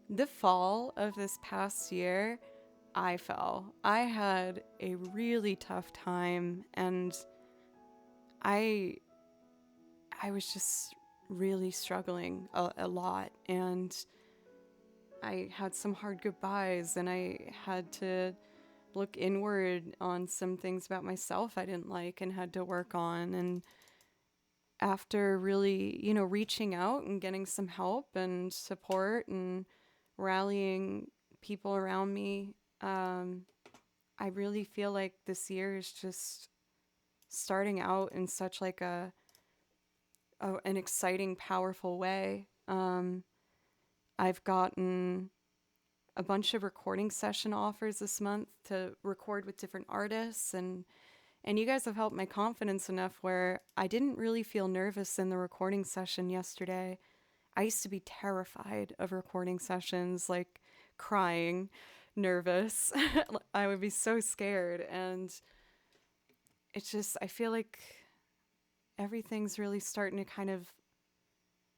the fall of this past year, I fell. I had a really tough time, and I was just really struggling a lot, and I had some hard goodbyes, and I had to look inward on some things about myself I didn't like and had to work on. And after really, reaching out and getting some help and support and rallying people around me, I really feel like this year is just starting out in such like an exciting, powerful way. I've gotten a bunch of recording session offers this month to record with different artists, and you guys have helped my confidence enough where I didn't really feel nervous in the recording session yesterday. I used to be terrified of recording sessions, like crying, nervous. I would be so scared, and it's just, I feel like everything's really starting to kind of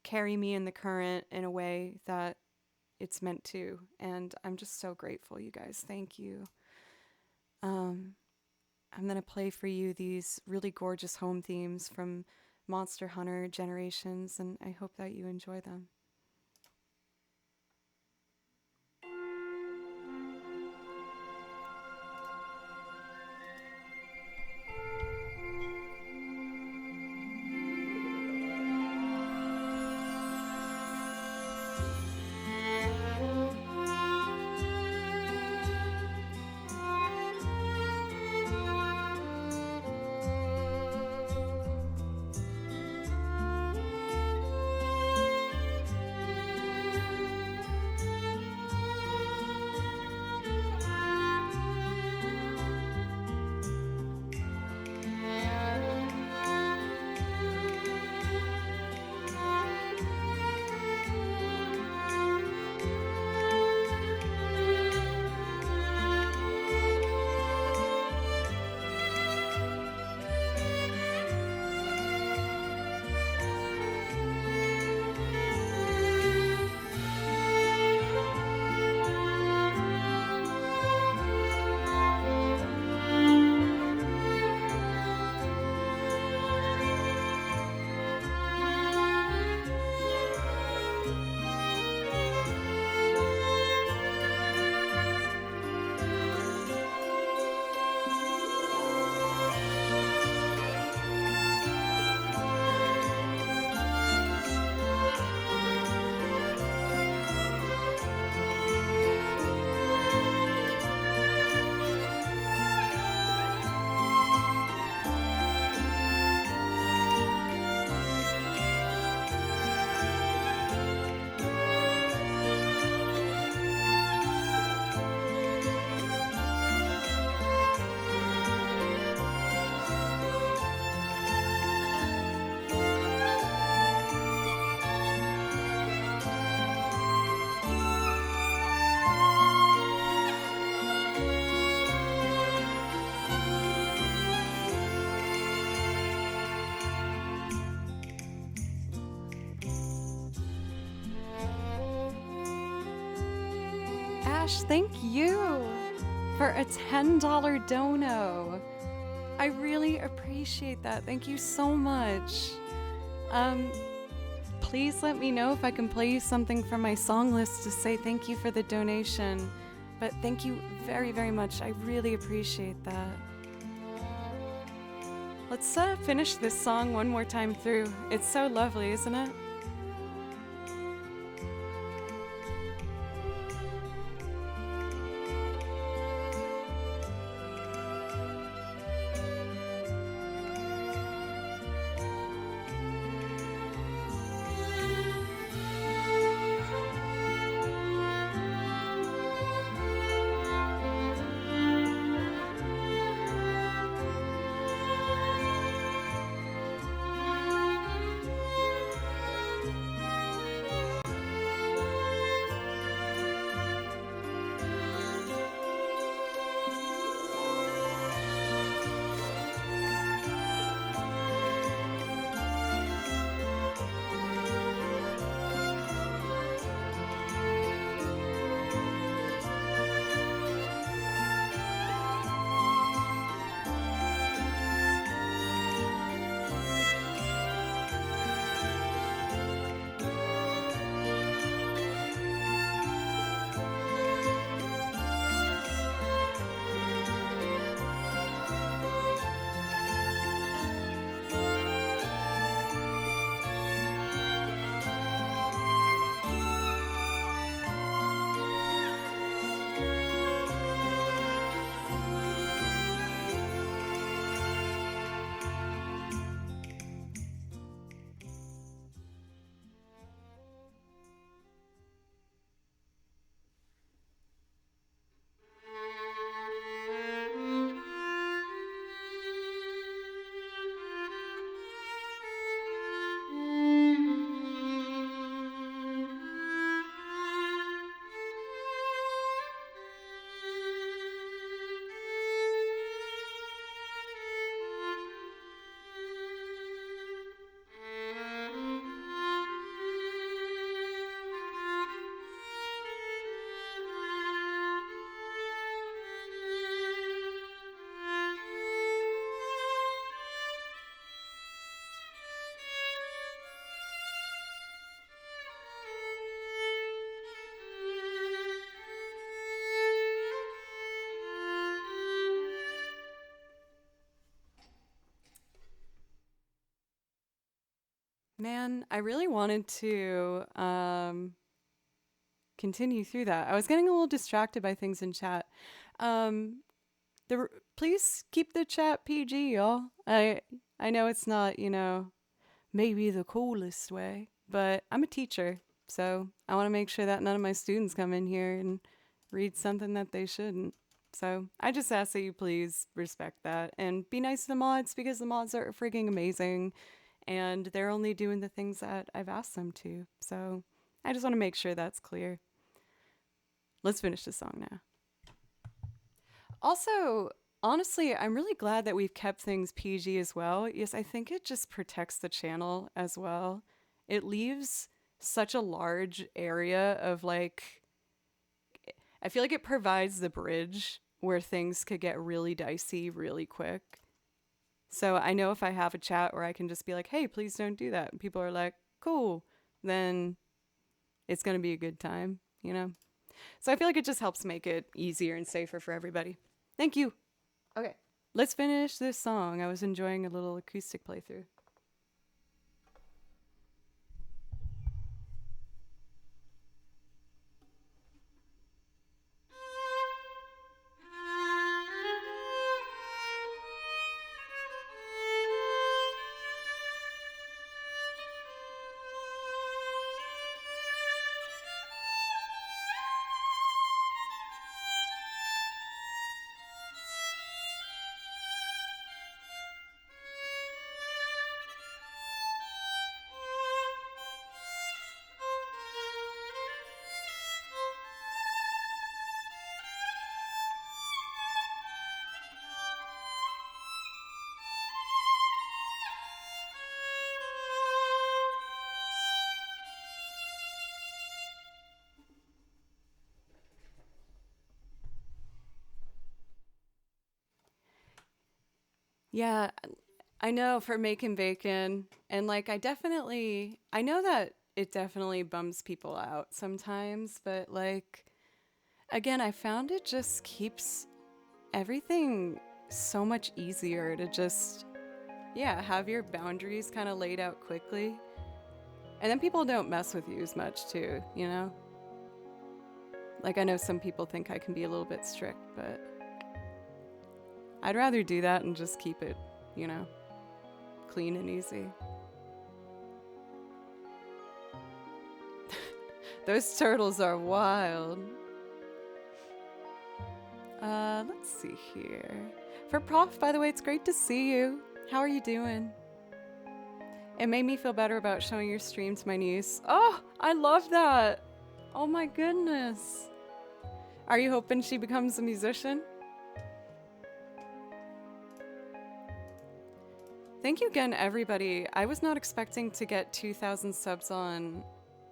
carry me in the current in a way that it's meant to, and I'm just so grateful, you guys. Thank you. I'm going to play for you these really gorgeous home themes from Monster Hunter Generations, and I hope that you enjoy them. Ash, thank you for a $10 dono. I really appreciate that. Thank you so much. Please let me know if I can play you something from my song list to say thank you for the donation. But thank you very, very much. I really appreciate that. Let's finish this song one more time through. It's so lovely, isn't it? Man, I really wanted to continue through that. I was getting a little distracted by things in chat. Please keep the chat PG, y'all. I know it's not, maybe the coolest way, but I'm a teacher, so I want to make sure that none of my students come in here and read something that they shouldn't. So I just ask that you please respect that and be nice to the mods, because the mods are freaking amazing and they're only doing the things that I've asked them to. So I just want to make sure that's clear. Let's finish this song now. Also, honestly, I'm really glad that we've kept things PG as well. Yes, I think it just protects the channel as well. It leaves such a large area of I feel like it provides the bridge where things could get really dicey really quick. So I know if I have a chat where I can just be like, hey, please don't do that, and people are like, cool, then it's going to be a good time, So I feel like it just helps make it easier and safer for everybody. Thank you. Okay, let's finish this song. I was enjoying a little acoustic playthrough. Yeah, I know for making bacon. And like, I know that it definitely bums people out sometimes, but like, again, I found it just keeps everything so much easier to just, yeah, have your boundaries kind of laid out quickly. And then people don't mess with you as much, too, you know? Like, I know some people think I can be a little bit strict, but I'd rather do that and just keep it, you know, clean and easy. Those turtles are wild. Let's see here. For Prof, by the way, it's great to see you. How are you doing? It made me feel better about showing your stream to my niece. Oh, I love that. Oh my goodness. Are you hoping she becomes a musician? Thank you again, everybody. I was not expecting to get 2,000 subs on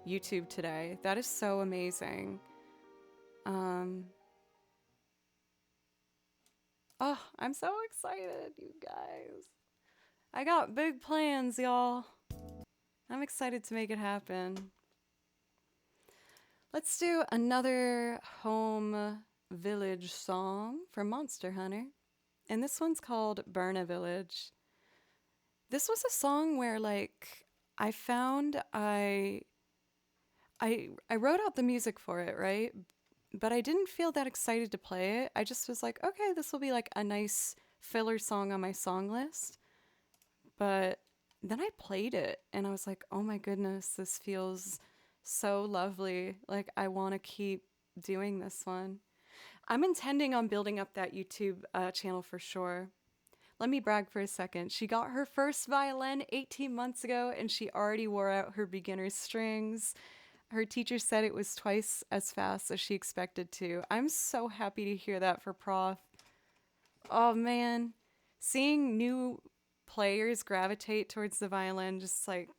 YouTube today. That is so amazing. Oh, I'm so excited, you guys. I got big plans, y'all. I'm excited to make it happen. Let's do another home village song from Monster Hunter. And this one's called Burn a Village. This was a song where like I found I wrote out the music for it, right? But I didn't feel that excited to play it. I just was like, okay, this will be like a nice filler song on my song list. But then I played it and I was like, oh my goodness, this feels so lovely. Like, I want to keep doing this one. I'm intending on building up that YouTube channel for sure. Let me brag for a second. She got her first violin 18 months ago and she already wore out her beginner strings. Her teacher said it was twice as fast as she expected to. I'm so happy to hear that for Prof. Oh man, seeing new players gravitate towards the violin just like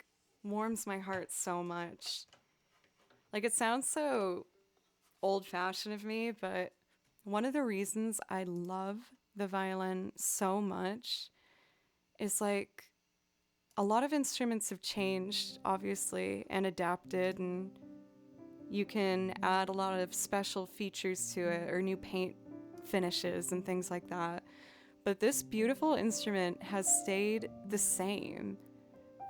warms my heart so much. Like, it sounds so old fashioned of me, but one of the reasons I love the violin so much is like a lot of instruments have changed, obviously, and adapted, and you can add a lot of special features to it or new paint finishes and things like that. But this beautiful instrument has stayed the same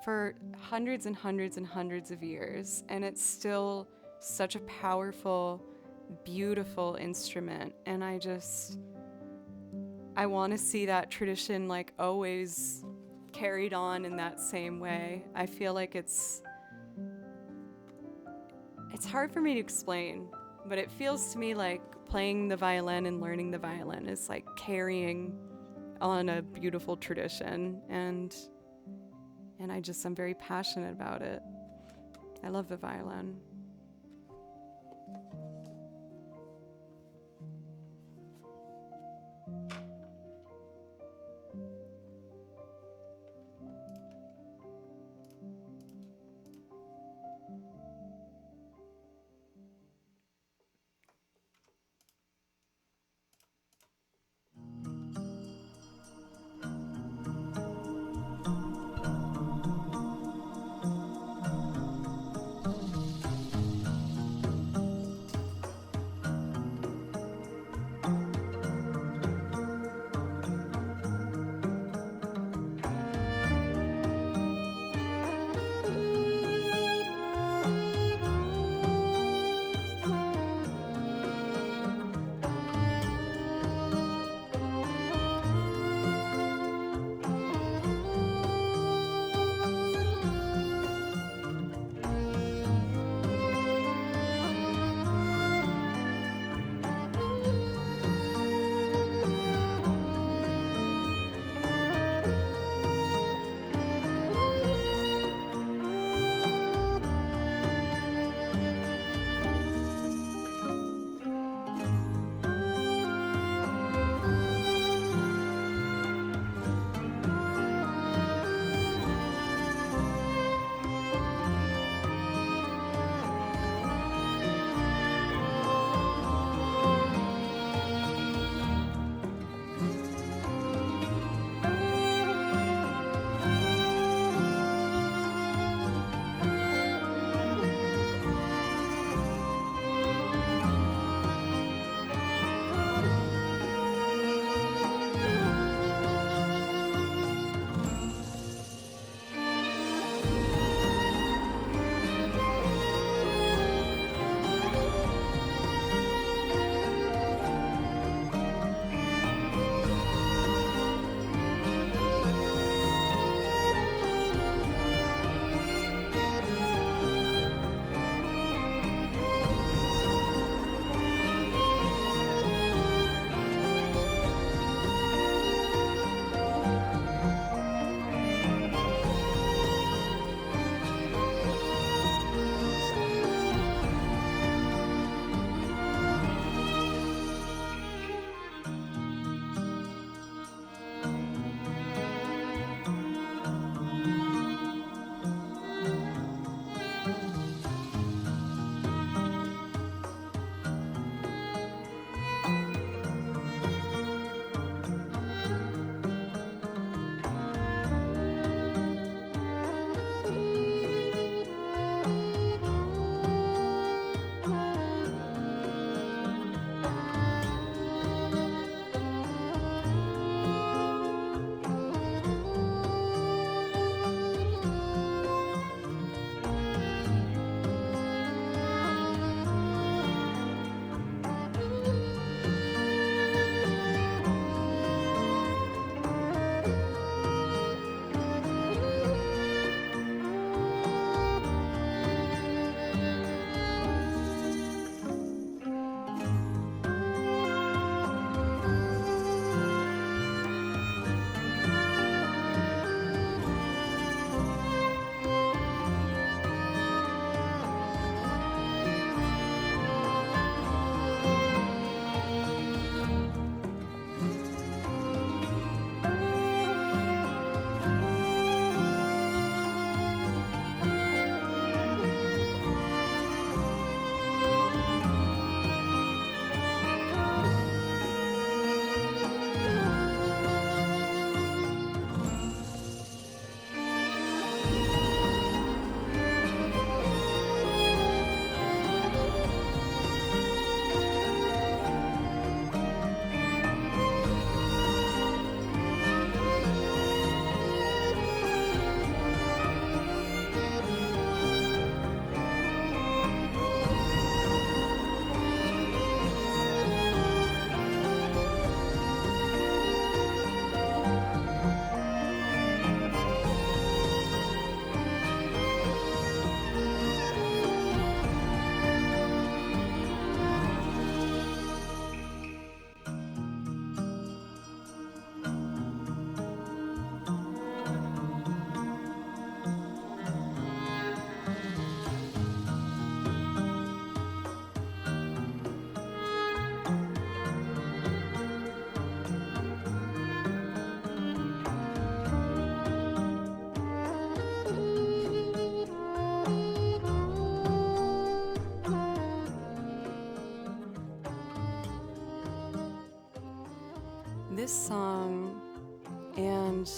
for hundreds and hundreds and hundreds of years, and it's still such a powerful, beautiful instrument. And I want to see that tradition like always carried on in that same way. I feel like it's hard for me to explain, but it feels to me like playing the violin and learning the violin is like carrying on a beautiful tradition, and I'm very passionate about it. I love the violin. this song and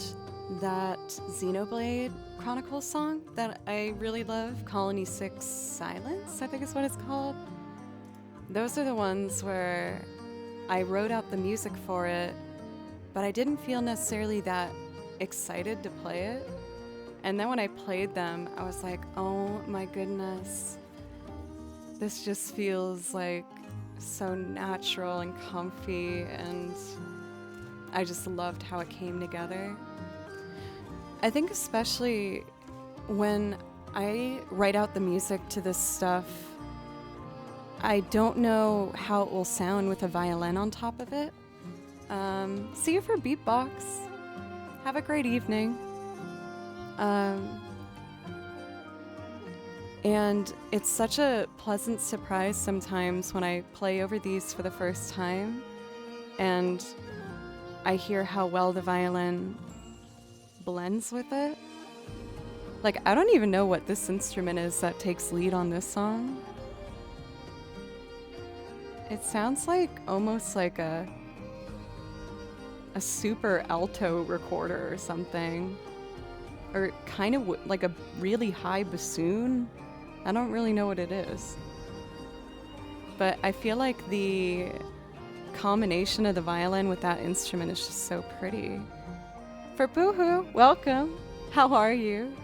that Xenoblade Chronicles song that I really love, Colony 6 Silence, I think is what it's called. Those are the ones where I wrote out the music for it, but I didn't feel necessarily that excited to play it. And then when I played them, I was like, oh my goodness, this just feels like so natural and comfy, and I just loved how it came together. I think especially when I write out the music to this stuff, I don't know how it will sound with a violin on top of it. See you for beatbox. Have a great evening. And it's such a pleasant surprise sometimes when I play over these for the first time and I hear how well the violin blends with it. Like, I don't even know what this instrument is that takes lead on this song. It sounds like almost like a super alto recorder or something. Or kind of like a really high bassoon. I don't really know what it is. But I feel like the combination of the violin with that instrument is just so pretty. For Boohoo, welcome. How are you?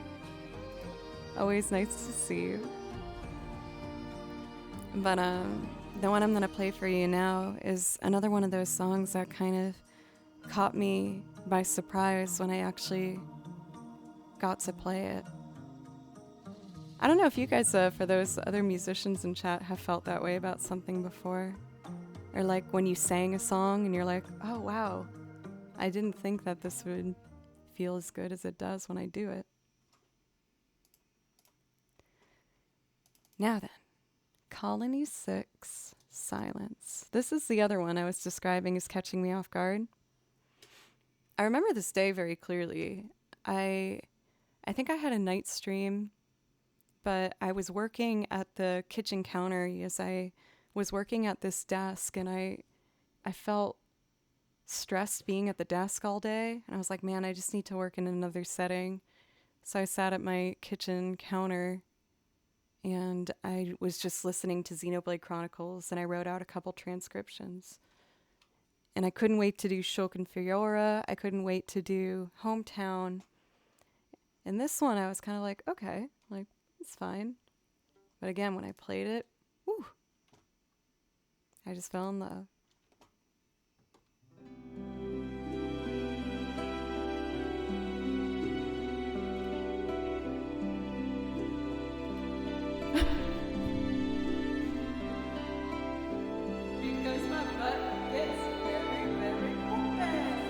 Always nice to see you. But the one I'm gonna play for you now is another one of those songs that kind of caught me by surprise when I actually got to play it. I don't know if you guys, for those other musicians in chat, have felt that way about something before. Or like when you sang a song and you're like, oh wow, I didn't think that this would feel as good as it does when I do it. Now then, Colony 6, Silence. This is the other one I was describing as catching me off guard. I remember this day very clearly. I think I had a night stream, but I was working at the kitchen counter as I was working at this desk, and I felt stressed being at the desk all day, and I was like, man, I just need to work in another setting. So I sat at my kitchen counter and I was just listening to Xenoblade Chronicles, and I wrote out a couple transcriptions. And I couldn't wait to do Shulkin Fiora. I couldn't wait to do Hometown. And this one I was kind of like, okay, like, it's fine. But again, when I played it, whew, I just fell in love. Because my butt gets very, very open.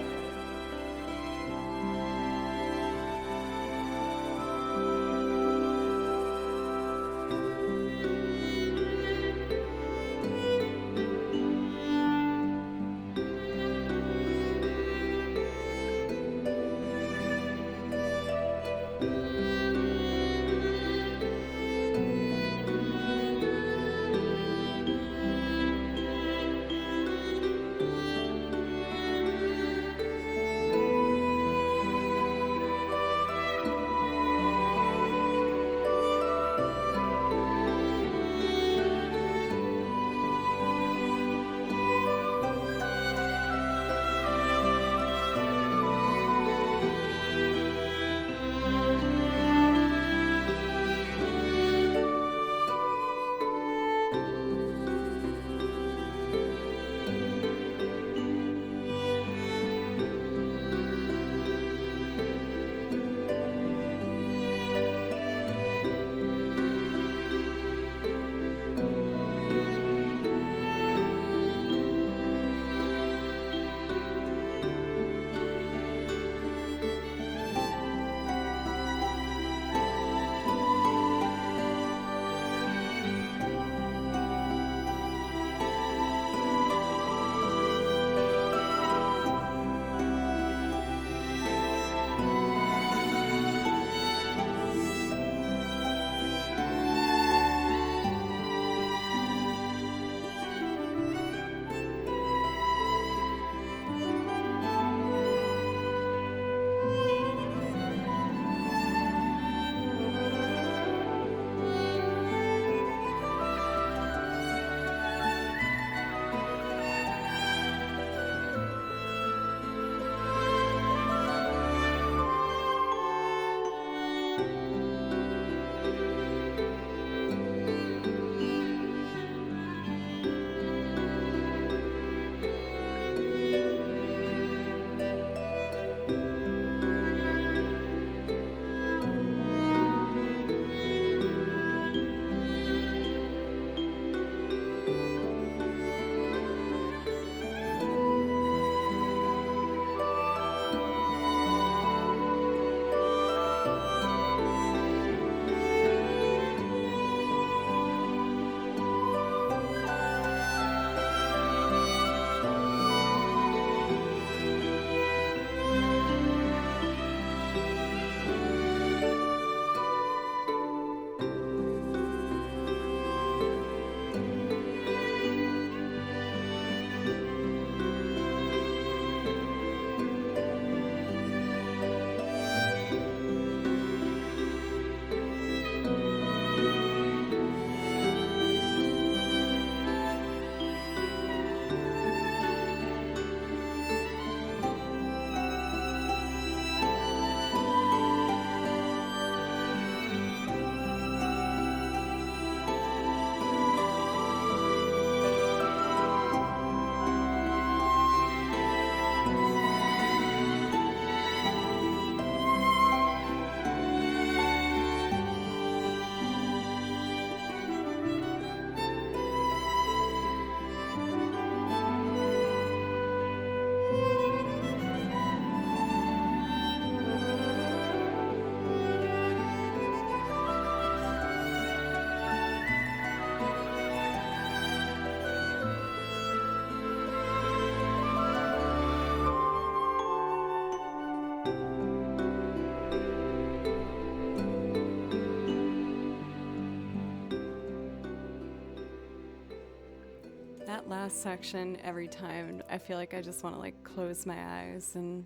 last section every time. I feel like I just want to like close my eyes and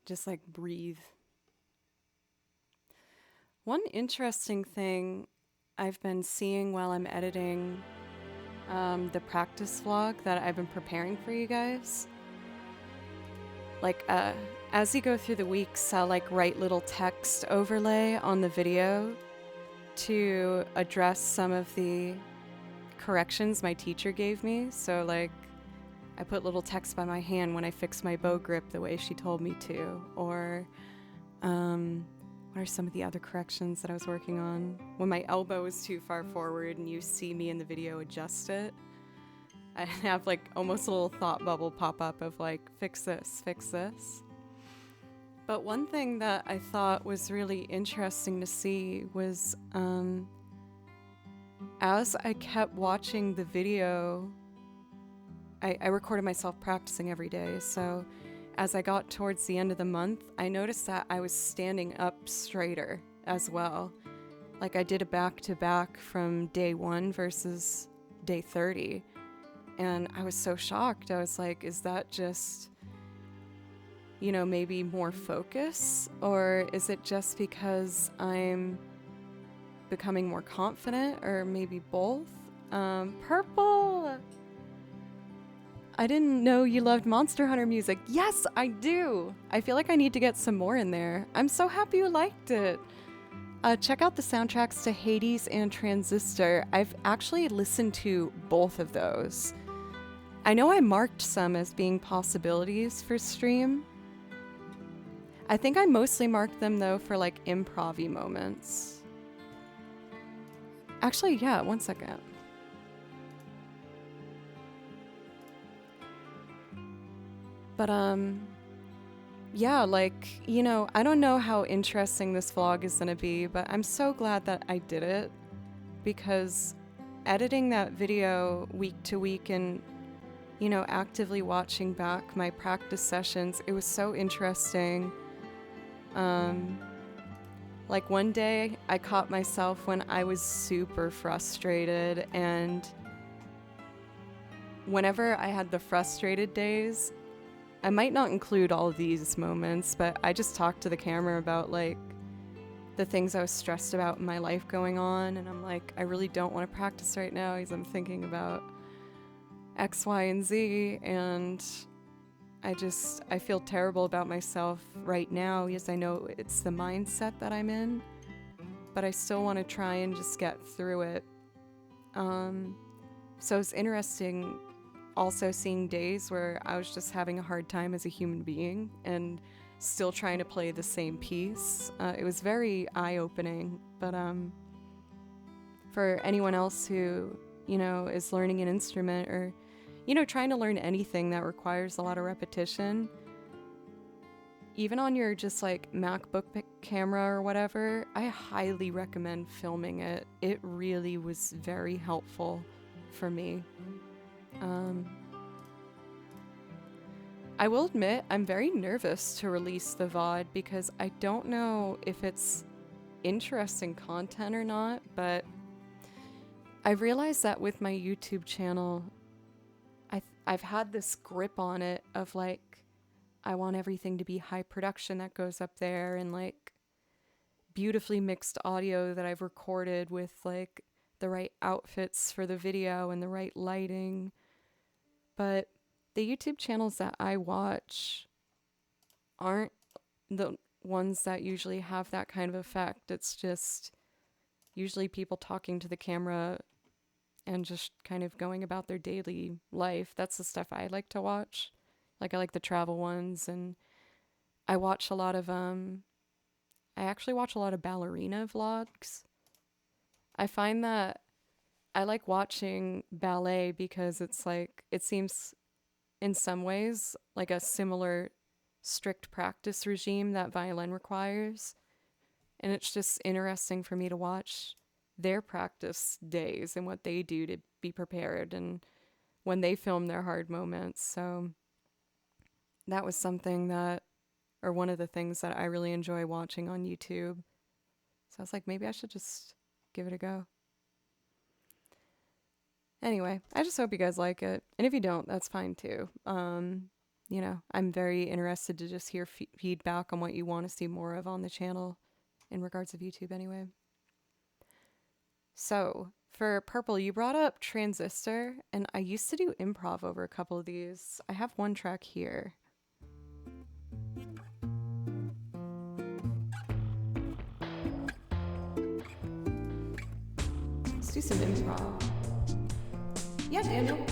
just like breathe. One interesting thing I've been seeing while I'm editing the practice vlog that I've been preparing for you guys, like as you go through the weeks, I'll like write little text overlay on the video to address some of the corrections my teacher gave me. So like I put little text by my hand when I fix my bow grip the way she told me to, or what are some of the other corrections that I was working on? When my elbow is too far forward and you see me in the video adjust it, I have like almost a little thought bubble pop up of like, fix this, fix this. But one thing that I thought was really interesting to see was as I kept watching the video, I recorded myself practicing every day. So as I got towards the end of the month, I noticed that I was standing up straighter as well. Like I did a back-to-back from day 1 versus day 30. And I was so shocked. I was like, is that just, you know, maybe more focus? Or is it just because I'm becoming more confident? Or maybe both? Purple! I didn't know you loved Monster Hunter music. Yes, I do! I feel like I need to get some more in there. I'm so happy you liked it. Check out the soundtracks to Hades and Transistor. I've actually listened to both of those. I know I marked some as being possibilities for stream. I think I mostly marked them though for like improv-y moments. Actually, yeah, one second. But yeah, like, you know, I don't know how interesting this vlog is gonna be, but I'm so glad that I did it, because editing that video week to week and, you know, actively watching back my practice sessions, it was so interesting. Like one day I caught myself when I was super frustrated, and whenever I had the frustrated days, I might not include all of these moments, but I just talked to the camera about like the things I was stressed about in my life going on, and I'm like, I really don't want to practice right now because I'm thinking about X, Y, and Z, and I feel terrible about myself right now because I know it's the mindset that I'm in, but I still want to try and just get through it. So it's interesting also seeing days where I was just having a hard time as a human being and still trying to play the same piece. It was very eye-opening, but for anyone else who, you know, is learning an instrument or, you know, trying to learn anything that requires a lot of repetition, even on your just like MacBook camera or whatever, I highly recommend filming it. It really was very helpful for me. I will admit I'm very nervous to release the VOD because I don't know if it's interesting content or not, but I've realized that with my YouTube channel, I've had this grip on it of like, I want everything to be high production that goes up there and like beautifully mixed audio that I've recorded with like the right outfits for the video and the right lighting. But the YouTube channels that I watch aren't the ones that usually have that kind of effect. It's just usually people talking to the camera and just kind of going about their daily life. That's the stuff I like to watch. Like I like the travel ones, and I watch a lot of I actually watch a lot of ballerina vlogs. I find that I like watching ballet because it's like, it seems in some ways like a similar strict practice regime that violin requires. And it's just interesting for me to watch their practice days and what they do to be prepared and when they film their hard moments. So that was something that, or one of the things that I really enjoy watching on YouTube. So I was like, maybe I should just give it a go. Anyway, I just hope you guys like it. And if you don't, that's fine too. I'm very interested to just hear feedback on what you want to see more of on the channel in regards of YouTube anyway. So, for Purple, you brought up Transistor, and I used to do improv over a couple of these. I have one track here. Let's do some improv. Yeah, Daniel.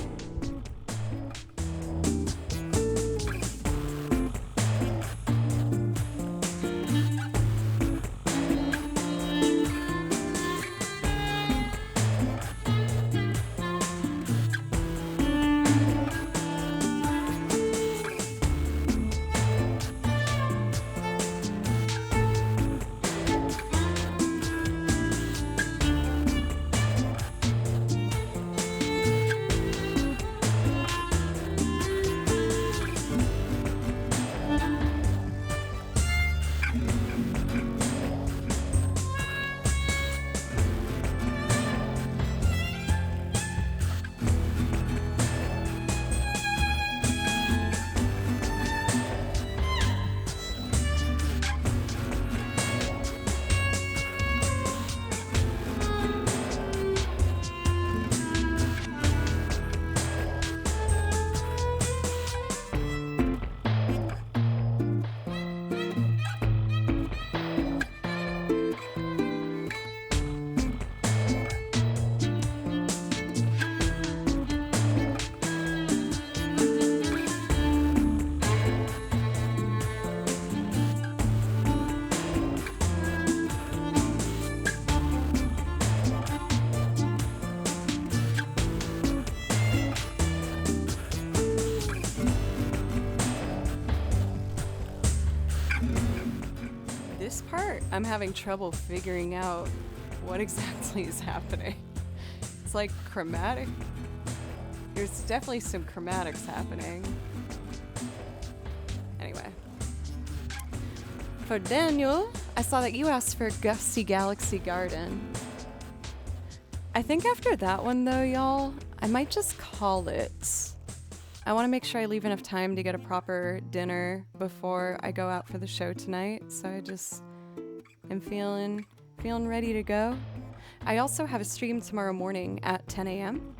This part, I'm having trouble figuring out what exactly is happening. It's like chromatic. There's definitely some chromatics happening. Anyway. For Daniel, I saw that you asked for Gusty Galaxy Garden. I think after that one though, y'all, I might just call it. I want to make sure I leave enough time to get a proper dinner before I go out for the show tonight, so I just am feeling ready to go. I also have a stream tomorrow morning at 10 a.m.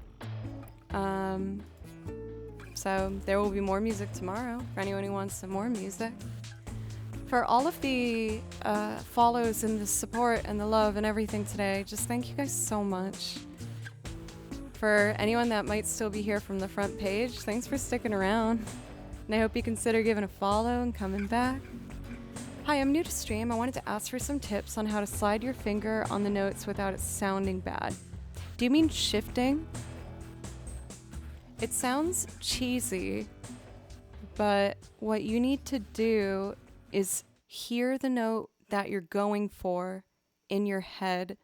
So there will be more music tomorrow for anyone who wants some more music. For all of the follows and the support and the love and everything today, just thank you guys so much. For anyone that might still be here from the front page, thanks for sticking around. And I hope you consider giving a follow and coming back. Hi, I'm new to stream. I wanted to ask for some tips on how to slide your finger on the notes without it sounding bad. Do you mean shifting? It sounds cheesy, but what you need to do is hear the note that you're going for in your head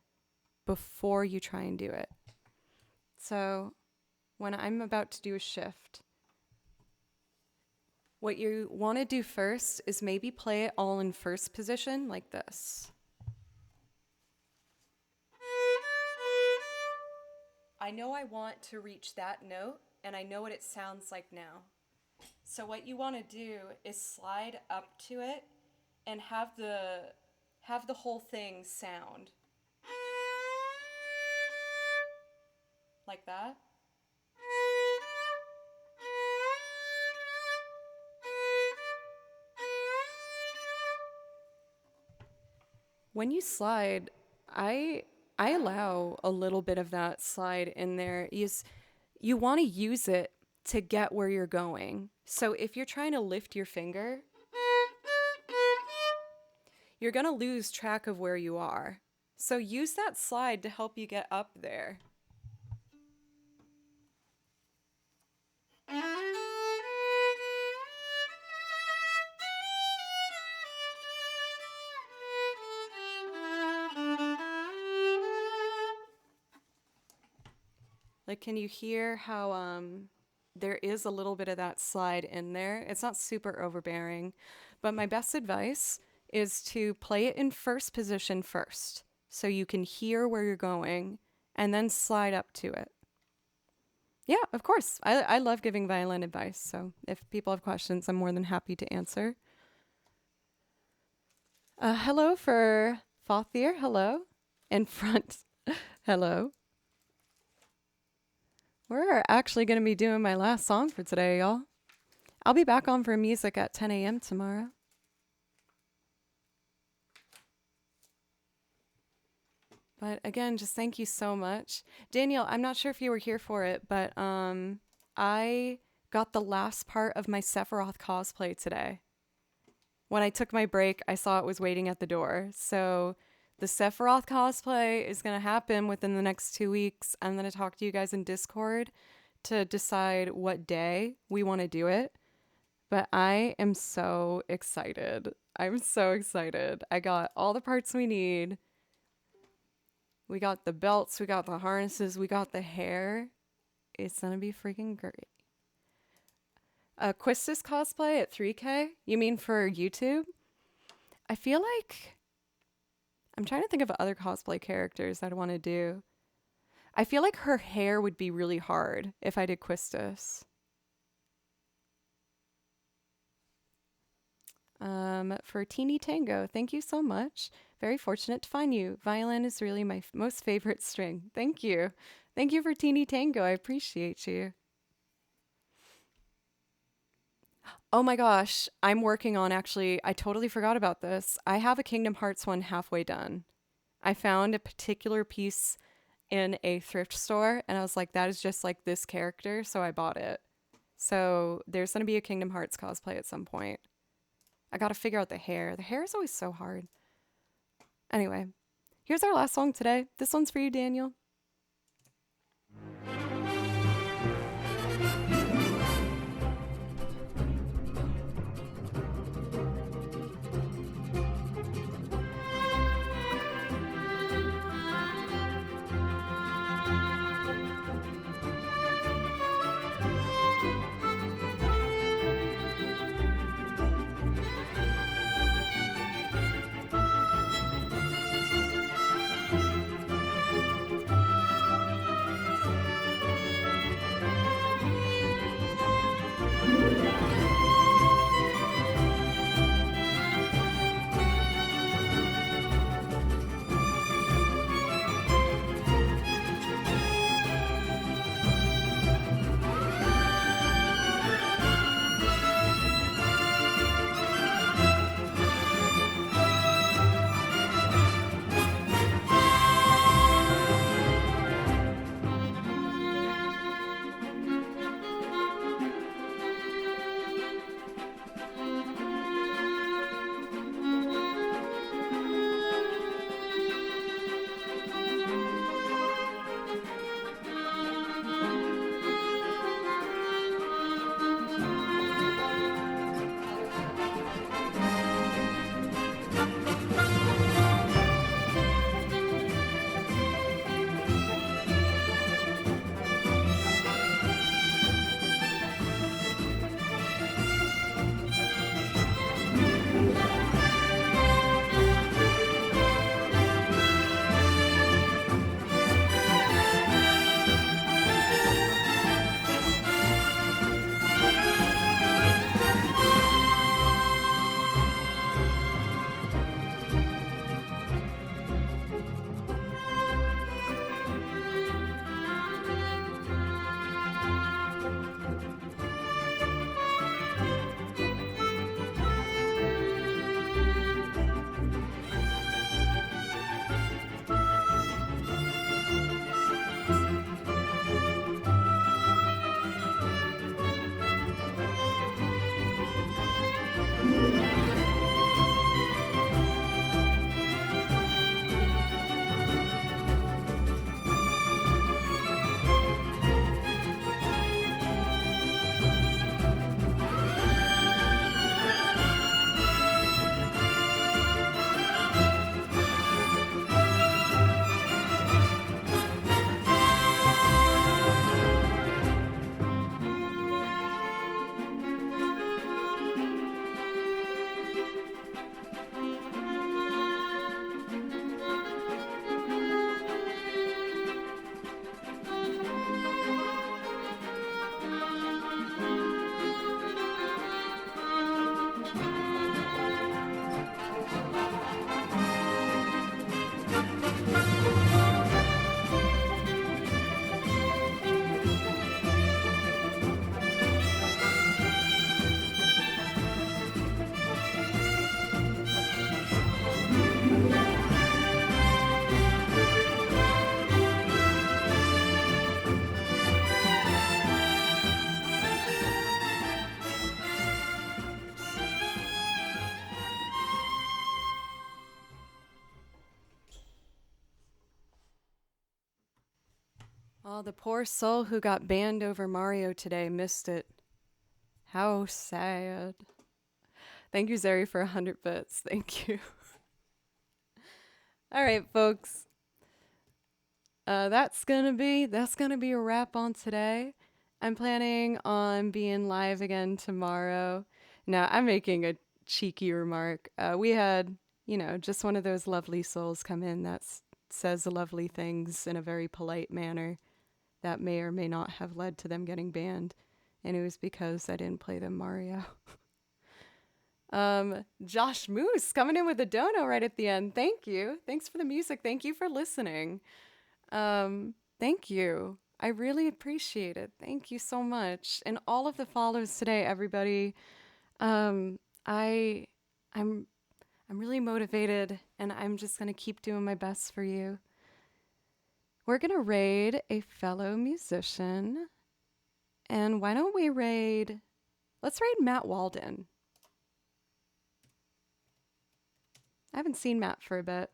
before you try and do it. So when I'm about to do a shift, what you want to do first is maybe play it all in first position like this. I know I want to reach that note, and I know what it sounds like now. So what you want to do is slide up to it and have the whole thing sound like that. When you slide, I allow a little bit of that slide in there. You want to use it to get where you're going. So if you're trying to lift your finger, you're going to lose track of where you are. So use that slide to help you get up there. Like, can you hear how there is a little bit of that slide in there? It's not super overbearing, but my best advice is to play it in first position first, so you can hear where you're going, and then slide up to it. Yeah, of course. I love giving violin advice. So if people have questions, I'm more than happy to answer. Hello for Fothier. Hello. In front. Hello. We're actually going to be doing my last song for today, y'all. I'll be back on for music at 10 a.m. tomorrow. But again, just thank you so much. Daniel, I'm not sure if you were here for it, but I got the last part of my Sephiroth cosplay today. When I took my break, I saw it was waiting at the door. So the Sephiroth cosplay is going to happen within the next 2 weeks. I'm going to talk to you guys in Discord to decide what day we want to do it. But I am so excited. I'm so excited. I got all the parts we need. We got the belts, we got the harnesses, we got the hair. It's going to be freaking great. Quistis cosplay at 3K? You mean for YouTube? I feel like I'm trying to think of other cosplay characters I'd want to do. I feel like her hair would be really hard if I did Quistis. For Teeny Tango, thank you so much. Very fortunate to find you. Violin is really my most favorite string. Thank you. Thank you for Teeny Tango. I appreciate you. Oh my gosh, I'm working on actually, I totally forgot about this. I have a Kingdom Hearts one halfway done. I found a particular piece in a thrift store and I was like, that is just like this character, so I bought it. So there's going to be a Kingdom Hearts cosplay at some point. I got to figure out the hair. The hair is always so hard. Anyway, here's our last song today. This one's for you, Daniel. Oh, the poor soul who got banned over Mario today missed it. How sad. Thank you, Zeri, for 100 bits. Thank you. All right, folks. That's gonna be a wrap on today. I'm planning on being live again tomorrow. Now, I'm making a cheeky remark. We had, just one of those lovely souls come in that says lovely things in a very polite manner that may or may not have led to them getting banned, and it was because I didn't play them Mario. Josh Moose coming in with a dono right at the end. Thank you. Thanks for the music. Thank you for listening. Thank you. I really appreciate it. Thank you so much. And all of the follows today, everybody. Um, I I'm I'm really motivated and I'm just gonna keep doing my best for you. We're gonna raid a fellow musician. And why don't we let's raid Matt Walden. I haven't seen Matt for a bit.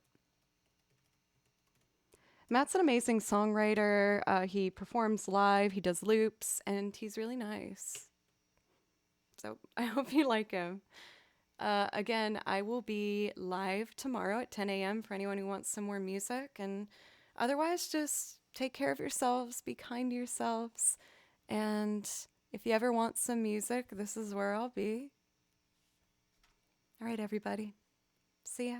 Matt's an amazing songwriter. He performs live, he does loops, and he's really nice. So I hope you like him. Again, I will be live tomorrow at 10 a.m. for anyone who wants some more music. And otherwise, just take care of yourselves, be kind to yourselves. And if you ever want some music, this is where I'll be. All right, everybody. See ya.